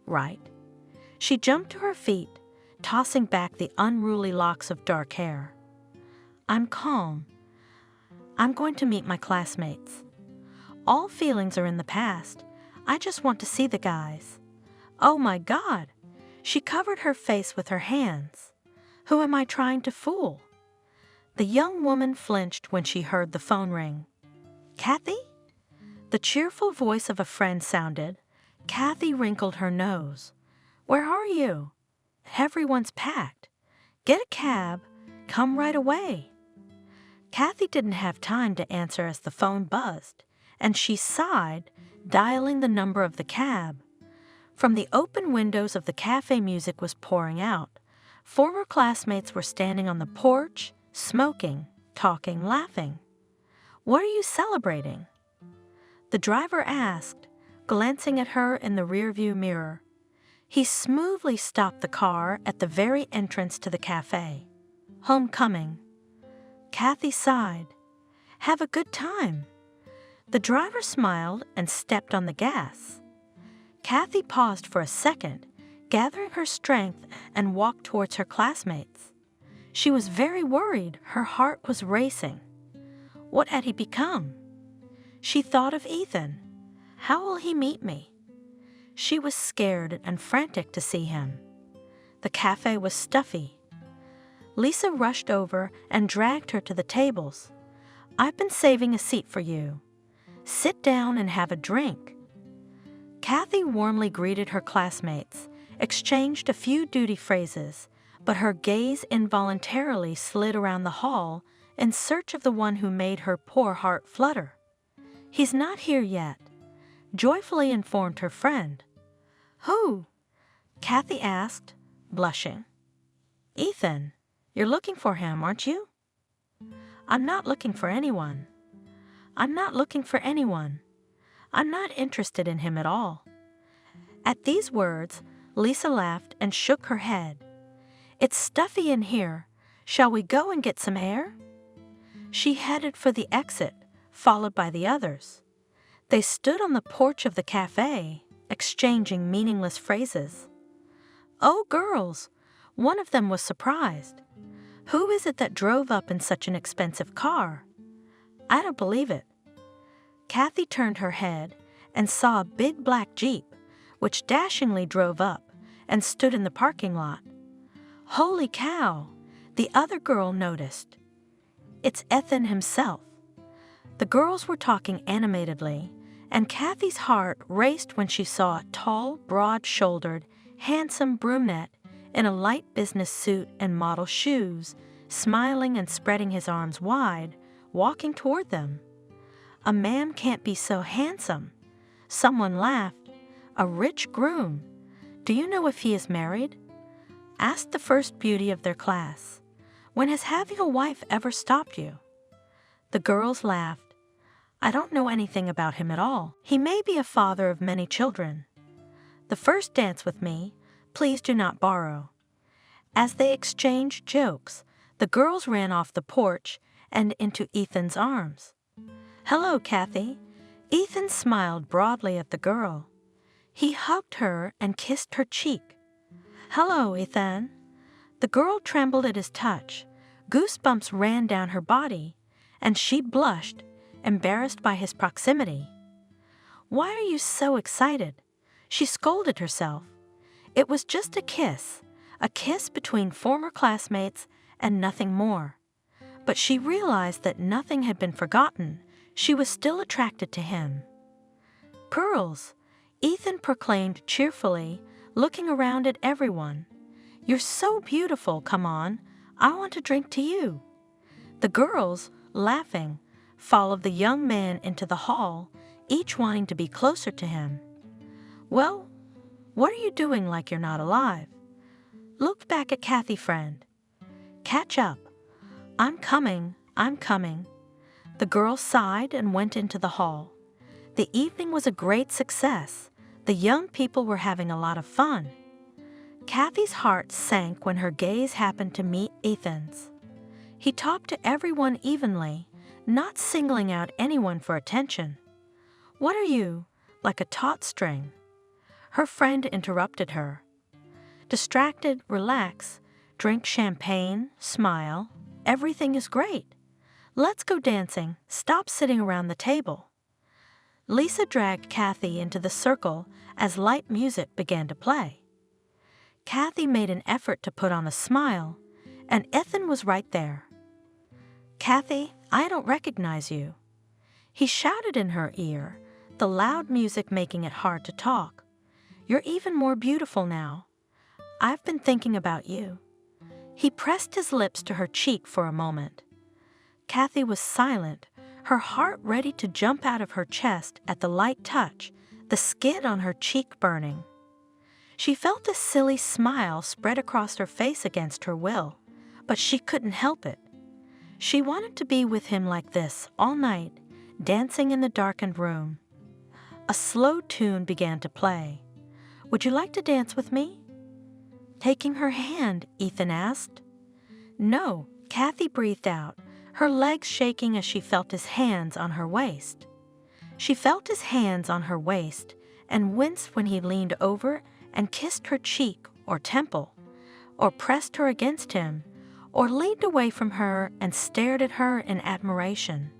Right. She jumped to her feet, tossing back the unruly locks of dark hair. I'm calm. I'm going to meet my classmates. All feelings are in the past. I just want to see the guys. Oh my God! She covered her face with her hands. Who am I trying to fool? The young woman flinched when she heard the phone ring. Kathy? The cheerful voice of a friend sounded. Kathy wrinkled her nose. Where are you? Everyone's packed. Get a cab. Come right away. Kathy didn't have time to answer as the phone buzzed, and she sighed, dialing the number of the cab. From the open windows of the cafe, music was pouring out. Former classmates were standing on the porch, smoking, talking, laughing. What are you celebrating? The driver asked, glancing at her in the rearview mirror. He smoothly stopped the car at the very entrance to the cafe. Homecoming. Kathy sighed. Have a good time. The driver smiled and stepped on the gas. Kathy paused for a second, gathering her strength, and walked towards her classmates. She was very worried. Her heart was racing. What had he become? She thought of Ethan. How will he meet me? She was scared and frantic to see him. The cafe was stuffy. Lisa rushed over and dragged her to the tables. I've been saving a seat for you. Sit down and have a drink. Kathy warmly greeted her classmates, exchanged a few duty phrases, but her gaze involuntarily slid around the hall in search of the one who made her poor heart flutter. He's not here yet, joyfully informed her friend. Who? Kathy asked, blushing. Ethan. You're looking for him, aren't you? I'm not looking for anyone. I'm not looking for anyone. I'm not interested in him at all. At these words, Lisa laughed and shook her head. It's stuffy in here. Shall we go and get some air? She headed for the exit, followed by the others. They stood on the porch of the cafe, exchanging meaningless phrases. Oh, girls! One of them was surprised. Who is it that drove up in such an expensive car? I don't believe it. Kathy turned her head and saw a big black Jeep, which dashingly drove up and stood in the parking lot. Holy cow! The other girl noticed. It's Ethan himself. The girls were talking animatedly, and Kathy's heart raced when she saw a tall, broad-shouldered, handsome brunette in a light business suit and model shoes, smiling and spreading his arms wide, walking toward them. A man can't be so handsome, Someone laughed. A rich groom. Do you know if he is married? Asked the first beauty of their class. When has having a wife ever stopped you? The girls laughed. I don't know anything about him at all. He may be a father of many children. The first dance with me, please do not borrow. As they exchanged jokes, the girls ran off the porch and into Ethan's arms. Hello, Kathy. Ethan smiled broadly at the girl. He hugged her and kissed her cheek. Hello, Ethan. The girl trembled at his touch. Goosebumps ran down her body, and she blushed, embarrassed by his proximity. Why are you so excited? She scolded herself. It was just a kiss between former classmates and nothing more. But she realized that nothing had been forgotten. She was still attracted to him. Pearls, Ethan proclaimed cheerfully, looking around at everyone. You're so beautiful, come on. I want to drink to you. The girls, laughing, followed the young man into the hall, each wanting to be closer to him. Well, what are you doing like you're not alive? Looked back at Kathy, friend. Catch up. I'm coming. The girl sighed and went into the hall. The evening was a great success. The young people were having a lot of fun. Kathy's heart sank when her gaze happened to meet Ethan's. He talked to everyone evenly, not singling out anyone for attention. What are you, like a taut string? Her friend interrupted her. Distracted, relax, drink champagne, smile. Everything is great. Let's go dancing. Stop sitting around the table. Lisa dragged Kathy into the circle as light music began to play. Kathy made an effort to put on a smile, and Ethan was right there. Kathy, I don't recognize you. He shouted in her ear, the loud music making it hard to talk. You're even more beautiful now. I've been thinking about you. He pressed his lips to her cheek for a moment. Kathy was silent, her heart ready to jump out of her chest at the light touch, the skin on her cheek burning. She felt a silly smile spread across her face against her will, but she couldn't help it. She wanted to be with him like this all night, dancing in the darkened room. A slow tune began to play. Would you like to dance with me? Taking her hand, Ethan asked. No, Kathy breathed out, her legs shaking as she felt his hands on her waist. She felt his hands on her waist and winced when he leaned over and kissed her cheek or temple, or pressed her against him, or leaned away from her and stared at her in admiration.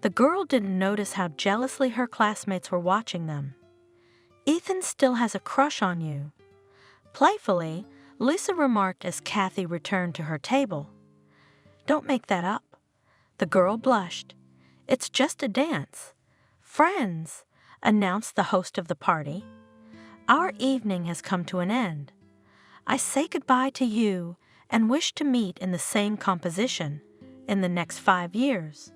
The girl didn't notice how jealously her classmates were watching them. Ethan still has a crush on you. Playfully, Lisa remarked as Kathy returned to her table. Don't make that up. The girl blushed. It's just a dance. Friends, announced the host of the party. Our evening has come to an end. I say goodbye to you and wish to meet in the same composition in the next 5 years.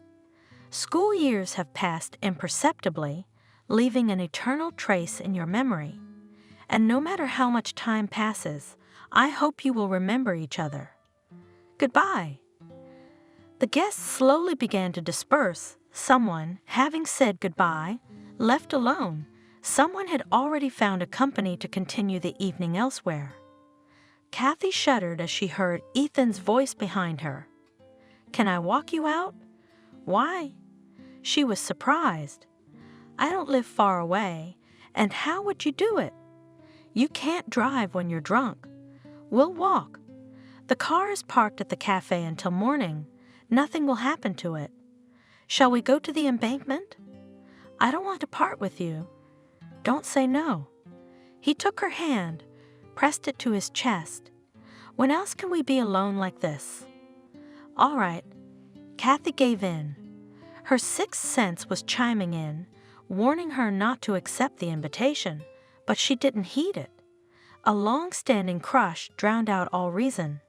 School years have passed imperceptibly, leaving an eternal trace in your memory. And no matter how much time passes, I hope you will remember each other. Goodbye. The guests slowly began to disperse. Someone, having said goodbye, left alone. Someone had already found a company to continue the evening elsewhere. Kathy shuddered as she heard Ethan's voice behind her. Can I walk you out? Why? She was surprised. I don't live far away, and how would you do it? You can't drive when you're drunk. We'll walk. The car is parked at the cafe until morning. Nothing will happen to it. Shall we go to the embankment? I don't want to part with you. Don't say no. He took her hand, pressed it to his chest. When else can we be alone like this? All right. Kathy gave in. Her sixth sense was chiming in, warning her not to accept the invitation, but she didn't heed it. A long-standing crush drowned out all reason.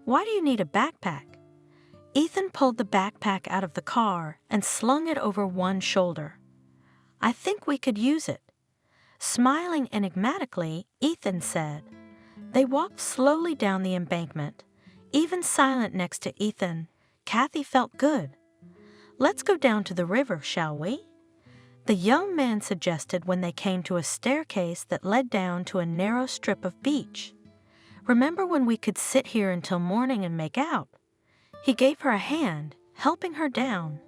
Why do you need a backpack? Ethan pulled the backpack out of the car and slung it over one shoulder. I think we could use it." Smiling enigmatically, Ethan said. They walked slowly down the embankment. Even silent next to Ethan, Kathy felt good. "Let's go down to the river, shall we?" The young man suggested when they came to a staircase that led down to a narrow strip of beach. "Remember when we could sit here until morning and make out?" He gave her a hand, helping her down.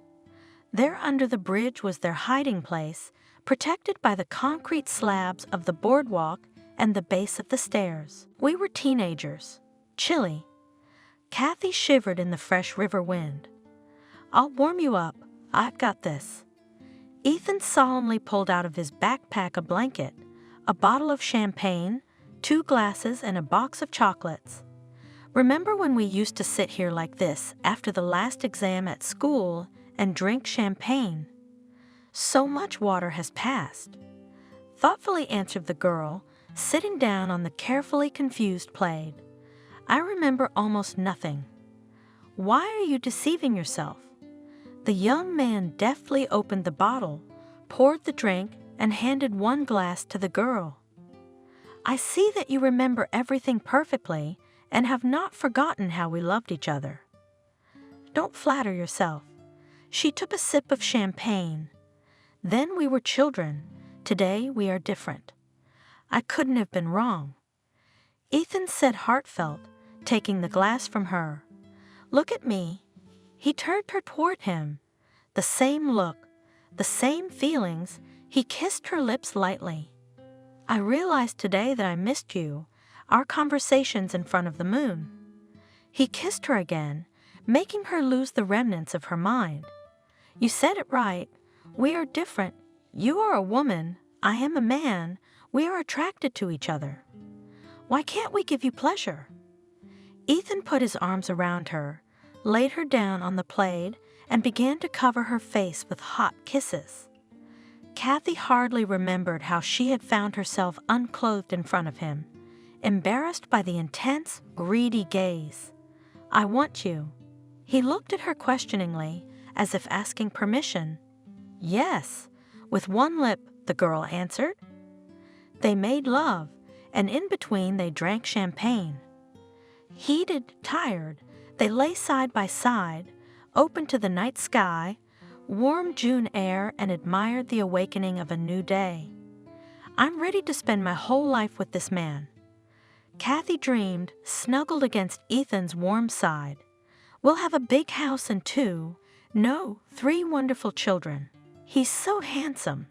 There under the bridge was their hiding place, protected by the concrete slabs of the boardwalk and the base of the stairs. We were teenagers, chilly. Kathy shivered in the fresh river wind. "I'll warm you up. I've got this." Ethan solemnly pulled out of his backpack a blanket, a bottle of champagne, 2 glasses, and a box of chocolates. "Remember when we used to sit here like this after the last exam at school and drink champagne?" "So much water has passed," thoughtfully answered the girl, sitting down on the carefully confused plaid. "I remember almost nothing." "Why are you deceiving yourself?" The young man deftly opened the bottle, poured the drink, and handed 1 glass to the girl. "I see that you remember everything perfectly and have not forgotten how we loved each other." "Don't flatter yourself." She took a sip of champagne. "Then we were children. Today we are different." "I couldn't have been wrong." Ethan said heartfelt, taking the glass from her. "Look at me." He turned her toward him. The same look, the same feelings. He kissed her lips lightly. "I realized today that I missed you, our conversations in front of the moon." He kissed her again, making her lose the remnants of her mind. "You said it right. We are different. You are a woman. I am a man. We are attracted to each other. Why can't we give you pleasure?" Ethan put his arms around her, laid her down on the plaid, and began to cover her face with hot kisses. Kathy hardly remembered how she had found herself unclothed in front of him, embarrassed by the intense, greedy gaze. "I want you." He looked at her questioningly, as if asking permission. "Yes," with one lip, the girl answered. They made love, and in between they drank champagne. Heated, tired, they lay side by side, open to the night sky, warm June air, and admired the awakening of a new day. "I'm ready to spend my whole life with this man." Kathy dreamed, snuggled against Ethan's warm side. "We'll have a big house and 3 wonderful children. He's so handsome."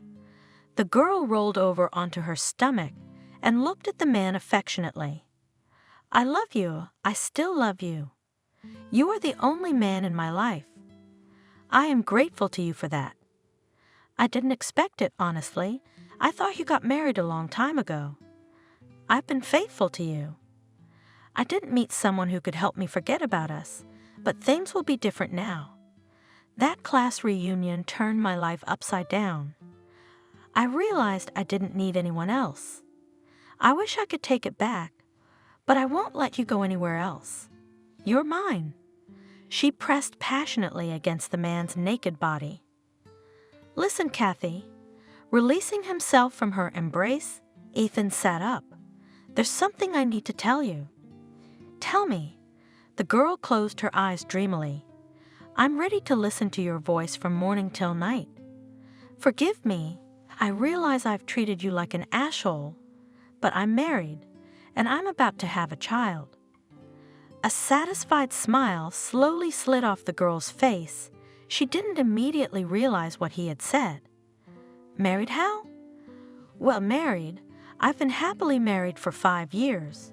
The girl rolled over onto her stomach and looked at the man affectionately. "I love you. I still love you. You are the only man in my life. I am grateful to you for that." "I didn't expect it, honestly. I thought you got married a long time ago." "I've been faithful to you." "I didn't meet someone who could help me forget about us, but things will be different now. That class reunion turned my life upside down. I realized I didn't need anyone else. I wish I could take it back, but I won't let you go anywhere else. You're mine." She pressed passionately against the man's naked body. "Listen, Kathy." Releasing himself from her embrace, Ethan sat up. "There's something I need to tell you." "Tell me." The girl closed her eyes dreamily. "I'm ready to listen to your voice from morning till night. Forgive me. I realize I've treated you like an asshole, but I'm married, and I'm about to have a child." A satisfied smile slowly slid off the girl's face. She didn't immediately realize what he had said. "Married how?" "Well, married. I've been happily married for 5 years.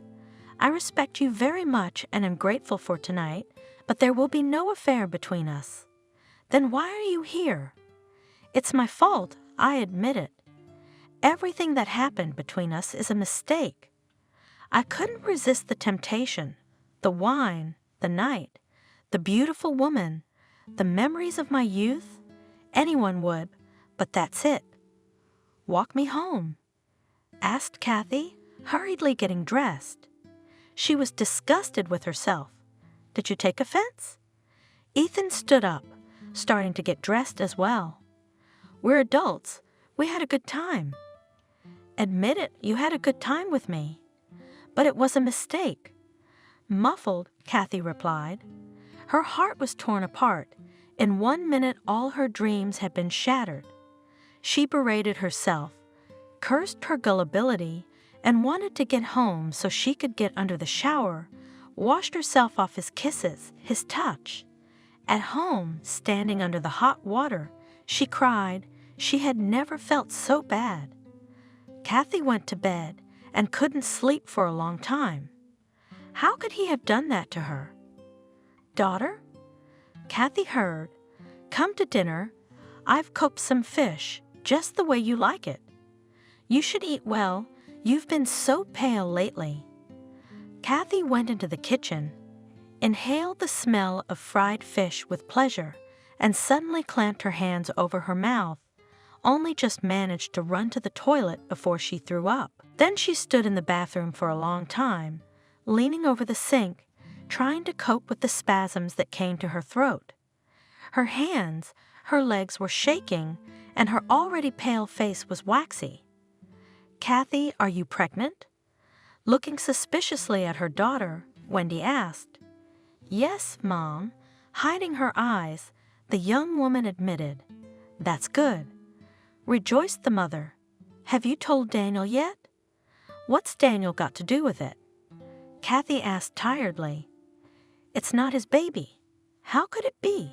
I respect you very much and am grateful for tonight, but there will be no affair between us." "Then why are you here?" "It's my fault. I admit it. Everything that happened between us is a mistake. I couldn't resist the temptation, the wine, the night, the beautiful woman, the memories of my youth. Anyone would, but that's it." "Walk me home," asked Kathy, hurriedly getting dressed. She was disgusted with herself. "Did you take offense?" Ethan stood up, starting to get dressed as well. "We're adults. We had a good time. Admit it, you had a good time with me. But it was a mistake. Muffled, Kathy replied. Her heart was torn apart. In 1 minute, all her dreams had been shattered. She berated herself, cursed her gullibility, and wanted to get home so she could get under the shower, washed herself off his kisses, his touch. At home, standing under the hot water, she cried she had never felt so bad. Kathy went to bed and couldn't sleep for a long time. How could he have done that to her? Daughter? Kathy heard. Come to dinner. I've cooked some fish, just the way you like it. You should eat well. You've been so pale lately. Kathy went into the kitchen, inhaled the smell of fried fish with pleasure, and suddenly clamped her hands over her mouth, only just managed to run to the toilet before she threw up. Then she stood in the bathroom for a long time, leaning over the sink, trying to cope with the spasms that came to her throat. Her hands, her legs were shaking, and her already pale face was waxy. Kathy, are you pregnant? Looking suspiciously at her daughter, Wendy asked. Yes, Mom. Hiding her eyes, the young woman admitted. That's good. Rejoiced the mother. Have you told Daniel yet? What's Daniel got to do with it? Kathy asked tiredly. It's not his baby. How could it be?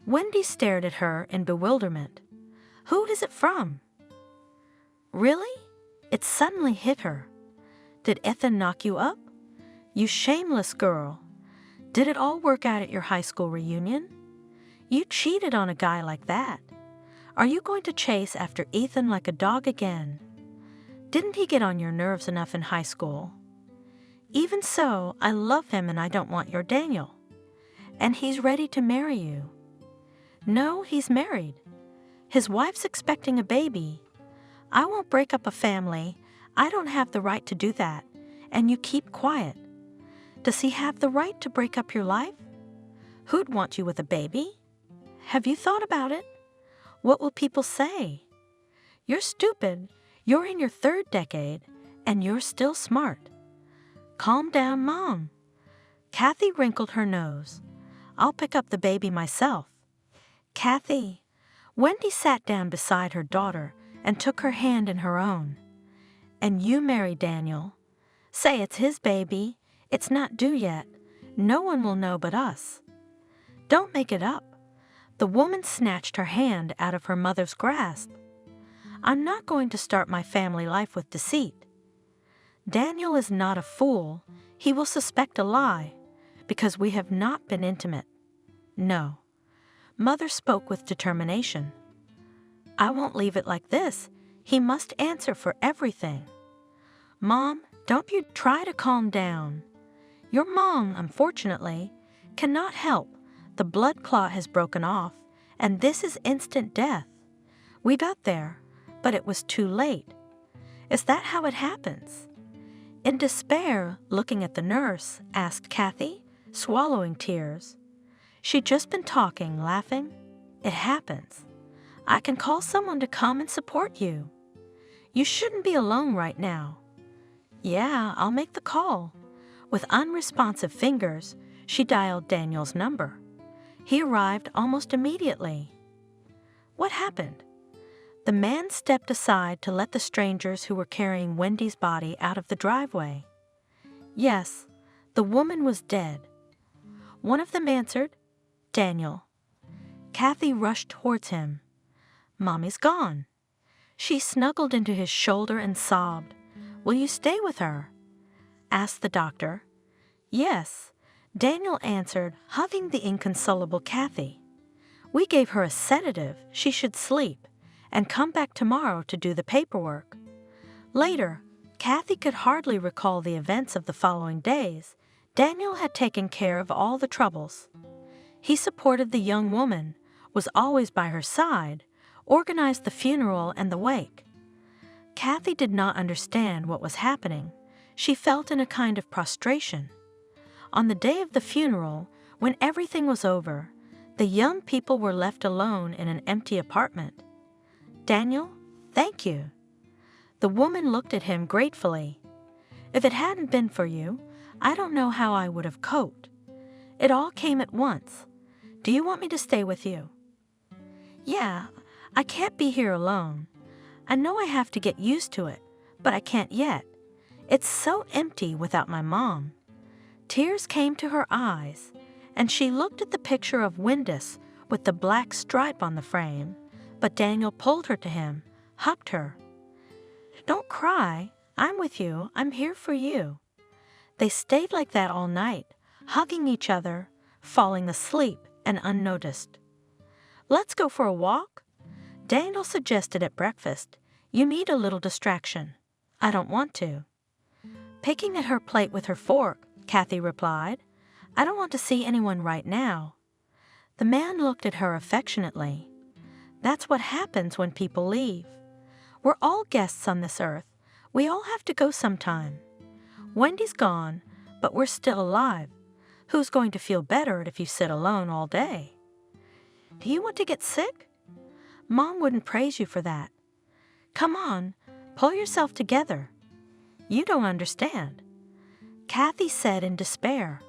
Wendy stared at her in bewilderment. Who is it from? Really? It suddenly hit her. Did Ethan knock you up? You shameless girl. Did it all work out at your high school reunion? You cheated on a guy like that. Are you going to chase after Ethan like a dog again? Didn't he get on your nerves enough in high school? Even so, I love him and I don't want your Daniel. And he's ready to marry you. No, he's married. His wife's expecting a baby. I won't break up a family. I don't have the right to do that. And you keep quiet. Does he have the right to break up your life? Who'd want you with a baby? Have you thought about it? What will people say? You're stupid. You're in your 3rd decade, and you're still smart. Calm down, Mom. Kathy wrinkled her nose. I'll pick up the baby myself. Kathy. Wendy sat down beside her daughter and took her hand in her own. And you marry Daniel. Say it's his baby. It's not due yet. No one will know but us. Don't make it up. The woman snatched her hand out of her mother's grasp. I'm not going to start my family life with deceit. Daniel is not a fool. He will suspect a lie, because we have not been intimate. No. Mother spoke with determination. I won't leave it like this. He must answer for everything. Mom, don't you try to calm down. Your mom, unfortunately, cannot help. The blood clot has broken off, and this is instant death. We got there, but it was too late. Is that how it happens? In despair, looking at the nurse, asked Kathy, swallowing tears. She'd just been talking, laughing. It happens. I can call someone to come and support you. You shouldn't be alone right now. Yeah, I'll make the call. With unresponsive fingers, she dialed Daniel's number. He arrived almost immediately. What happened? The man stepped aside to let the strangers who were carrying Wendy's body out of the driveway. Yes, the woman was dead. One of them answered, Daniel. Kathy rushed towards him. Mommy's gone. She snuggled into his shoulder and sobbed. Will you stay with her? Asked the doctor. Yes, Daniel answered, hugging the inconsolable Kathy. We gave her a sedative. She should sleep and come back tomorrow to do the paperwork. Later, Kathy could hardly recall the events of the following days. Daniel had taken care of all the troubles. He supported the young woman, was always by her side, organized the funeral and the wake. Kathy did not understand what was happening. She felt in a kind of prostration. On the day of the funeral, when everything was over, the young people were left alone in an empty apartment. Daniel, thank you. The woman looked at him gratefully. If it hadn't been for you, I don't know how I would have coped. It all came at once. Do you want me to stay with you? Yeah, I can't be here alone. I know I have to get used to it, but I can't yet. It's so empty without my mom. Tears came to her eyes, and she looked at the picture of Windus with the black stripe on the frame, but Daniel pulled her to him, hugged her. Don't cry. I'm with you. I'm here for you. They stayed like that all night, hugging each other, falling asleep and unnoticed. Let's go for a walk? Daniel suggested at breakfast. You need a little distraction. I don't want to. Picking at her plate with her fork, Kathy replied, I don't want to see anyone right now. The man looked at her affectionately. That's what happens when people leave. We're all guests on this earth. We all have to go sometime. Wendy's gone, but we're still alive. Who's going to feel better if you sit alone all day? Do you want to get sick? Mom wouldn't praise you for that. Come on, pull yourself together. You don't understand. Kathy said in despair.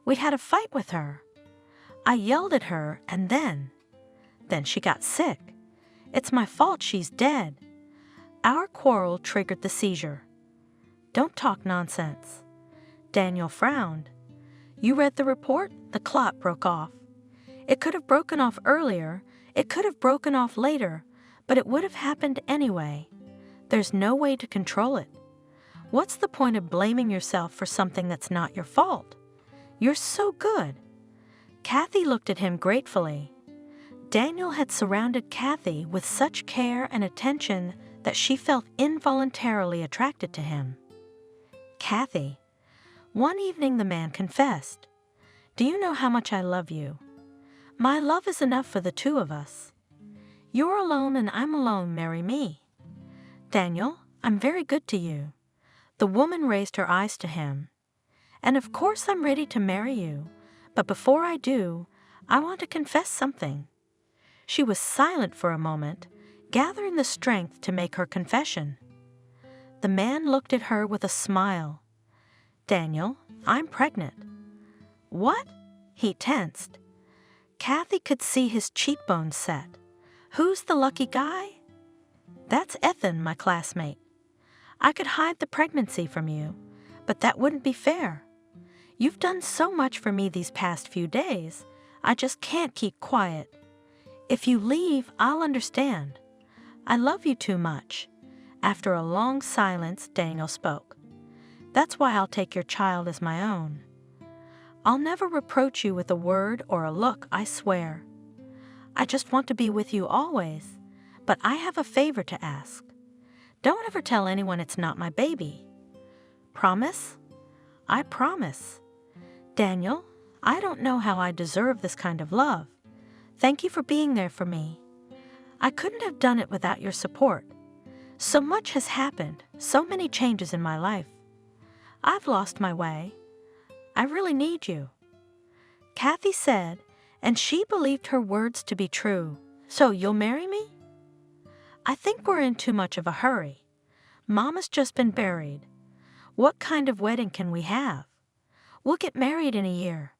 We'd had a fight with her. I yelled at her, and then she got sick. It's my fault she's dead. Our quarrel triggered the seizure. Don't talk nonsense. Daniel frowned. You read the report? The clot broke off. It could have broken off earlier, it could have broken off later, but it would have happened anyway. There's no way to control it. What's the point of blaming yourself for something that's not your fault? You're so good. Kathy looked at him gratefully. Daniel had surrounded Kathy with such care and attention that she felt involuntarily attracted to him. Kathy. One evening the man confessed, Do you know how much I love you? My love is enough for the two of us. You're alone and I'm alone, marry me. Daniel, I'm very good to you. The woman raised her eyes to him. And of course I'm ready to marry you, but before I do, I want to confess something. She was silent for a moment, gathering the strength to make her confession. The man looked at her with a smile. Daniel, I'm pregnant. What? He tensed. Kathy could see his cheekbones set. Who's the lucky guy? That's Ethan, my classmate. I could hide the pregnancy from you, but that wouldn't be fair. You've done so much for me these past few days, I just can't keep quiet. If you leave, I'll understand. I love you too much. After a long silence, Daniel spoke. That's why I'll take your child as my own. I'll never reproach you with a word or a look, I swear. I just want to be with you always, but I have a favor to ask. Don't ever tell anyone it's not my baby. Promise? I promise. Daniel, I don't know how I deserve this kind of love. Thank you for being there for me. I couldn't have done it without your support. So much has happened, so many changes in my life. I've lost my way. I really need you. Kathy said, and she believed her words to be true. So you'll marry me? I think we're in too much of a hurry. Mama's just been buried. What kind of wedding can we have? We'll get married in a year.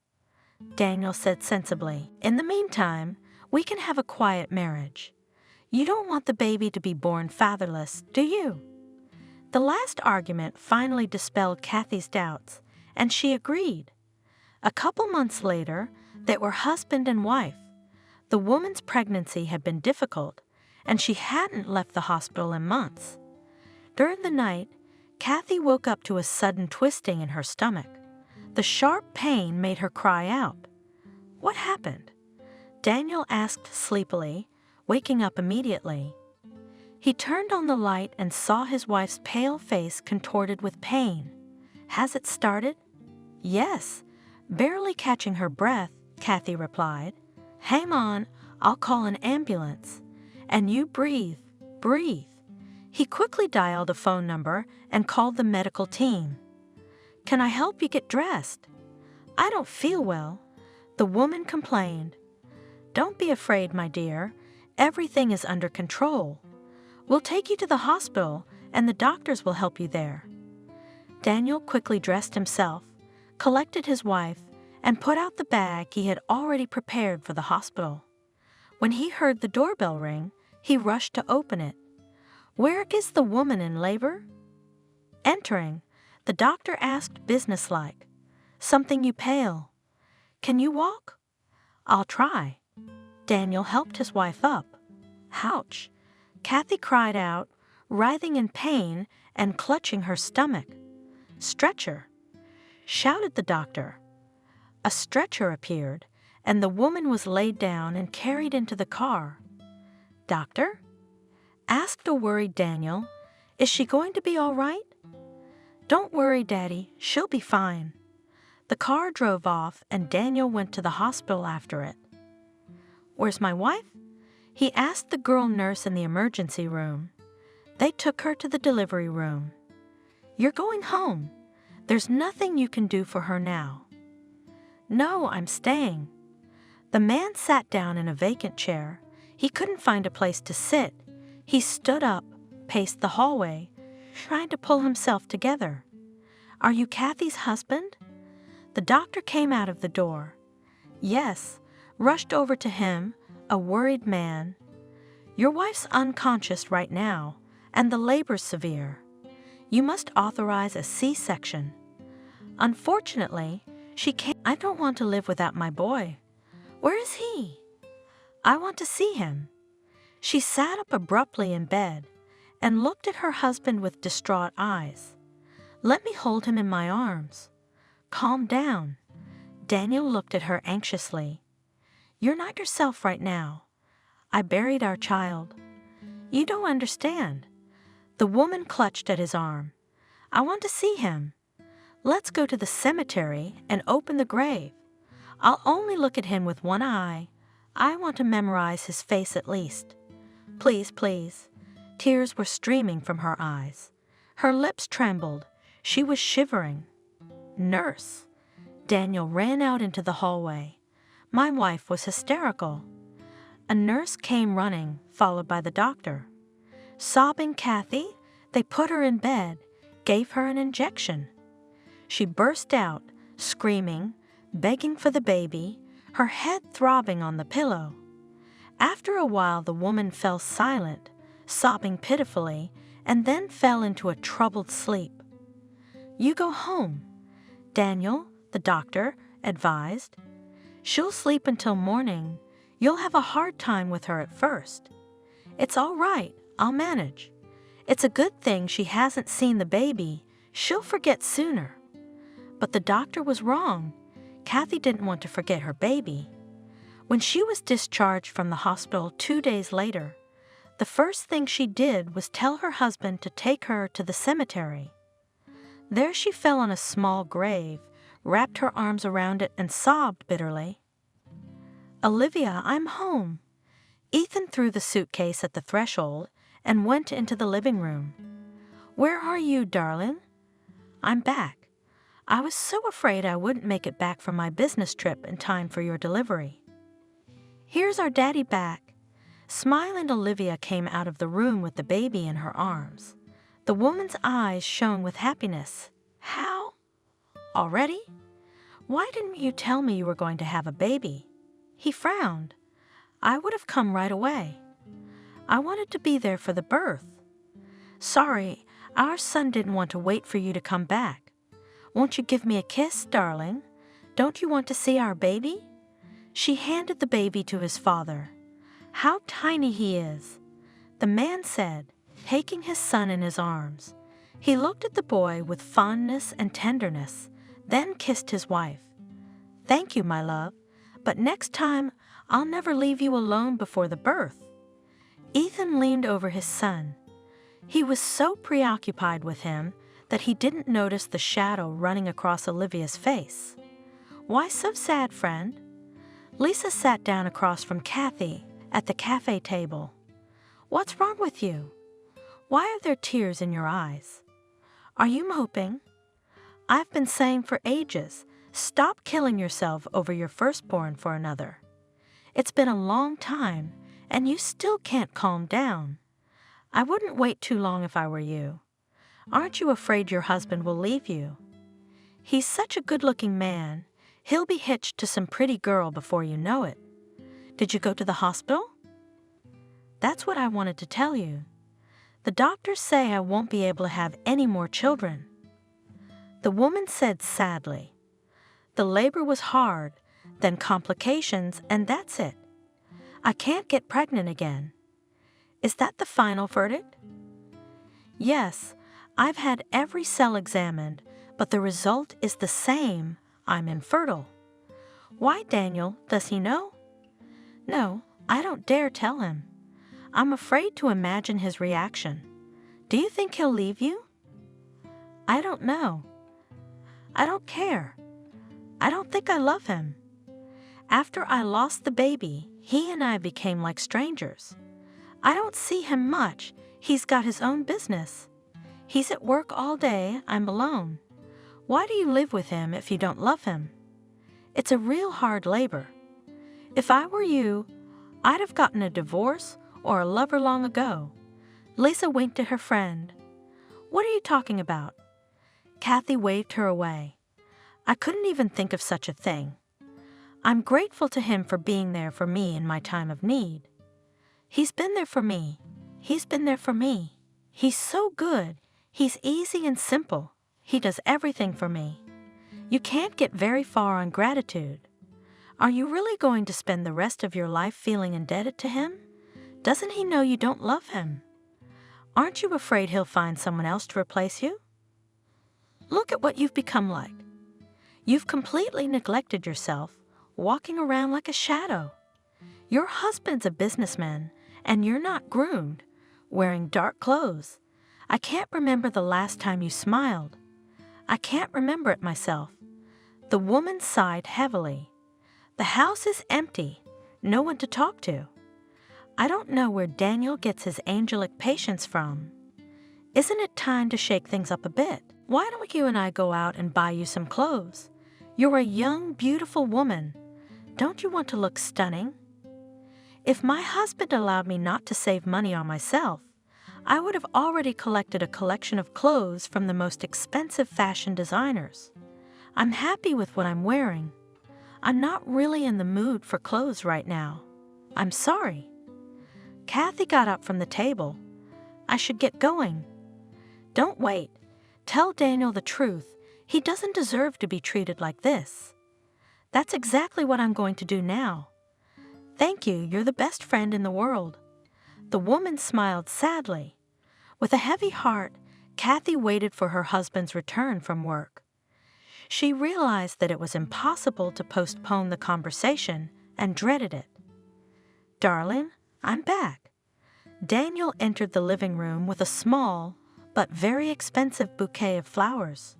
Daniel said sensibly. In the meantime, we can have a quiet marriage. You don't want the baby to be born fatherless, do you? The last argument finally dispelled Kathy's doubts, and she agreed. A couple months later, they were husband and wife. The woman's pregnancy had been difficult, and she hadn't left the hospital in months. During the night, Kathy woke up to a sudden twisting in her stomach. The sharp pain made her cry out. What happened? Daniel asked sleepily, waking up immediately. He turned on the light and saw his wife's pale face contorted with pain. Has it started? Yes. Barely catching her breath, Kathy replied. Hang on, I'll call an ambulance. And you breathe, breathe. He quickly dialed a phone number and called the medical team. Can I help you get dressed? I don't feel well. The woman complained. Don't be afraid, my dear. Everything is under control. We'll take you to the hospital, and the doctors will help you there." Daniel quickly dressed himself, collected his wife, and put out the bag he had already prepared for the hospital. When he heard the doorbell ring, he rushed to open it. "Where is the woman in labor?" Entering, the doctor asked businesslike, "Something you pale. Can you walk?" "I'll try." Daniel helped his wife up. "Ouch!" Kathy cried out, writhing in pain and clutching her stomach. "Stretcher!" shouted the doctor. A stretcher appeared, and the woman was laid down and carried into the car. "Doctor?" asked a worried Daniel. "Is she going to be all right?" "Don't worry, Daddy. She'll be fine." The car drove off, and Daniel went to the hospital after it. "Where's my wife?" he asked the girl nurse in the emergency room. They took her to the delivery room. "You're going home. There's nothing you can do for her now." "No, I'm staying." The man sat down in a vacant chair. He couldn't find a place to sit. He stood up, paced the hallway, trying to pull himself together. "Are you Kathy's husband?" The doctor came out of the door. "Yes," rushed over to him, a worried man. "Your wife's unconscious right now, and the labor's severe. You must authorize a C-section. Unfortunately, she can't. I don't want to live without my boy. Where is he? I want to see him." She sat up abruptly in bed and looked at her husband with distraught eyes. "Let me hold him in my arms." "Calm down." Daniel looked at her anxiously. "You're not yourself right now. I buried our child. You don't understand." The woman clutched at his arm. "I want to see him. Let's go to the cemetery and open the grave. I'll only look at him with one eye. I want to memorize his face at least. Please, please." Tears were streaming from her eyes. Her lips trembled. She was shivering. "Nurse." Daniel ran out into the hallway. My wife was hysterical. A nurse came running, followed by the doctor. Sobbing Kathy, they put her in bed, gave her an injection. She burst out, screaming, begging for the baby, her head throbbing on the pillow. After a while, the woman fell silent, sobbing pitifully, and then fell into a troubled sleep. "You go home," Daniel, the doctor, advised. "She'll sleep until morning. You'll have a hard time with her at first. It's all right. I'll manage. It's a good thing she hasn't seen the baby. She'll forget sooner." But the doctor was wrong. Kathy didn't want to forget her baby. When she was discharged from the hospital 2 days later, the first thing she did was tell her husband to take her to the cemetery. There she fell on a small grave, wrapped her arms around it, and sobbed bitterly. "Olivia, I'm home." Ethan threw the suitcase at the threshold and went into the living room. "Where are you, darling?" "I'm back. I was so afraid I wouldn't make it back from my business trip in time for your delivery." "Here's our daddy back." Smiling Olivia came out of the room with the baby in her arms. The woman's eyes shone with happiness. "How? Already? Why didn't you tell me you were going to have a baby?" He frowned. "I would have come right away. I wanted to be there for the birth." "Sorry, our son didn't want to wait for you to come back. Won't you give me a kiss, darling? Don't you want to see our baby?" She handed the baby to his father. "How tiny he is," the man said, taking his son in his arms. He looked at the boy with fondness and tenderness, then kissed his wife. "Thank you, my love, but next time I'll never leave you alone before the birth." Ethan leaned over his son. He was so preoccupied with him that he didn't notice the shadow running across Olivia's face. "Why so sad, friend?" Lisa sat down across from Kathy at the cafe table. "What's wrong with you? Why are there tears in your eyes? Are you moping? I've been saying for ages, stop killing yourself over your firstborn for another. It's been a long time, and you still can't calm down. I wouldn't wait too long if I were you. Aren't you afraid your husband will leave you? He's such a good-looking man. He'll be hitched to some pretty girl before you know it. Did you go to the hospital? That's what I wanted to tell you. The doctors say I won't be able to have any more children. The woman said sadly, the labor was hard, then complications, and that's it. I can't get pregnant again. Is that the final verdict? Yes, I've had every cell examined, but the result is the same. I'm infertile. Why, Daniel? Does he know? No, I don't dare tell him. I'm afraid to imagine his reaction. Do you think he'll leave you? I don't know. I don't care. I don't think I love him. After I lost the baby, he and I became like strangers. I don't see him much. He's got his own business. He's at work all day. I'm alone. Why do you live with him if you don't love him? It's a real hard labor. If I were you, I'd have gotten a divorce or a lover long ago. Lisa winked at her friend. What are you talking about? Kathy waved her away. I couldn't even think of such a thing. I'm grateful to him for being there for me in my time of need. He's been there for me. He's been there for me. He's so good. He's easy and simple. He does everything for me. You can't get very far on gratitude. Are you really going to spend the rest of your life feeling indebted to him? Doesn't he know you don't love him? Aren't you afraid he'll find someone else to replace you? Look at what you've become like. You've completely neglected yourself, walking around like a shadow. Your husband's a businessman, and you're not groomed, wearing dark clothes. I can't remember the last time you smiled. I can't remember it myself. The woman sighed heavily. The house is empty, no one to talk to. I don't know where Daniel gets his angelic patience from. Isn't it time to shake things up a bit? Why don't you and I go out and buy you some clothes? You're a young, beautiful woman. Don't you want to look stunning? If my husband allowed me not to save money on myself, I would have already collected a collection of clothes from the most expensive fashion designers. I'm happy with what I'm wearing. I'm not really in the mood for clothes right now. I'm sorry. Kathy got up from the table. I should get going. Don't wait. Tell Daniel the truth. He doesn't deserve to be treated like this. That's exactly what I'm going to do now. Thank you, you're the best friend in the world. The woman smiled sadly. With a heavy heart, Kathy waited for her husband's return from work. She realized that it was impossible to postpone the conversation and dreaded it. Darling, I'm back. Daniel entered the living room with a small but very expensive bouquet of flowers.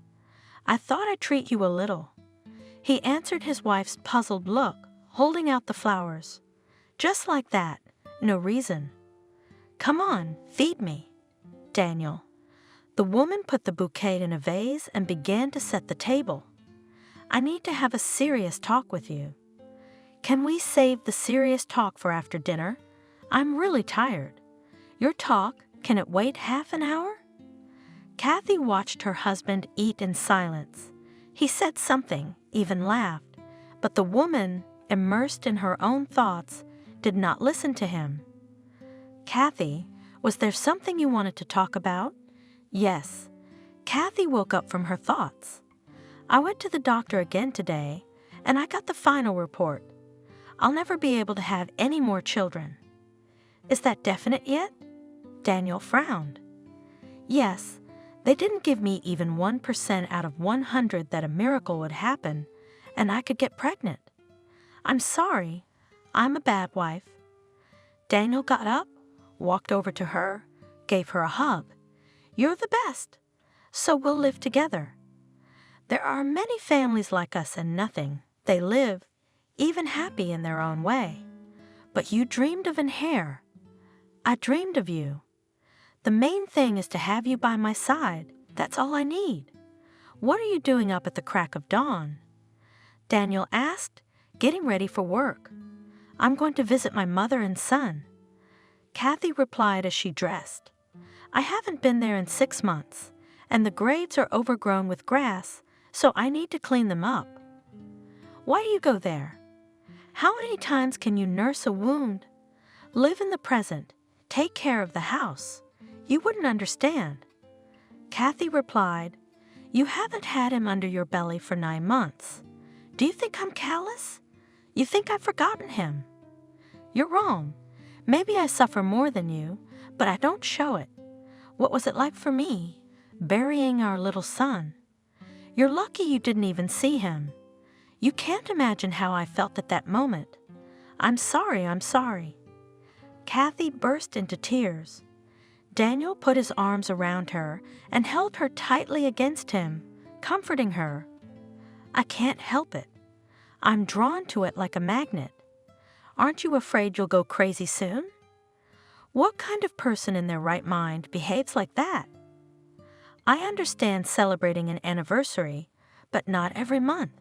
I thought I'd treat you a little. He answered his wife's puzzled look, holding out the flowers. Just like that, no reason. Come on, feed me. Daniel. The woman put the bouquet in a vase and began to set the table. I need to have a serious talk with you. Can we save the serious talk for after dinner? I'm really tired. Your talk, can it wait half an hour? Kathy watched her husband eat in silence. He said something, even laughed, but the woman, immersed in her own thoughts, did not listen to him. Kathy, was there something you wanted to talk about? Yes. Kathy woke up from her thoughts. I went to the doctor again today, and I got the final report. I'll never be able to have any more children. Is that definite yet? Daniel frowned. Yes. They didn't give me even 1% out of 100 that a miracle would happen, and I could get pregnant. I'm sorry. I'm a bad wife. Daniel got up, walked over to her, gave her a hug. You're the best. So we'll live together. There are many families like us and nothing. They live, even happy in their own way. But you dreamed of an heir. I dreamed of you. The main thing is to have you by my side. That's all I need. What are you doing up at the crack of dawn? Daniel asked, getting ready for work. I'm going to visit my mother and son. Kathy replied as she dressed. I haven't been there in 6 months, and the graves are overgrown with grass, so I need to clean them up. Why do you go there? How many times can you nurse a wound? Live in the present. Take care of the house. You wouldn't understand. Kathy replied, You haven't had him under your belly for 9 months. Do you think I'm callous? You think I've forgotten him? You're wrong. Maybe I suffer more than you, but I don't show it. What was it like for me, burying our little son? You're lucky you didn't even see him. You can't imagine how I felt at that moment. I'm sorry. Kathy burst into tears. Daniel put his arms around her and held her tightly against him, comforting her. I can't help it. I'm drawn to it like a magnet. Aren't you afraid you'll go crazy soon? What kind of person in their right mind behaves like that? I understand celebrating an anniversary, but not every month.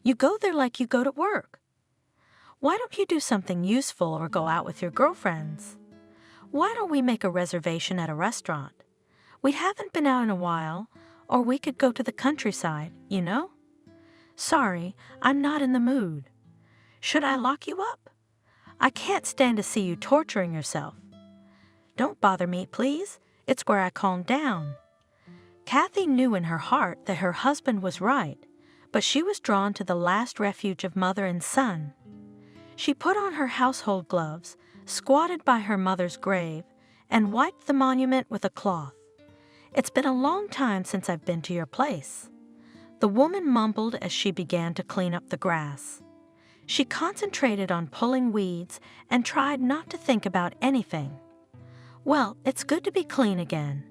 You go there like you go to work. Why don't you do something useful or go out with your girlfriends? Why don't we make a reservation at a restaurant? We haven't been out in a while, or we could go to the countryside, you know? Sorry, I'm not in the mood. Should I lock you up? I can't stand to see you torturing yourself. Don't bother me, please. It's where I calm down. Kathy knew in her heart that her husband was right, but she was drawn to the last refuge of mother and son. She put on her household gloves, squatted by her mother's grave, and wiped the monument with a cloth. It's been a long time since I've been to your place. The woman mumbled as she began to clean up the grass. She concentrated on pulling weeds and tried not to think about anything. Well, it's good to be clean again.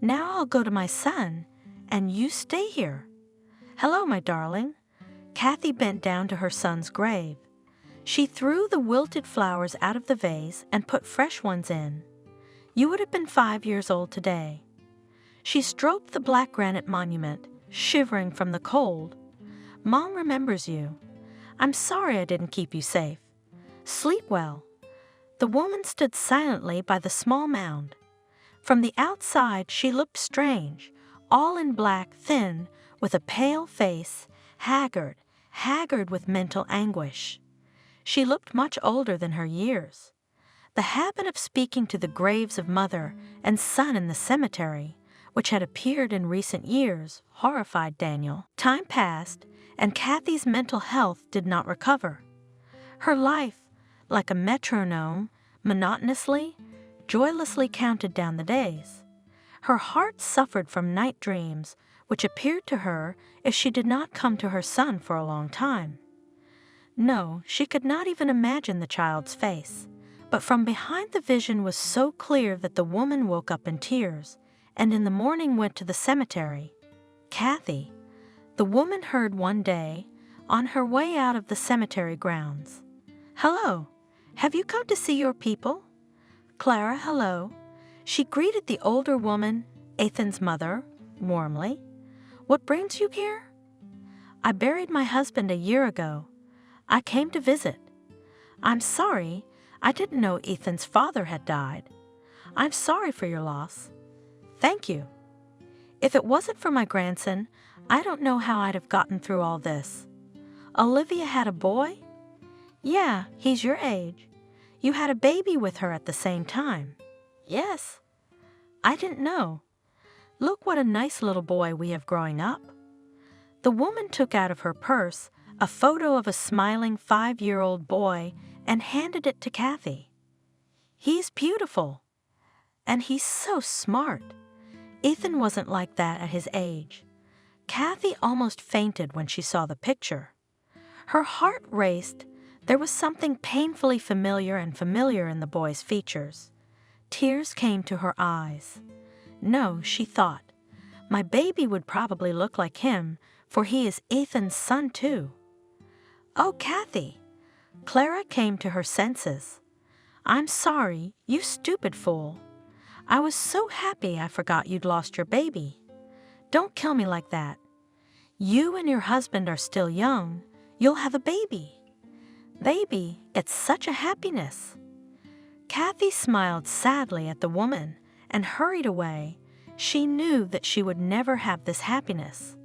Now I'll go to my son, and you stay here. Hello, my darling. Kathy bent down to her son's grave. She threw the wilted flowers out of the vase and put fresh ones in. You would have been 5 years old today. She stroked the black granite monument, shivering from the cold. Mom remembers you. I'm sorry I didn't keep you safe. Sleep well. The woman stood silently by the small mound. From the outside, she looked strange, all in black, thin, with a pale face, haggard with mental anguish. She looked much older than her years. The habit of speaking to the graves of mother and son in the cemetery, which had appeared in recent years, horrified Daniel. Time passed, and Kathy's mental health did not recover. Her life, like a metronome, monotonously, joylessly counted down the days. Her heart suffered from night dreams, which appeared to her if she did not come to her son for a long time. No, she could not even imagine the child's face, but from behind the vision was so clear that the woman woke up in tears, and in the morning went to the cemetery. Kathy, the woman heard one day, on her way out of the cemetery grounds. Hello, have you come to see your people? Clara, hello. She greeted the older woman, Ethan's mother, warmly. What brings you here? I buried my husband a year ago. I came to visit. I'm sorry, I didn't know Ethan's father had died. I'm sorry for your loss. Thank you. If it wasn't for my grandson, I don't know how I'd have gotten through all this. Olivia had a boy? Yeah, he's your age. You had a baby with her at the same time. Yes. I didn't know. Look what a nice little boy we have growing up. The woman took out of her purse a photo of a smiling 5-year-old boy and handed it to Kathy. He's beautiful. And he's so smart. Ethan wasn't like that at his age. Kathy almost fainted when she saw the picture. Her heart raced. There was something painfully familiar in the boy's features. Tears came to her eyes. No, she thought, my baby would probably look like him, for he is Ethan's son too. Oh, Kathy! Clara came to her senses. I'm sorry, you stupid fool. I was so happy I forgot you'd lost your baby. Don't kill me like that. You and your husband are still young. You'll have a baby. Baby, it's such a happiness. Kathy smiled sadly at the woman and hurried away, she knew that she would never have this happiness.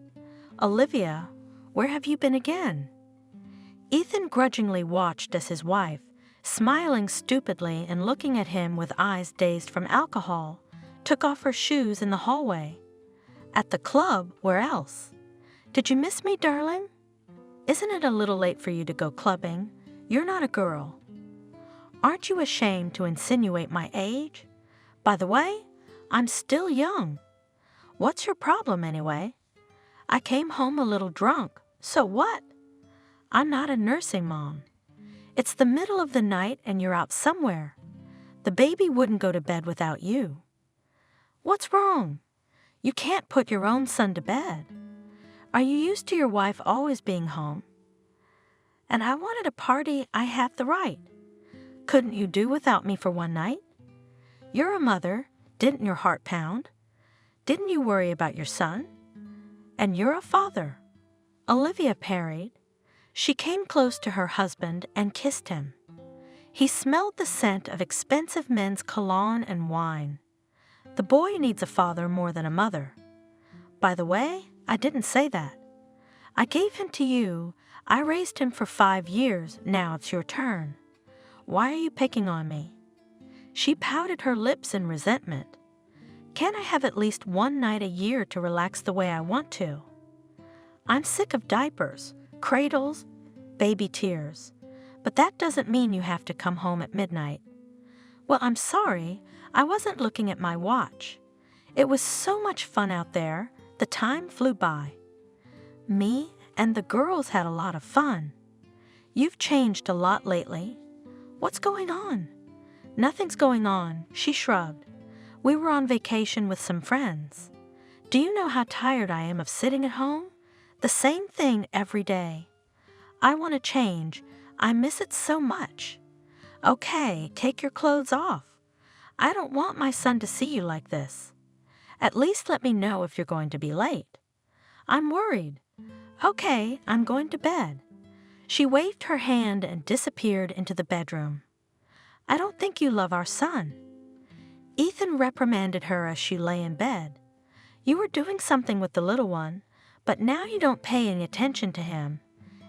"Olivia, where have you been again?" Ethan grudgingly watched as his wife, smiling stupidly and looking at him with eyes dazed from alcohol, took off her shoes in the hallway. "At the club? Where else? Did you miss me, darling? Isn't it a little late for you to go clubbing? You're not a girl. Aren't you ashamed to insinuate my age? By the way, I'm still young. What's your problem anyway? I came home a little drunk, so what? I'm not a nursing mom. It's the middle of the night and you're out somewhere. The baby wouldn't go to bed without you. What's wrong? You can't put your own son to bed. Are you used to your wife always being home? And I wanted a party, I have the right. Couldn't you do without me for one night? You're a mother, didn't your heart pound? Didn't you worry about your son? And you're a father." Olivia parried. She came close to her husband and kissed him. He smelled the scent of expensive men's cologne and wine. The boy needs a father more than a mother. By the way, I didn't say that. I gave him to you. I raised him for 5 years. Now it's your turn. Why are you picking on me? She pouted her lips in resentment. Can't I have at least one night a year to relax the way I want to? I'm sick of diapers, cradles, baby tears. But that doesn't mean you have to come home at midnight. Well, I'm sorry. I wasn't looking at my watch. It was so much fun out there. The time flew by. Me and the girls had a lot of fun. You've changed a lot lately. What's going on? Nothing's going on, she shrugged. We were on vacation with some friends. Do you know how tired I am of sitting at home? The same thing every day. I want to change. I miss it so much. Okay, take your clothes off. I don't want my son to see you like this. At least let me know if you're going to be late. I'm worried. Okay, I'm going to bed. She waved her hand and disappeared into the bedroom. I don't think you love our son. Ethan reprimanded her as she lay in bed. You were doing something with the little one, but now you don't pay any attention to him,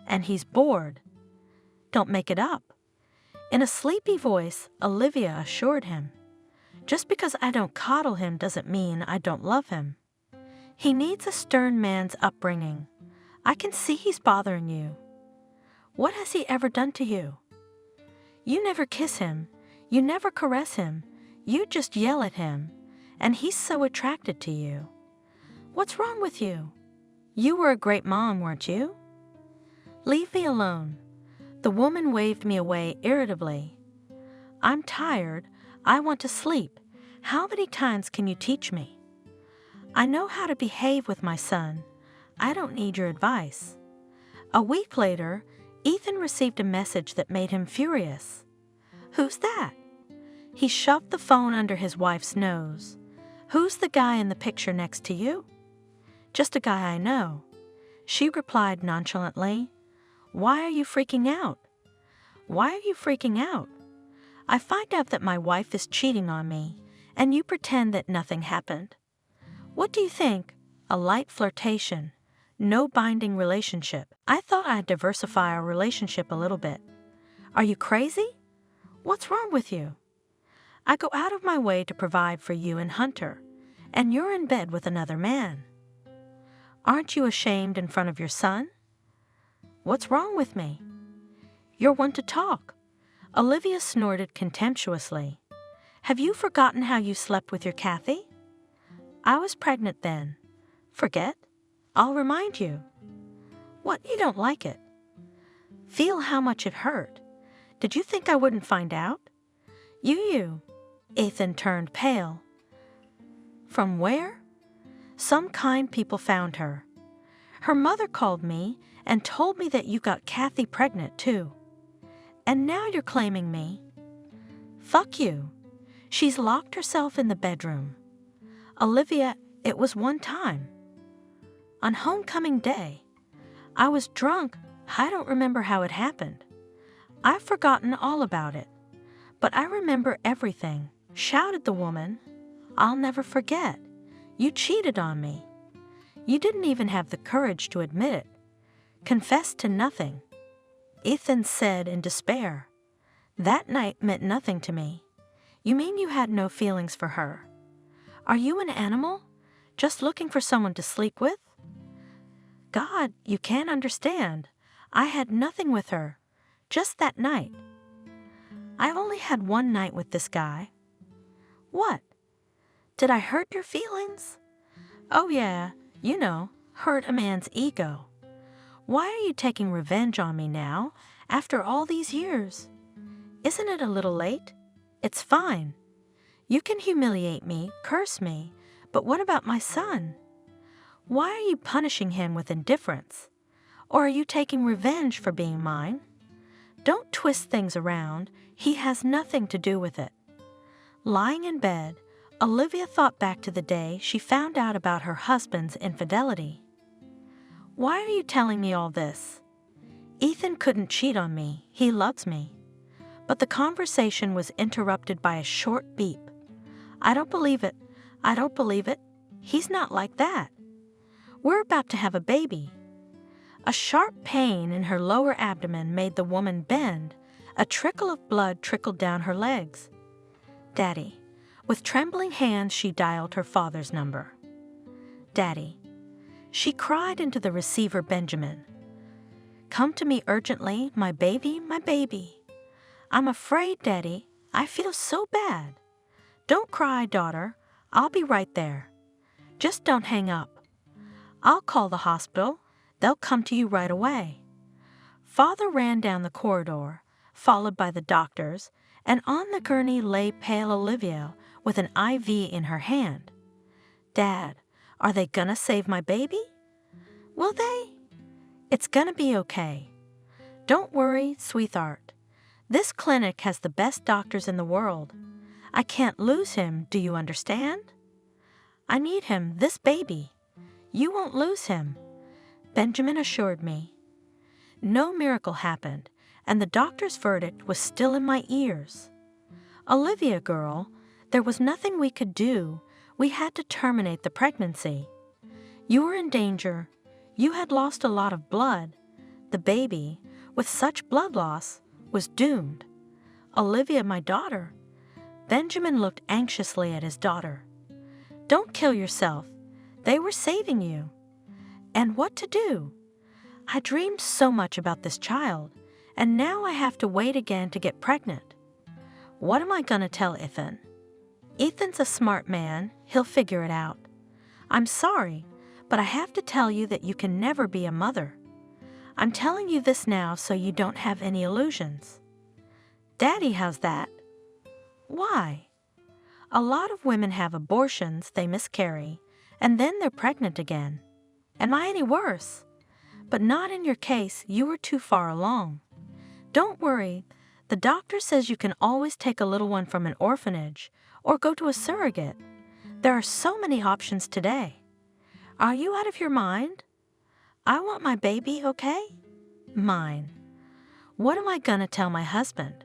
and he's bored. Don't make it up. In a sleepy voice, Olivia assured him. Just because I don't coddle him doesn't mean I don't love him. He needs a stern man's upbringing. I can see he's bothering you. What has he ever done to you? You never kiss him. You never caress him. You just yell at him, and he's so attracted to you. What's wrong with you? You were a great mom, weren't you? Leave me alone. The woman waved me away irritably. I'm tired. I want to sleep. How many times can you teach me? I know how to behave with my son. I don't need your advice. A week later, Ethan received a message that made him furious. Who's that? He shoved the phone under his wife's nose. Who's the guy in the picture next to you? Just a guy I know. She replied nonchalantly. Why are you freaking out? Why are you freaking out? I find out that my wife is cheating on me, and you pretend that nothing happened. What do you think? A light flirtation. No binding relationship. I thought I'd diversify our relationship a little bit. Are you crazy? What's wrong with you? I go out of my way to provide for you and Hunter, and you're in bed with another man. Aren't you ashamed in front of your son? What's wrong with me? You're one to talk. Olivia snorted contemptuously. Have you forgotten how you slept with your Kathy? I was pregnant then. Forget? I'll remind you. What, you don't like it? Feel how much it hurt. Did you think I wouldn't find out? You. Ethan turned pale. From where? Some kind people found her. Her mother called me and told me that you got Kathy pregnant too. And now you're claiming me. Fuck you. She's locked herself in the bedroom. Olivia, it was one time. On homecoming day. I was drunk. I don't remember how it happened. I've forgotten all about it. But I remember everything, shouted the woman. I'll never forget. You cheated on me. You didn't even have the courage to admit it. Confessed to nothing." Ethan said in despair, "That night meant nothing to me. You mean you had no feelings for her? Are you an animal, just looking for someone to sleep with?" "God, you can't understand. I had nothing with her, just that night." "I've only had one night with this guy." "What? Did I hurt your feelings?" "Oh yeah, you know, hurt a man's ego. Why are you taking revenge on me now, after all these years? Isn't it a little late? It's fine. You can humiliate me, curse me, but what about my son? Why are you punishing him with indifference? Or are you taking revenge for being mine? Don't twist things around. He has nothing to do with it." Lying in bed, Olivia thought back to the day she found out about her husband's infidelity. "Why are you telling me all this? Ethan couldn't cheat on me. He loves me." But the conversation was interrupted by a short beep. "I don't believe it. I don't believe it. He's not like that. We're about to have a baby." A sharp pain in her lower abdomen made the woman bend. A trickle of blood trickled down her legs. "Daddy." With trembling hands, she dialed her father's number. "Daddy." She cried into the receiver. "Benjamin. Come to me urgently, my baby, my baby. I'm afraid, Daddy. I feel so bad. Don't cry, daughter. I'll be right there. Just don't hang up. I'll call the hospital. They'll come to you right away." Father ran down the corridor, followed by the doctors, and on the gurney lay pale Olivia with an IV in her hand. "Dad, are they gonna save my baby?" "Will they?" "It's gonna be okay. Don't worry, sweetheart. This clinic has the best doctors in the world. I can't lose him, do you understand? I need him, this baby. You won't lose him," Benjamin assured me. No miracle happened, and the doctor's verdict was still in my ears. "Olivia, girl, there was nothing we could do. We had to terminate the pregnancy. You were in danger. You had lost a lot of blood. The baby, with such blood loss, was doomed. Olivia, my daughter." Benjamin looked anxiously at his daughter. "Don't kill yourself. They were saving you." And what to do? I dreamed so much about this child, and now I have to wait again to get pregnant. What am I gonna tell Ethan? Ethan's a smart man. He'll figure it out. I'm sorry, but I have to tell you that you can never be a mother. I'm telling you this now so you don't have any illusions. Daddy, how's that? Why? A lot of women have abortions, they miscarry, and then they're pregnant again. Am I any worse? But not in your case. You were too far along. Don't worry. The doctor says you can always take a little one from an orphanage or go to a surrogate. There are so many options today. Are you out of your mind? I want my baby, okay? Mine. What am I gonna tell my husband?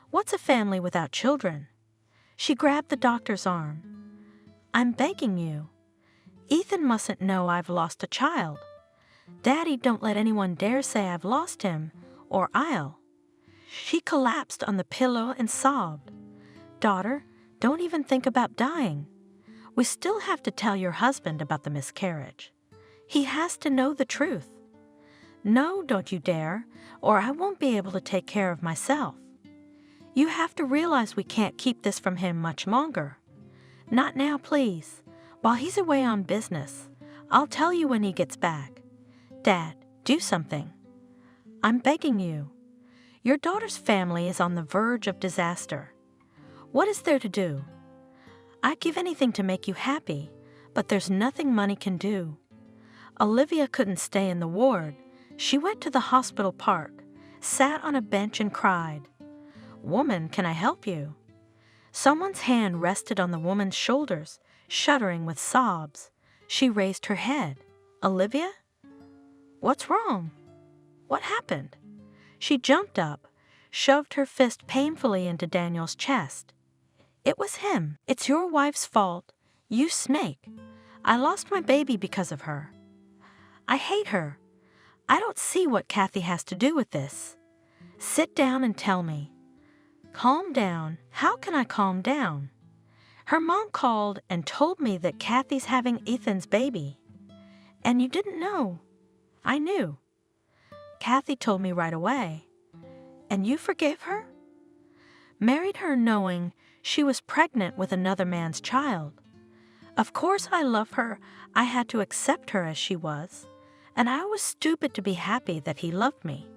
What's a family without children? She grabbed the doctor's arm. I'm begging you. Ethan mustn't know I've lost a child. Daddy, don't let anyone dare say I've lost him, or I'll. She collapsed on the pillow and sobbed. Daughter, don't even think about dying. We still have to tell your husband about the miscarriage. He has to know the truth. No, don't you dare, or I won't be able to take care of myself. You have to realize we can't keep this from him much longer. Not now, please. While he's away on business, I'll tell you when he gets back. Dad, do something. I'm begging you. Your daughter's family is on the verge of disaster. What is there to do? I'd give anything to make you happy, but there's nothing money can do. Olivia couldn't stay in the ward. She went to the hospital park, sat on a bench and cried. Woman, can I help you? Someone's hand rested on the woman's shoulders, shuddering with sobs. She raised her head. Olivia? What's wrong? What happened? She jumped up, shoved her fist painfully into Daniel's chest. It was him. It's your wife's fault. You snake. I lost my baby because of her. I hate her. I don't see what Kathy has to do with this. Sit down and tell me. Calm down. How can I calm down? Her mom called and told me that Kathy's having Ethan's baby. And you didn't know. I knew. Kathy told me right away. And you forgave her? Married her knowing she was pregnant with another man's child. Of course I love her. I had to accept her as she was. And I was stupid to be happy that he loved me.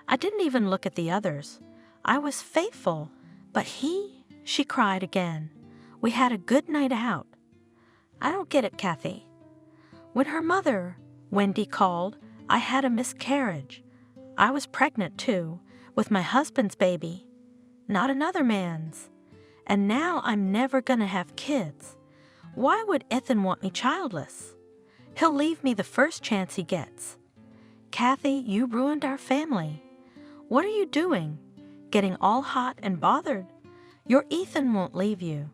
I didn't even look at the others. I was faithful. But she cried again. We had a good night out. I don't get it, Kathy. When her mother, Wendy, called, I had a miscarriage. I was pregnant too, with my husband's baby, not another man's. And now I'm never gonna have kids. Why would Ethan want me childless? He'll leave me the first chance he gets. Kathy, you ruined our family. What are you doing? Getting all hot and bothered? Your Ethan won't leave you.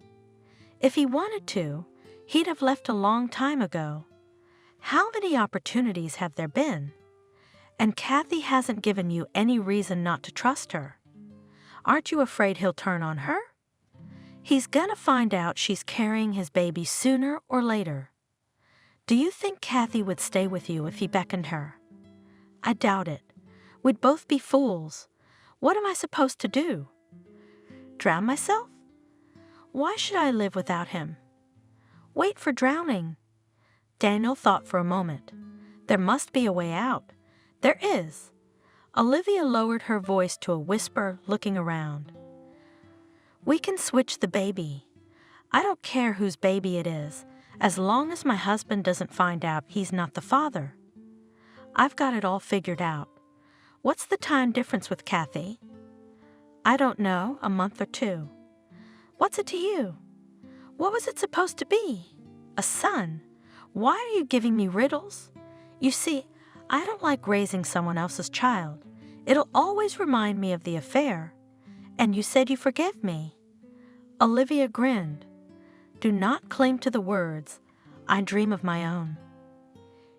If he wanted to, he'd have left a long time ago. How many opportunities have there been? And Kathy hasn't given you any reason not to trust her. Aren't you afraid he'll turn on her? He's gonna find out she's carrying his baby sooner or later. Do you think Kathy would stay with you if he beckoned her? I doubt it. We'd both be fools. What am I supposed to do? Drown myself? Why should I live without him? Wait for drowning. Daniel thought for a moment. There must be a way out. There is. Olivia lowered her voice to a whisper, looking around. We can switch the baby. I don't care whose baby it is, as long as my husband doesn't find out he's not the father. I've got it all figured out. What's the time difference with Kathy? I don't know, a month or two. What's it to you? What was it supposed to be? A son? Why are you giving me riddles? You see, I don't like raising someone else's child. It'll always remind me of the affair. And you said you forgive me. Olivia grinned. Do not cling to the words. I dream of my own.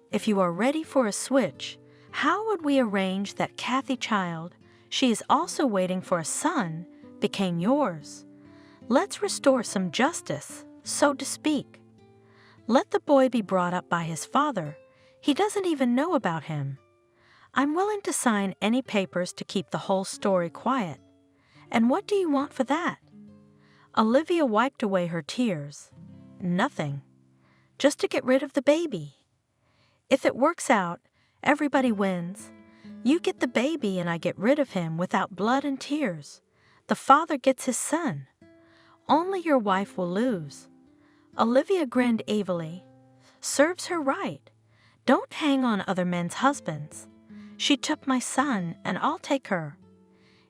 If you are ready for a switch, how would we arrange that Kathy child, she is also waiting for a son, became yours? Let's restore some justice, so to speak. Let the boy be brought up by his father. He doesn't even know about him. I'm willing to sign any papers to keep the whole story quiet. And what do you want for that? Olivia wiped away her tears. Nothing. Just to get rid of the baby. If it works out, everybody wins. You get the baby and I get rid of him without blood and tears. The father gets his son. Only your wife will lose. Olivia grinned evilly. Serves her right. Don't hang on other men's husbands. She took my son, and I'll take her.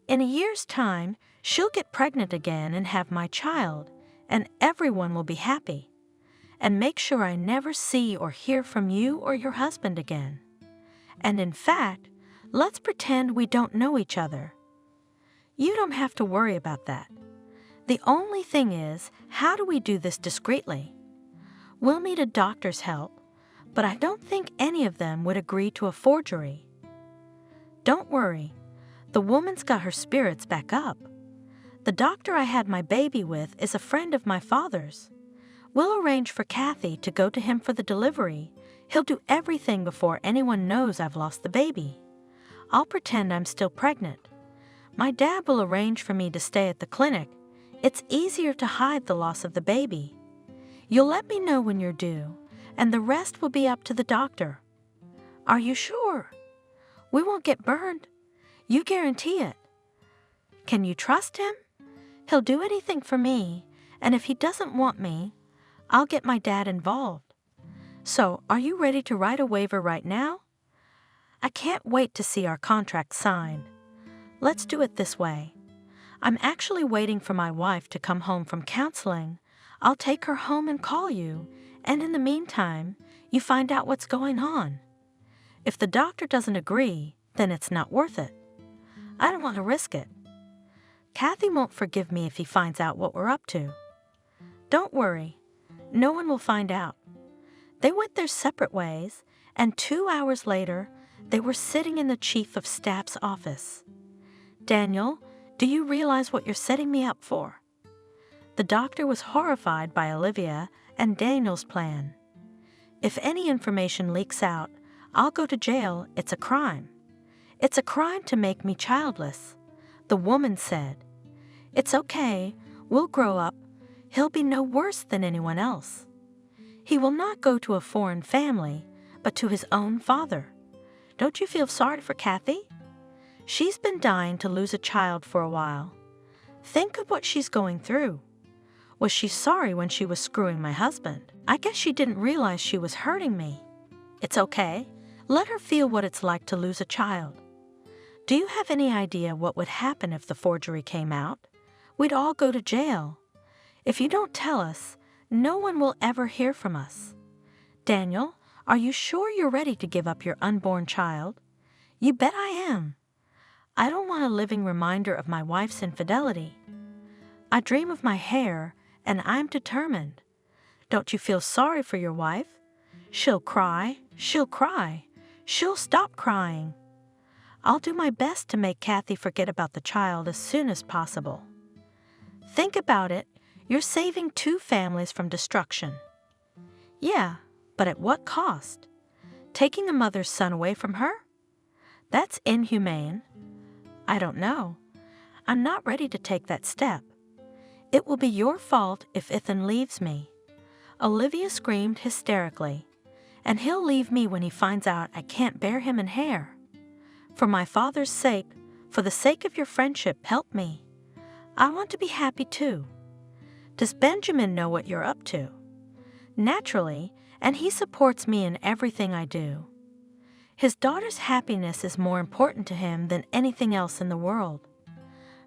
In a year's time, she'll get pregnant again and have my child, and everyone will be happy. And make sure I never see or hear from you or your husband again. And in fact, let's pretend we don't know each other. You don't have to worry about that. The only thing is, how do we do this discreetly? We'll need a doctor's help, but I don't think any of them would agree to a forgery. Don't worry, the woman's got her spirits back up. The doctor I had my baby with is a friend of my father's. We'll arrange for Kathy to go to him for the delivery. He'll do everything before anyone knows I've lost the baby. I'll pretend I'm still pregnant. My dad will arrange for me to stay at the clinic. It's easier to hide the loss of the baby. You'll let me know when you're due, and the rest will be up to the doctor. Are you sure? We won't get burned. You guarantee it. Can you trust him? He'll do anything for me, and if he doesn't want me, I'll get my dad involved. So, are you ready to write a waiver right now? I can't wait to see our contract signed. Let's do it this way. I'm actually waiting for my wife to come home from counseling. I'll take her home and call you, and in the meantime, you find out what's going on. If the doctor doesn't agree, then it's not worth it. I don't want to risk it. Kathy won't forgive me if he finds out what we're up to. Don't worry. No one will find out. They went their separate ways, and 2 hours later, they were sitting in the chief of staff's office. Daniel, do you realize what you're setting me up for? The doctor was horrified by Olivia and Daniel's plan. If any information leaks out, I'll go to jail. It's a crime. It's a crime to make me childless. The woman said, "It's okay. We'll grow up. He'll be no worse than anyone else. He will not go to a foreign family, but to his own father. Don't you feel sorry for Kathy? She's been dying to lose a child for a while. Think of what she's going through. Was she sorry when she was screwing my husband? I guess she didn't realize she was hurting me. It's okay. Let her feel what it's like to lose a child. Do you have any idea what would happen if the forgery came out? We'd all go to jail. If you don't tell us, no one will ever hear from us. Daniel, are you sure you're ready to give up your unborn child? You bet I am. I don't want a living reminder of my wife's infidelity. I dream of my hair, and I'm determined. Don't you feel sorry for your wife? She'll cry, she'll cry, she'll stop crying. I'll do my best to make Kathy forget about the child as soon as possible. Think about it. You're saving 2 families from destruction. Yeah, but at what cost? Taking a mother's son away from her? That's inhumane. I don't know. I'm not ready to take that step. It will be your fault if Ethan leaves me. Olivia screamed hysterically, and he'll leave me when he finds out I can't bear him in hair. For my father's sake, for the sake of your friendship, help me. I want to be happy too. Does Benjamin know what you're up to? Naturally, and he supports me in everything I do. His daughter's happiness is more important to him than anything else in the world.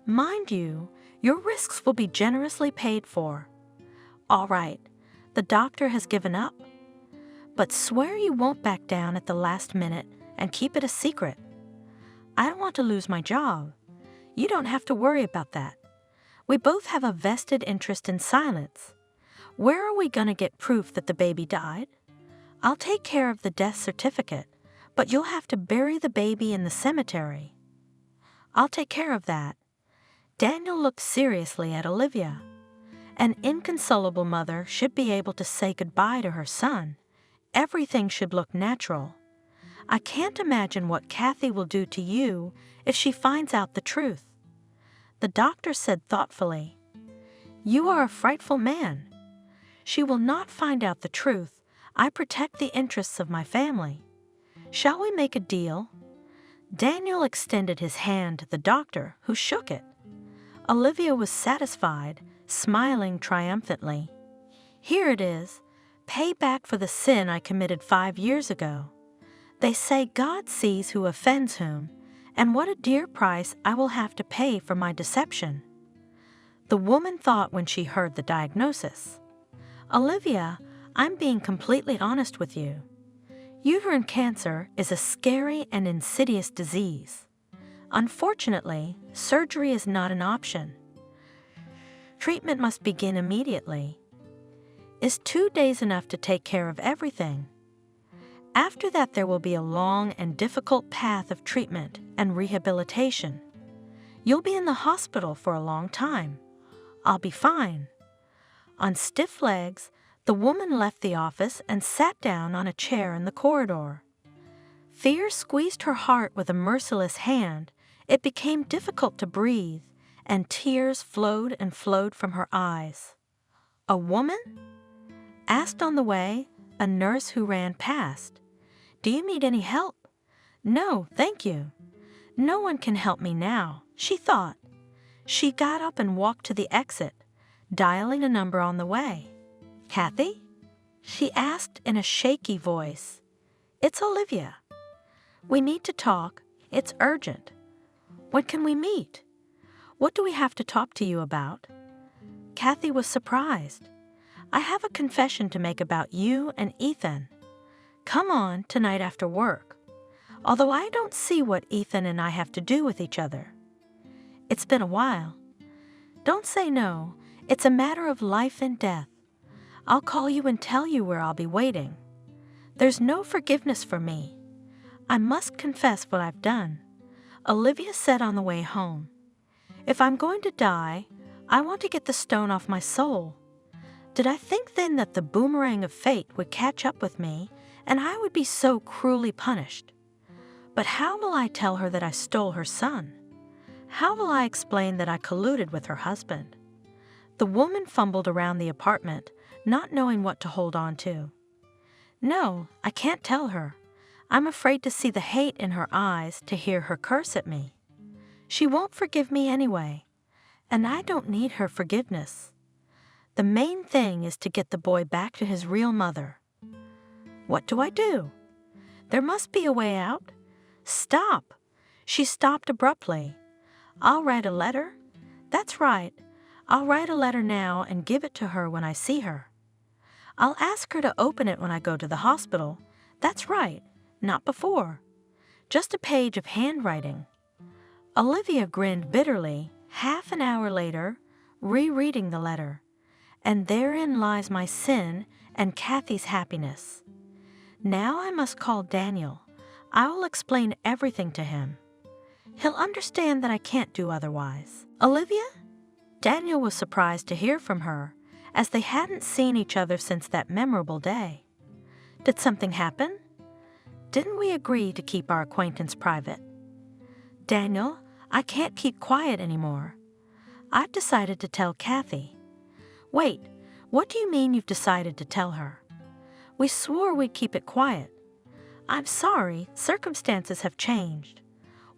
Mind you, your risks will be generously paid for. All right, the doctor has given up. But swear you won't back down at the last minute and keep it a secret. I don't want to lose my job. You don't have to worry about that. We both have a vested interest in silence. Where are we going to get proof that the baby died? I'll take care of the death certificate, but you'll have to bury the baby in the cemetery. I'll take care of that. Daniel looked seriously at Olivia. An inconsolable mother should be able to say goodbye to her son. Everything should look natural. I can't imagine what Kathy will do to you if she finds out the truth. The doctor said thoughtfully, "You are a frightful man. She will not find out the truth. I protect the interests of my family. Shall we make a deal?" Daniel extended his hand to the doctor, who shook it. Olivia was satisfied, smiling triumphantly. "Here it is. Pay back for the sin I committed 5 years ago. They say God sees who offends whom, and what a dear price I will have to pay for my deception." The woman thought when she heard the diagnosis. "Olivia, I'm being completely honest with you. Uterine cancer is a scary and insidious disease. Unfortunately, surgery is not an option. Treatment must begin immediately. Is 2 days enough to take care of everything? After that, there will be a long and difficult path of treatment and rehabilitation. You'll be in the hospital for a long time. I'll be fine." On stiff legs, the woman left the office and sat down on a chair in the corridor. Fear squeezed her heart with a merciless hand. It became difficult to breathe, and tears flowed and flowed from her eyes. "A woman?" asked on the way a nurse who ran past. "Do you need any help?" "No, thank you. No one can help me now," she thought. She got up and walked to the exit, dialing a number on the way. "Kathy?" she asked in a shaky voice. "It's Olivia. We need to talk. It's urgent. When can we meet? What do we have to talk to you about?" Kathy was surprised. "I have a confession to make about you and Ethan. Come on tonight after work. Although I don't see what Ethan and I have to do with each other. It's been a while. Don't say no. It's a matter of life and death. I'll call you and tell you where I'll be waiting. There's no forgiveness for me. I must confess what I've done. Olivia said on the way home, if I'm going to die, I want to get the stone off my soul. Did I think then that the boomerang of fate would catch up with me and I would be so cruelly punished? But how will I tell her that I stole her son? How will I explain that I colluded with her husband? The woman fumbled around the apartment, not knowing what to hold on to. No, I can't tell her. I'm afraid to see the hate in her eyes, to hear her curse at me. She won't forgive me anyway, and I don't need her forgiveness. The main thing is to get the boy back to his real mother. What do I do? There must be a way out. Stop! She stopped abruptly. I'll write a letter? That's right. I'll write a letter now and give it to her when I see her. I'll ask her to open it when I go to the hospital. That's right, not before. Just a page of handwriting. Olivia grinned bitterly, half an hour later, rereading the letter. And therein lies my sin and Kathy's happiness. Now I must call Daniel. I will explain everything to him. He'll understand that I can't do otherwise. Olivia? Daniel was surprised to hear from her, as they hadn't seen each other since that memorable day. Did something happen? Didn't we agree to keep our acquaintance private? Daniel, I can't keep quiet anymore. I've decided to tell Kathy. Wait, what do you mean you've decided to tell her? We swore we'd keep it quiet. I'm sorry, circumstances have changed.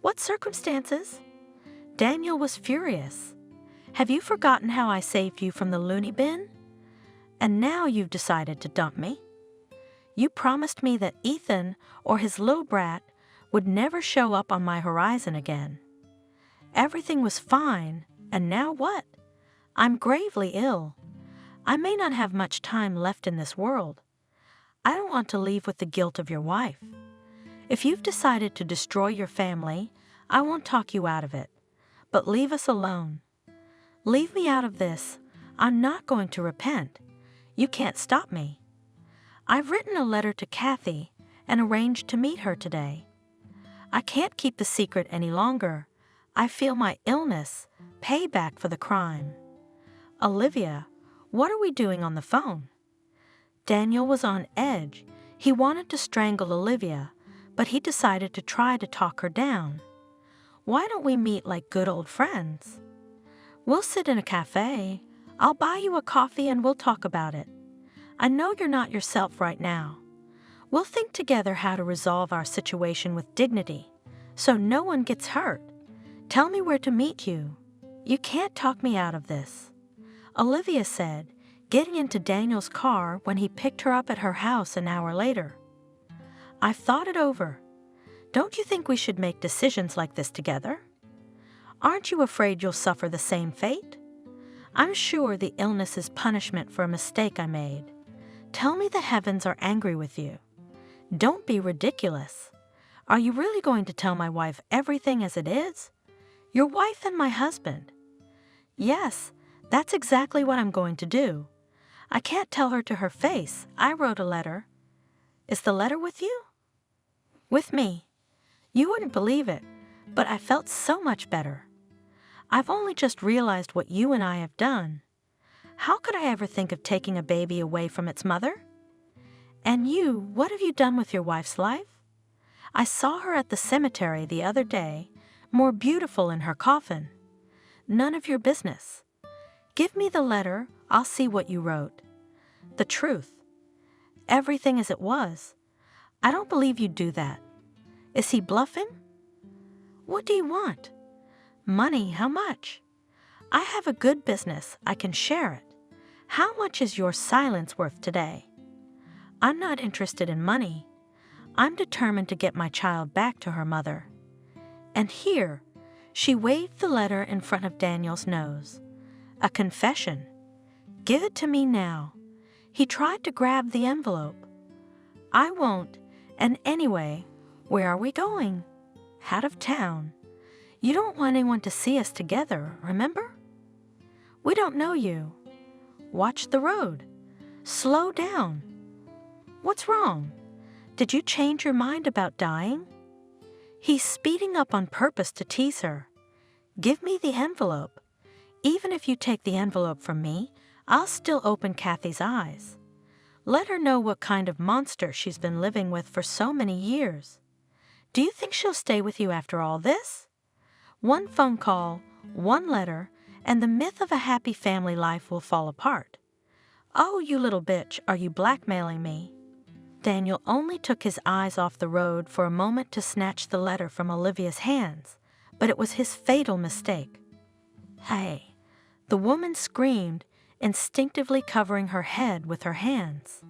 What circumstances? Daniel was furious. Have you forgotten how I saved you from the loony bin? And now you've decided to dump me? You promised me that Ethan or his little brat would never show up on my horizon again. Everything was fine, and now what? I'm gravely ill. I may not have much time left in this world. I don't want to leave with the guilt of your wife. If you've decided to destroy your family, I won't talk you out of it. But leave us alone. Leave me out of this. I'm not going to repent. You can't stop me. I've written a letter to Kathy and arranged to meet her today. I can't keep the secret any longer. I feel my illness, payback for the crime. Olivia, what are we doing on the phone? Daniel was on edge. He wanted to strangle Olivia, but he decided to try to talk her down. Why don't we meet like good old friends? We'll sit in a cafe. I'll buy you a coffee and we'll talk about it. I know you're not yourself right now. We'll think together how to resolve our situation with dignity, so no one gets hurt. Tell me where to meet you. You can't talk me out of this. Olivia said, getting into Daniel's car when he picked her up at her house an hour later. I've thought it over. Don't you think we should make decisions like this together? Aren't you afraid you'll suffer the same fate? I'm sure the illness is punishment for a mistake I made. Tell me the heavens are angry with you. Don't be ridiculous. Are you really going to tell my wife everything as it is? Your wife and my husband. Yes, that's exactly what I'm going to do. I can't tell her to her face. I wrote a letter. Is the letter with you? With me. You wouldn't believe it, but I felt so much better. I've only just realized what you and I have done. How could I ever think of taking a baby away from its mother? And you, what have you done with your wife's life? I saw her at the cemetery the other day, more beautiful in her coffin. None of your business. Give me the letter, I'll see what you wrote. The truth. Everything as it was. I don't believe you'd do that. Is he bluffing? What do you want? Money, how much? I have a good business, I can share it. How much is your silence worth today? I'm not interested in money. I'm determined to get my child back to her mother. And here, she waved the letter in front of Daniel's nose. A confession. Give it to me now. He tried to grab the envelope. I won't, and anyway, where are we going? Out of town. You don't want anyone to see us together, remember? We don't know you. Watch the road. Slow down. What's wrong? Did you change your mind about dying? He's speeding up on purpose to tease her. Give me the envelope. Even if you take the envelope from me, I'll still open Kathy's eyes. Let her know what kind of monster she's been living with for so many years. Do you think she'll stay with you after all this? One phone call, one letter, and the myth of a happy family life will fall apart. Oh, you little bitch, are you blackmailing me? Daniel only took his eyes off the road for a moment to snatch the letter from Olivia's hands, but it was his fatal mistake. Hey, the woman screamed, instinctively covering her head with her hands.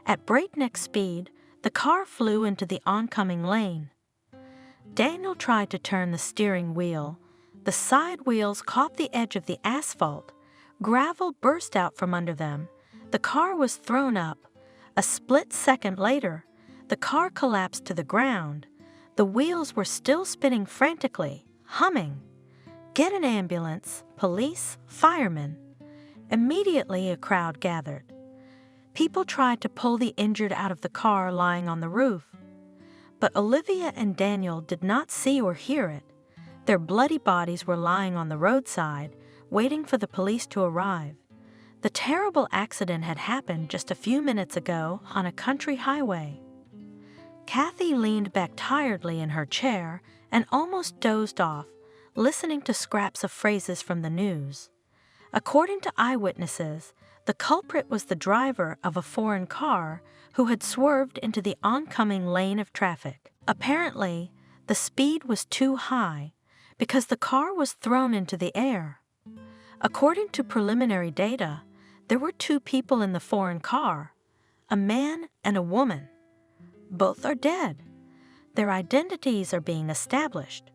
At breakneck speed, the car flew into the oncoming lane. Daniel tried to turn the steering wheel. The side wheels caught the edge of the asphalt. Gravel burst out from under them. The car was thrown up. A split second later, the car collapsed to the ground. The wheels were still spinning frantically, humming. Get an ambulance, police, firemen. Immediately, a crowd gathered. People tried to pull the injured out of the car lying on the roof. But Olivia and Daniel did not see or hear it. Their bloody bodies were lying on the roadside, waiting for the police to arrive. The terrible accident had happened just a few minutes ago on a country highway. Kathy leaned back tiredly in her chair and almost dozed off, listening to scraps of phrases from the news. According to eyewitnesses, the culprit was the driver of a foreign car who had swerved into the oncoming lane of traffic. Apparently, the speed was too high because the car was thrown into the air. According to preliminary data, there were 2 people in the foreign car, a man and a woman. Both are dead. Their identities are being established.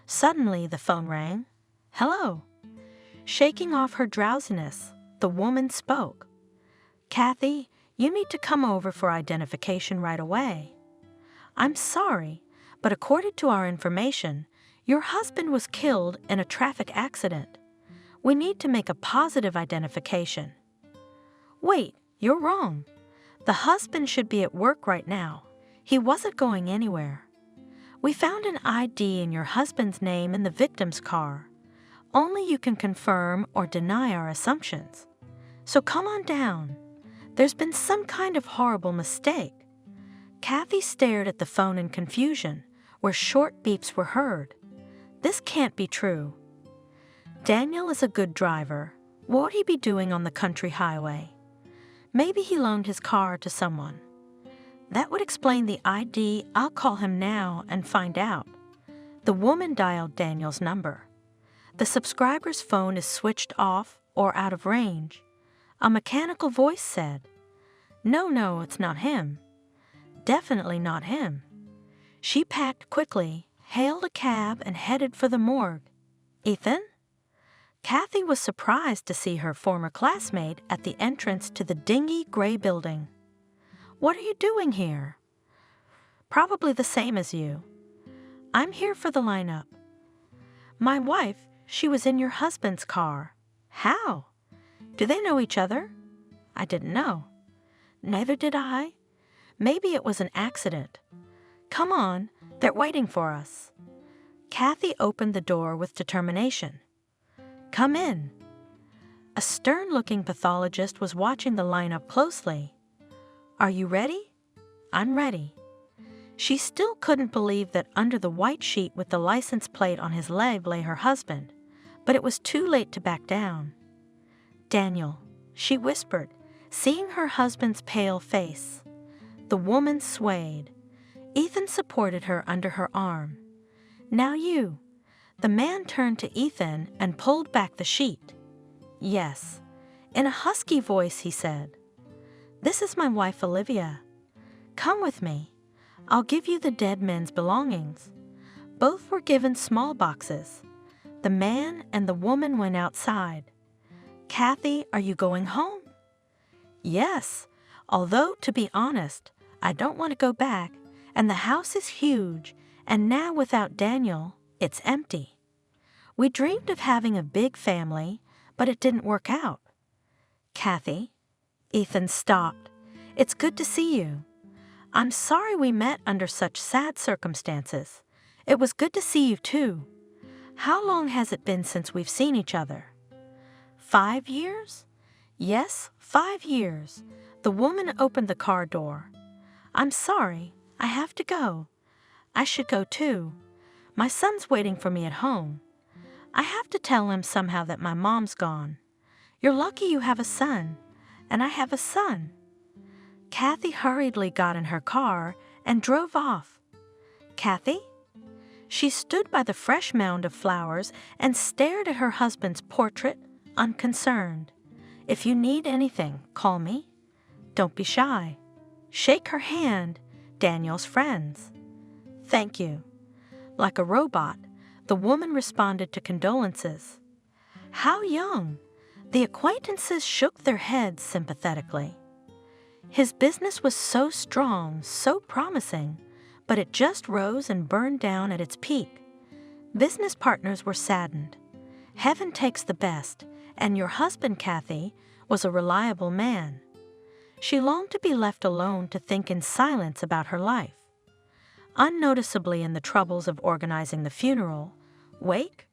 Suddenly, the phone rang. Hello. Shaking off her drowsiness, the woman spoke. Kathy, you need to come over for identification right away. I'm sorry, but according to our information, your husband was killed in a traffic accident. We need to make a positive identification. Wait, you're wrong. The husband should be at work right now. He wasn't going anywhere. We found an ID in your husband's name in the victim's car. Only you can confirm or deny our assumptions. So come on down. There's been some kind of horrible mistake. Kathy stared at the phone in confusion, where short beeps were heard. This can't be true. Daniel is a good driver. What would he be doing on the country highway? Maybe he loaned his car to someone. That would explain the ID. I'll call him now and find out. The woman dialed Daniel's number. The subscriber's phone is switched off or out of range. A mechanical voice said, No, it's not him. Definitely not him. She packed quickly, hailed a cab, and headed for the morgue. Ethan? Kathy was surprised to see her former classmate at the entrance to the dingy gray building. What are you doing here? Probably the same as you. I'm here for the lineup. My wife, she was in your husband's car. How? Do they know each other? I didn't know. Neither did I. Maybe it was an accident. Come on, they're waiting for us. Kathy opened the door with determination. Come in. A stern-looking pathologist was watching the lineup closely. Are you ready? I'm ready. She still couldn't believe that under the white sheet with the license plate on his leg lay her husband, but it was too late to back down. Daniel, she whispered, seeing her husband's pale face. The woman swayed. Ethan supported her under her arm. Now you. The man turned to Ethan and pulled back the sheet. Yes. In a husky voice, he said, This is my wife, Olivia. Come with me. I'll give you the dead men's belongings. Both were given small boxes. The man and the woman went outside. Kathy, are you going home? Yes, although, to be honest, I don't want to go back, and the house is huge, and now without Daniel, it's empty. We dreamed of having a big family, but it didn't work out. Kathy, Ethan stopped. It's good to see you. I'm sorry we met under such sad circumstances. It was good to see you too. How long has it been since we've seen each other? 5 years? Yes, 5 years. The woman opened the car door. I'm sorry, I have to go. I should go too. My son's waiting for me at home. I have to tell him somehow that my mom's gone. You're lucky you have a son, and I have a son. Kathy hurriedly got in her car and drove off. Kathy? She stood by the fresh mound of flowers and stared at her husband's portrait, unconcerned. If you need anything, call me. Don't be shy. Shake her hand, Daniel's friends. Thank you. Like a robot, the woman responded to condolences. How young! The acquaintances shook their heads sympathetically. His business was so strong, so promising, but it just rose and burned down at its peak. Business partners were saddened. Heaven takes the best, and your husband, Kathy, was a reliable man. She longed to be left alone to think in silence about her life. Unnoticeably in the troubles of organizing the funeral, wake,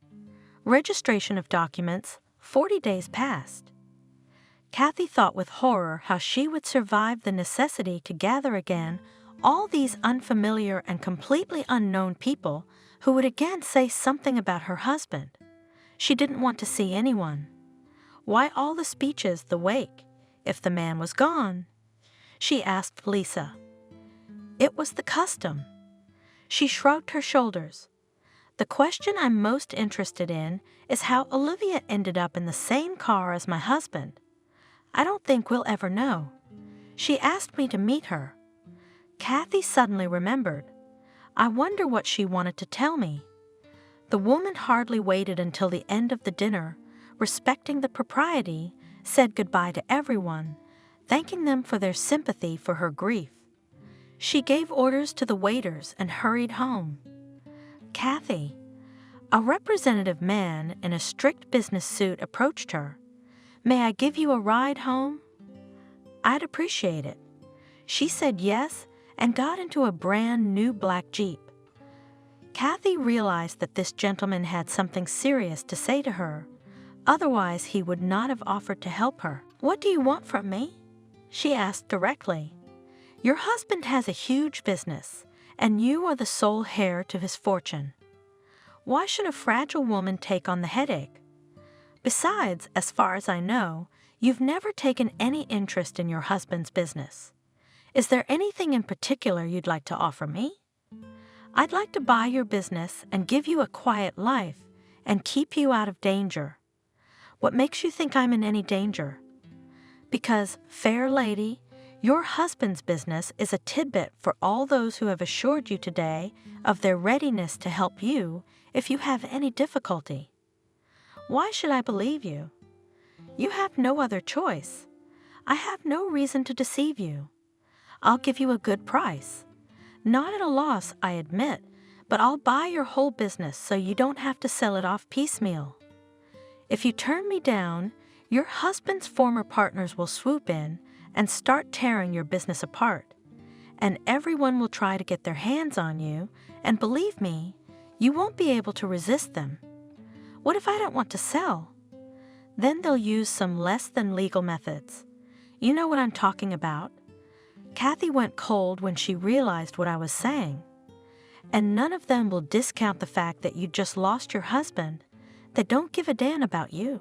registration of documents, 40 days passed. Kathy thought with horror how she would survive the necessity to gather again all these unfamiliar and completely unknown people who would again say something about her husband. She didn't want to see anyone. Why all the speeches, the wake, if the man was gone? She asked Lisa. It was the custom. She shrugged her shoulders. The question I'm most interested in is how Olivia ended up in the same car as my husband. I don't think we'll ever know. She asked me to meet her. Kathy suddenly remembered. I wonder what she wanted to tell me. The woman hardly waited until the end of the dinner, respecting the propriety, said goodbye to everyone, thanking them for their sympathy for her grief. She gave orders to the waiters and hurried home. Kathy, a representative man in a strict business suit approached her. May I give you a ride home? I'd appreciate it. She said yes and got into a brand new black Jeep. Kathy realized that this gentleman had something serious to say to her. Otherwise, he would not have offered to help her. What do you want from me? She asked directly. Your husband has a huge business, and you are the sole heir to his fortune. Why should a fragile woman take on the headache? Besides, as far as I know, you've never taken any interest in your husband's business. Is there anything in particular you'd like to offer me? I'd like to buy your business and give you a quiet life and keep you out of danger. What makes you think I'm in any danger? Because, fair lady, your husband's business is a tidbit for all those who have assured you today of their readiness to help you if you have any difficulty. Why should I believe you? You have no other choice. I have no reason to deceive you. I'll give you a good price. Not at a loss, I admit, but I'll buy your whole business so you don't have to sell it off piecemeal. If you turn me down, your husband's former partners will swoop in and start tearing your business apart, and everyone will try to get their hands on you, and believe me, you won't be able to resist them. What if I don't want to sell? Then they'll use some less than legal methods. You know what I'm talking about. Kathy went cold when she realized what I was saying. And none of them will discount the fact that you just lost your husband. They don't give a damn about you.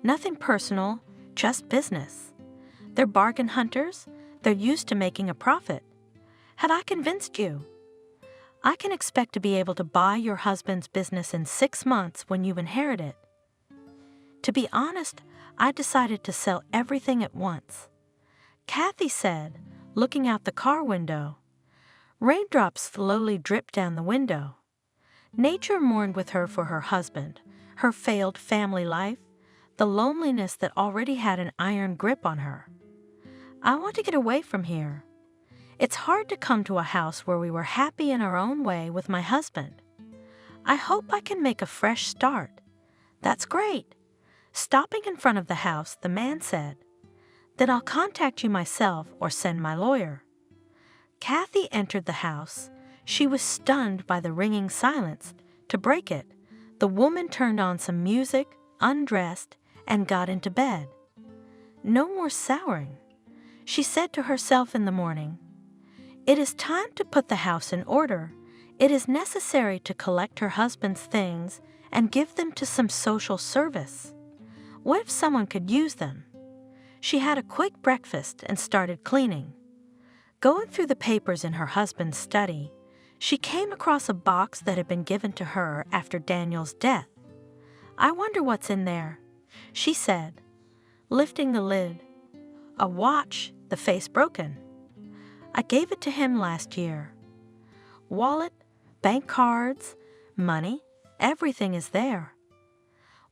Nothing personal, just business. They're bargain hunters. They're used to making a profit. Had I convinced you? I can expect to be able to buy your husband's business in 6 months when you inherit it. To be honest, I decided to sell everything at once. Kathy said, looking out the car window. Raindrops slowly dripped down the window. Nature mourned with her for her husband, her failed family life, the loneliness that already had an iron grip on her. I want to get away from here. It's hard to come to a house where we were happy in our own way with my husband. I hope I can make a fresh start. That's great. Stopping in front of the house, the man said, "Then I'll contact you myself or send my lawyer." Kathy entered the house. She was stunned by the ringing silence. To break it, the woman turned on some music, undressed, and got into bed. No more souring. She said to herself in the morning, "It is time to put the house in order. It is necessary to collect her husband's things and give them to some social service. What if someone could use them?" She had a quick breakfast and started cleaning. Going through the papers in her husband's study, she came across a box that had been given to her after Daniel's death. "I wonder what's in there," she said, lifting the lid. "A watch, the face broken. I gave it to him last year. Wallet, bank cards, money, everything is there.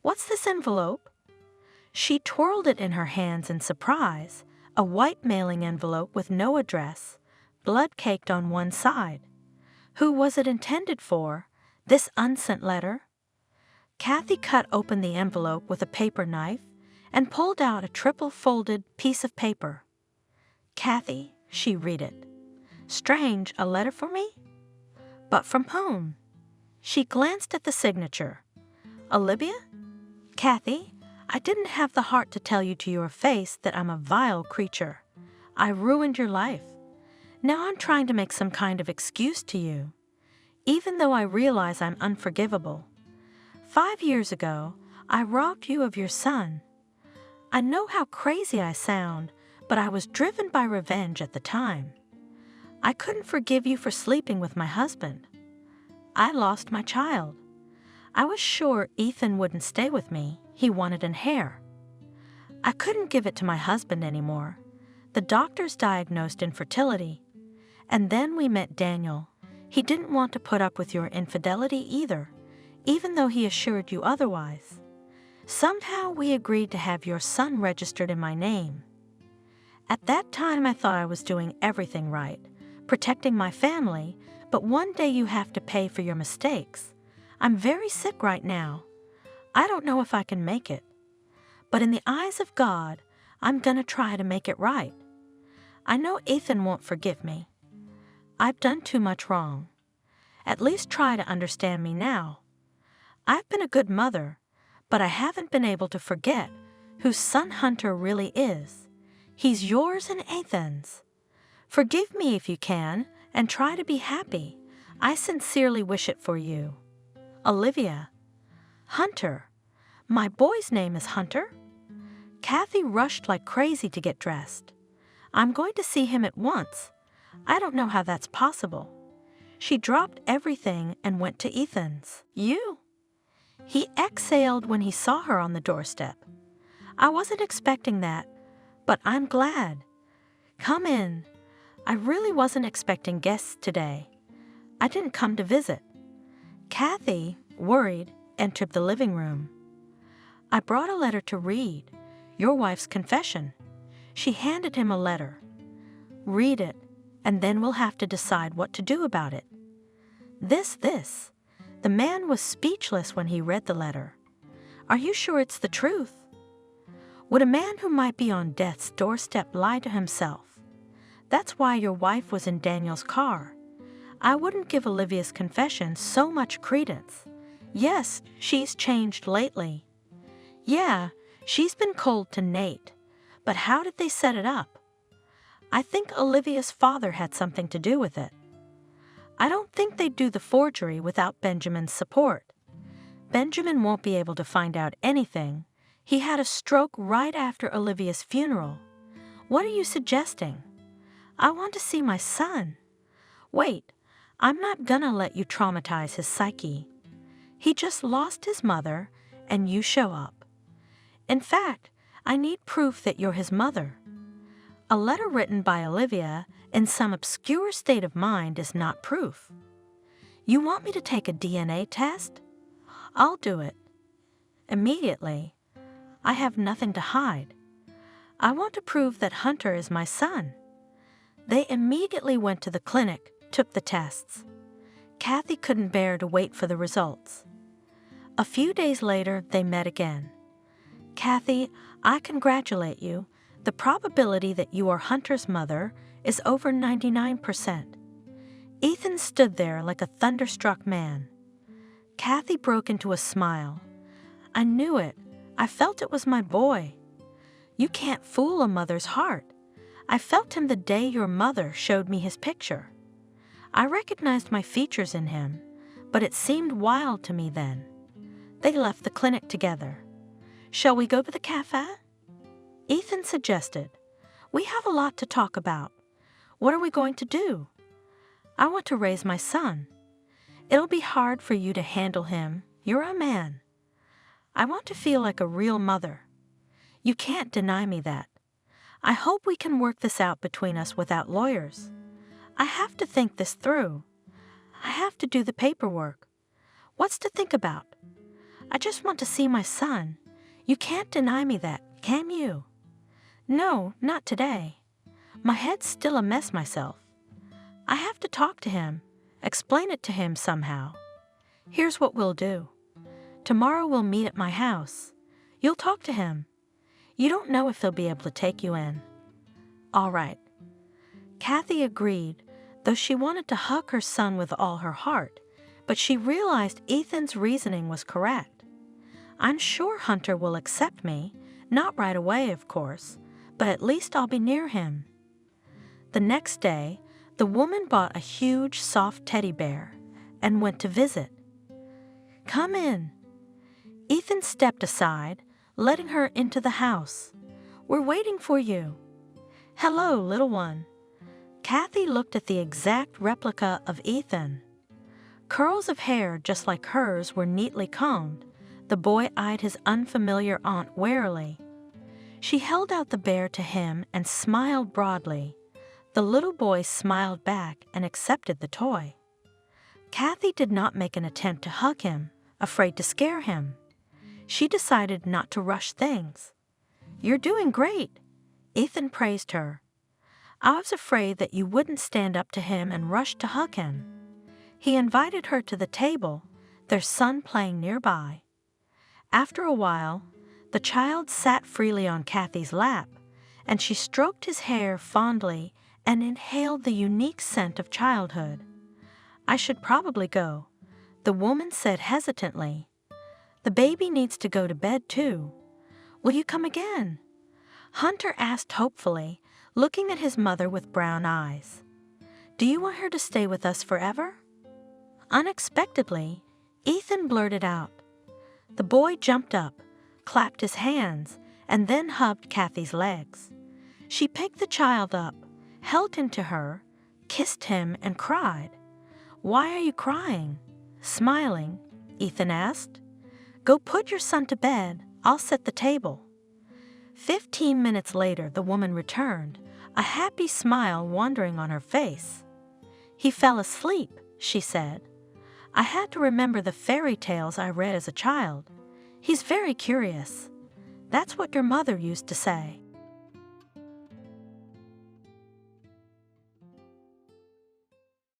What's this envelope?" She twirled it in her hands in surprise, a white mailing envelope with no address, blood caked on one side. Who was it intended for, this unsent letter? Kathy cut open the envelope with a paper knife and pulled out a triple-folded piece of paper. "Kathy," she read it. "Strange, a letter for me? But from whom?" She glanced at the signature. "Olivia? Kathy, I didn't have the heart to tell you to your face that I'm a vile creature. I ruined your life. Now I'm trying to make some kind of excuse to you, even though I realize I'm unforgivable. 5 years ago, I robbed you of your son. I know how crazy I sound, but I was driven by revenge at the time. I couldn't forgive you for sleeping with my husband. I lost my child. I was sure Ethan wouldn't stay with me. He wanted an heir. I couldn't give it to my husband anymore. The doctors diagnosed infertility. And then we met Daniel. He didn't want to put up with your infidelity either, even though he assured you otherwise. Somehow we agreed to have your son registered in my name. At that time I thought I was doing everything right, protecting my family, but one day you have to pay for your mistakes. I'm very sick right now. I don't know if I can make it. But in the eyes of God, I'm gonna try to make it right. I know Ethan won't forgive me. I've done too much wrong. At least try to understand me now. I've been a good mother, but I haven't been able to forget whose son Hunter really is. He's yours and Ethan's. Forgive me if you can, and try to be happy. I sincerely wish it for you. Olivia." "Hunter? My boy's name is Hunter?" Kathy rushed like crazy to get dressed. "I'm going to see him at once. I don't know how that's possible." She dropped everything and went to Ethan's. "You?" He exhaled when he saw her on the doorstep. "I wasn't expecting that, but I'm glad. Come in. I really wasn't expecting guests today. I didn't come to visit." Kathy, worried, entered the living room. "I brought a letter to read, your wife's confession." She handed him a letter. "Read it, and then we'll have to decide what to do about it." This. The man was speechless when he read the letter. "Are you sure it's the truth? Would a man who might be on death's doorstep lie to himself? That's why your wife was in Daniel's car. I wouldn't give Olivia's confession so much credence. Yes, she's changed lately. Yeah, she's been cold to Nate. But how did they set it up? I think Olivia's father had something to do with it. I don't think they'd do the forgery without Benjamin's support. Benjamin won't be able to find out anything. He had a stroke right after Olivia's funeral. What are you suggesting? I want to see my son. Wait, I'm not gonna let you traumatize his psyche. He just lost his mother, and you show up. In fact, I need proof that you're his mother. A letter written by Olivia in some obscure state of mind is not proof. You want me to take a DNA test? I'll do it. Immediately. I have nothing to hide. I want to prove that Hunter is my son." They immediately went to the clinic, took the tests. Kathy couldn't bear to wait for the results. A few days later, they met again. Kathy, I congratulate you. The probability that you are Hunter's mother is over 99%. Ethan stood there like a thunderstruck man. Kathy broke into a smile. I knew it. I felt it was my boy. You can't fool a mother's heart. I felt him the day your mother showed me his picture. I recognized my features in him, but it seemed wild to me then. They left the clinic together. Shall we go to the cafe? Ethan suggested. We have a lot to talk about. What are we going to do? I want to raise my son. It'll be hard for you to handle him. You're a man. I want to feel like a real mother. You can't deny me that. I hope we can work this out between us without lawyers. I have to think this through. I have to do the paperwork. What's to think about? I just want to see my son. You can't deny me that, can you? No, not today. My head's still a mess myself. I have to talk to him, explain it to him somehow. Here's what we'll do. Tomorrow we'll meet at my house. You'll talk to him. You don't know if he'll be able to take you in. All right. Kathy agreed, though she wanted to hug her son with all her heart, but she realized Ethan's reasoning was correct. I'm sure Hunter will accept me, not right away, of course, but at least I'll be near him. The next day, the woman bought a huge, soft teddy bear and went to visit. Come in. Ethan stepped aside, letting her into the house. We're waiting for you. Hello, little one. Kathy looked at the exact replica of Ethan. Curls of hair just like hers were neatly combed. The boy eyed his unfamiliar aunt warily. She held out the bear to him and smiled broadly. The little boy smiled back and accepted the toy. Kathy did not make an attempt to hug him, afraid to scare him. She decided not to rush things. You're doing great. Ethan praised her. I was afraid that you wouldn't stand up to him and rush to hug him. He invited her to the table, their son playing nearby. After a while, the child sat freely on Kathy's lap, and she stroked his hair fondly and inhaled the unique scent of childhood. I should probably go, the woman said hesitantly. The baby needs to go to bed too. Will you come again? Hunter asked hopefully, looking at his mother with brown eyes. Do you want her to stay with us forever? Unexpectedly, Ethan blurted out. The boy jumped up, clapped his hands, and then hugged Kathy's legs. She picked the child up, held him to her, kissed him, and cried. Why are you crying? Smiling, Ethan asked. Go put your son to bed. I'll set the table. 15 minutes later, the woman returned, a happy smile wandering on her face. He fell asleep, she said. I had to remember the fairy tales I read as a child. He's very curious. That's what your mother used to say.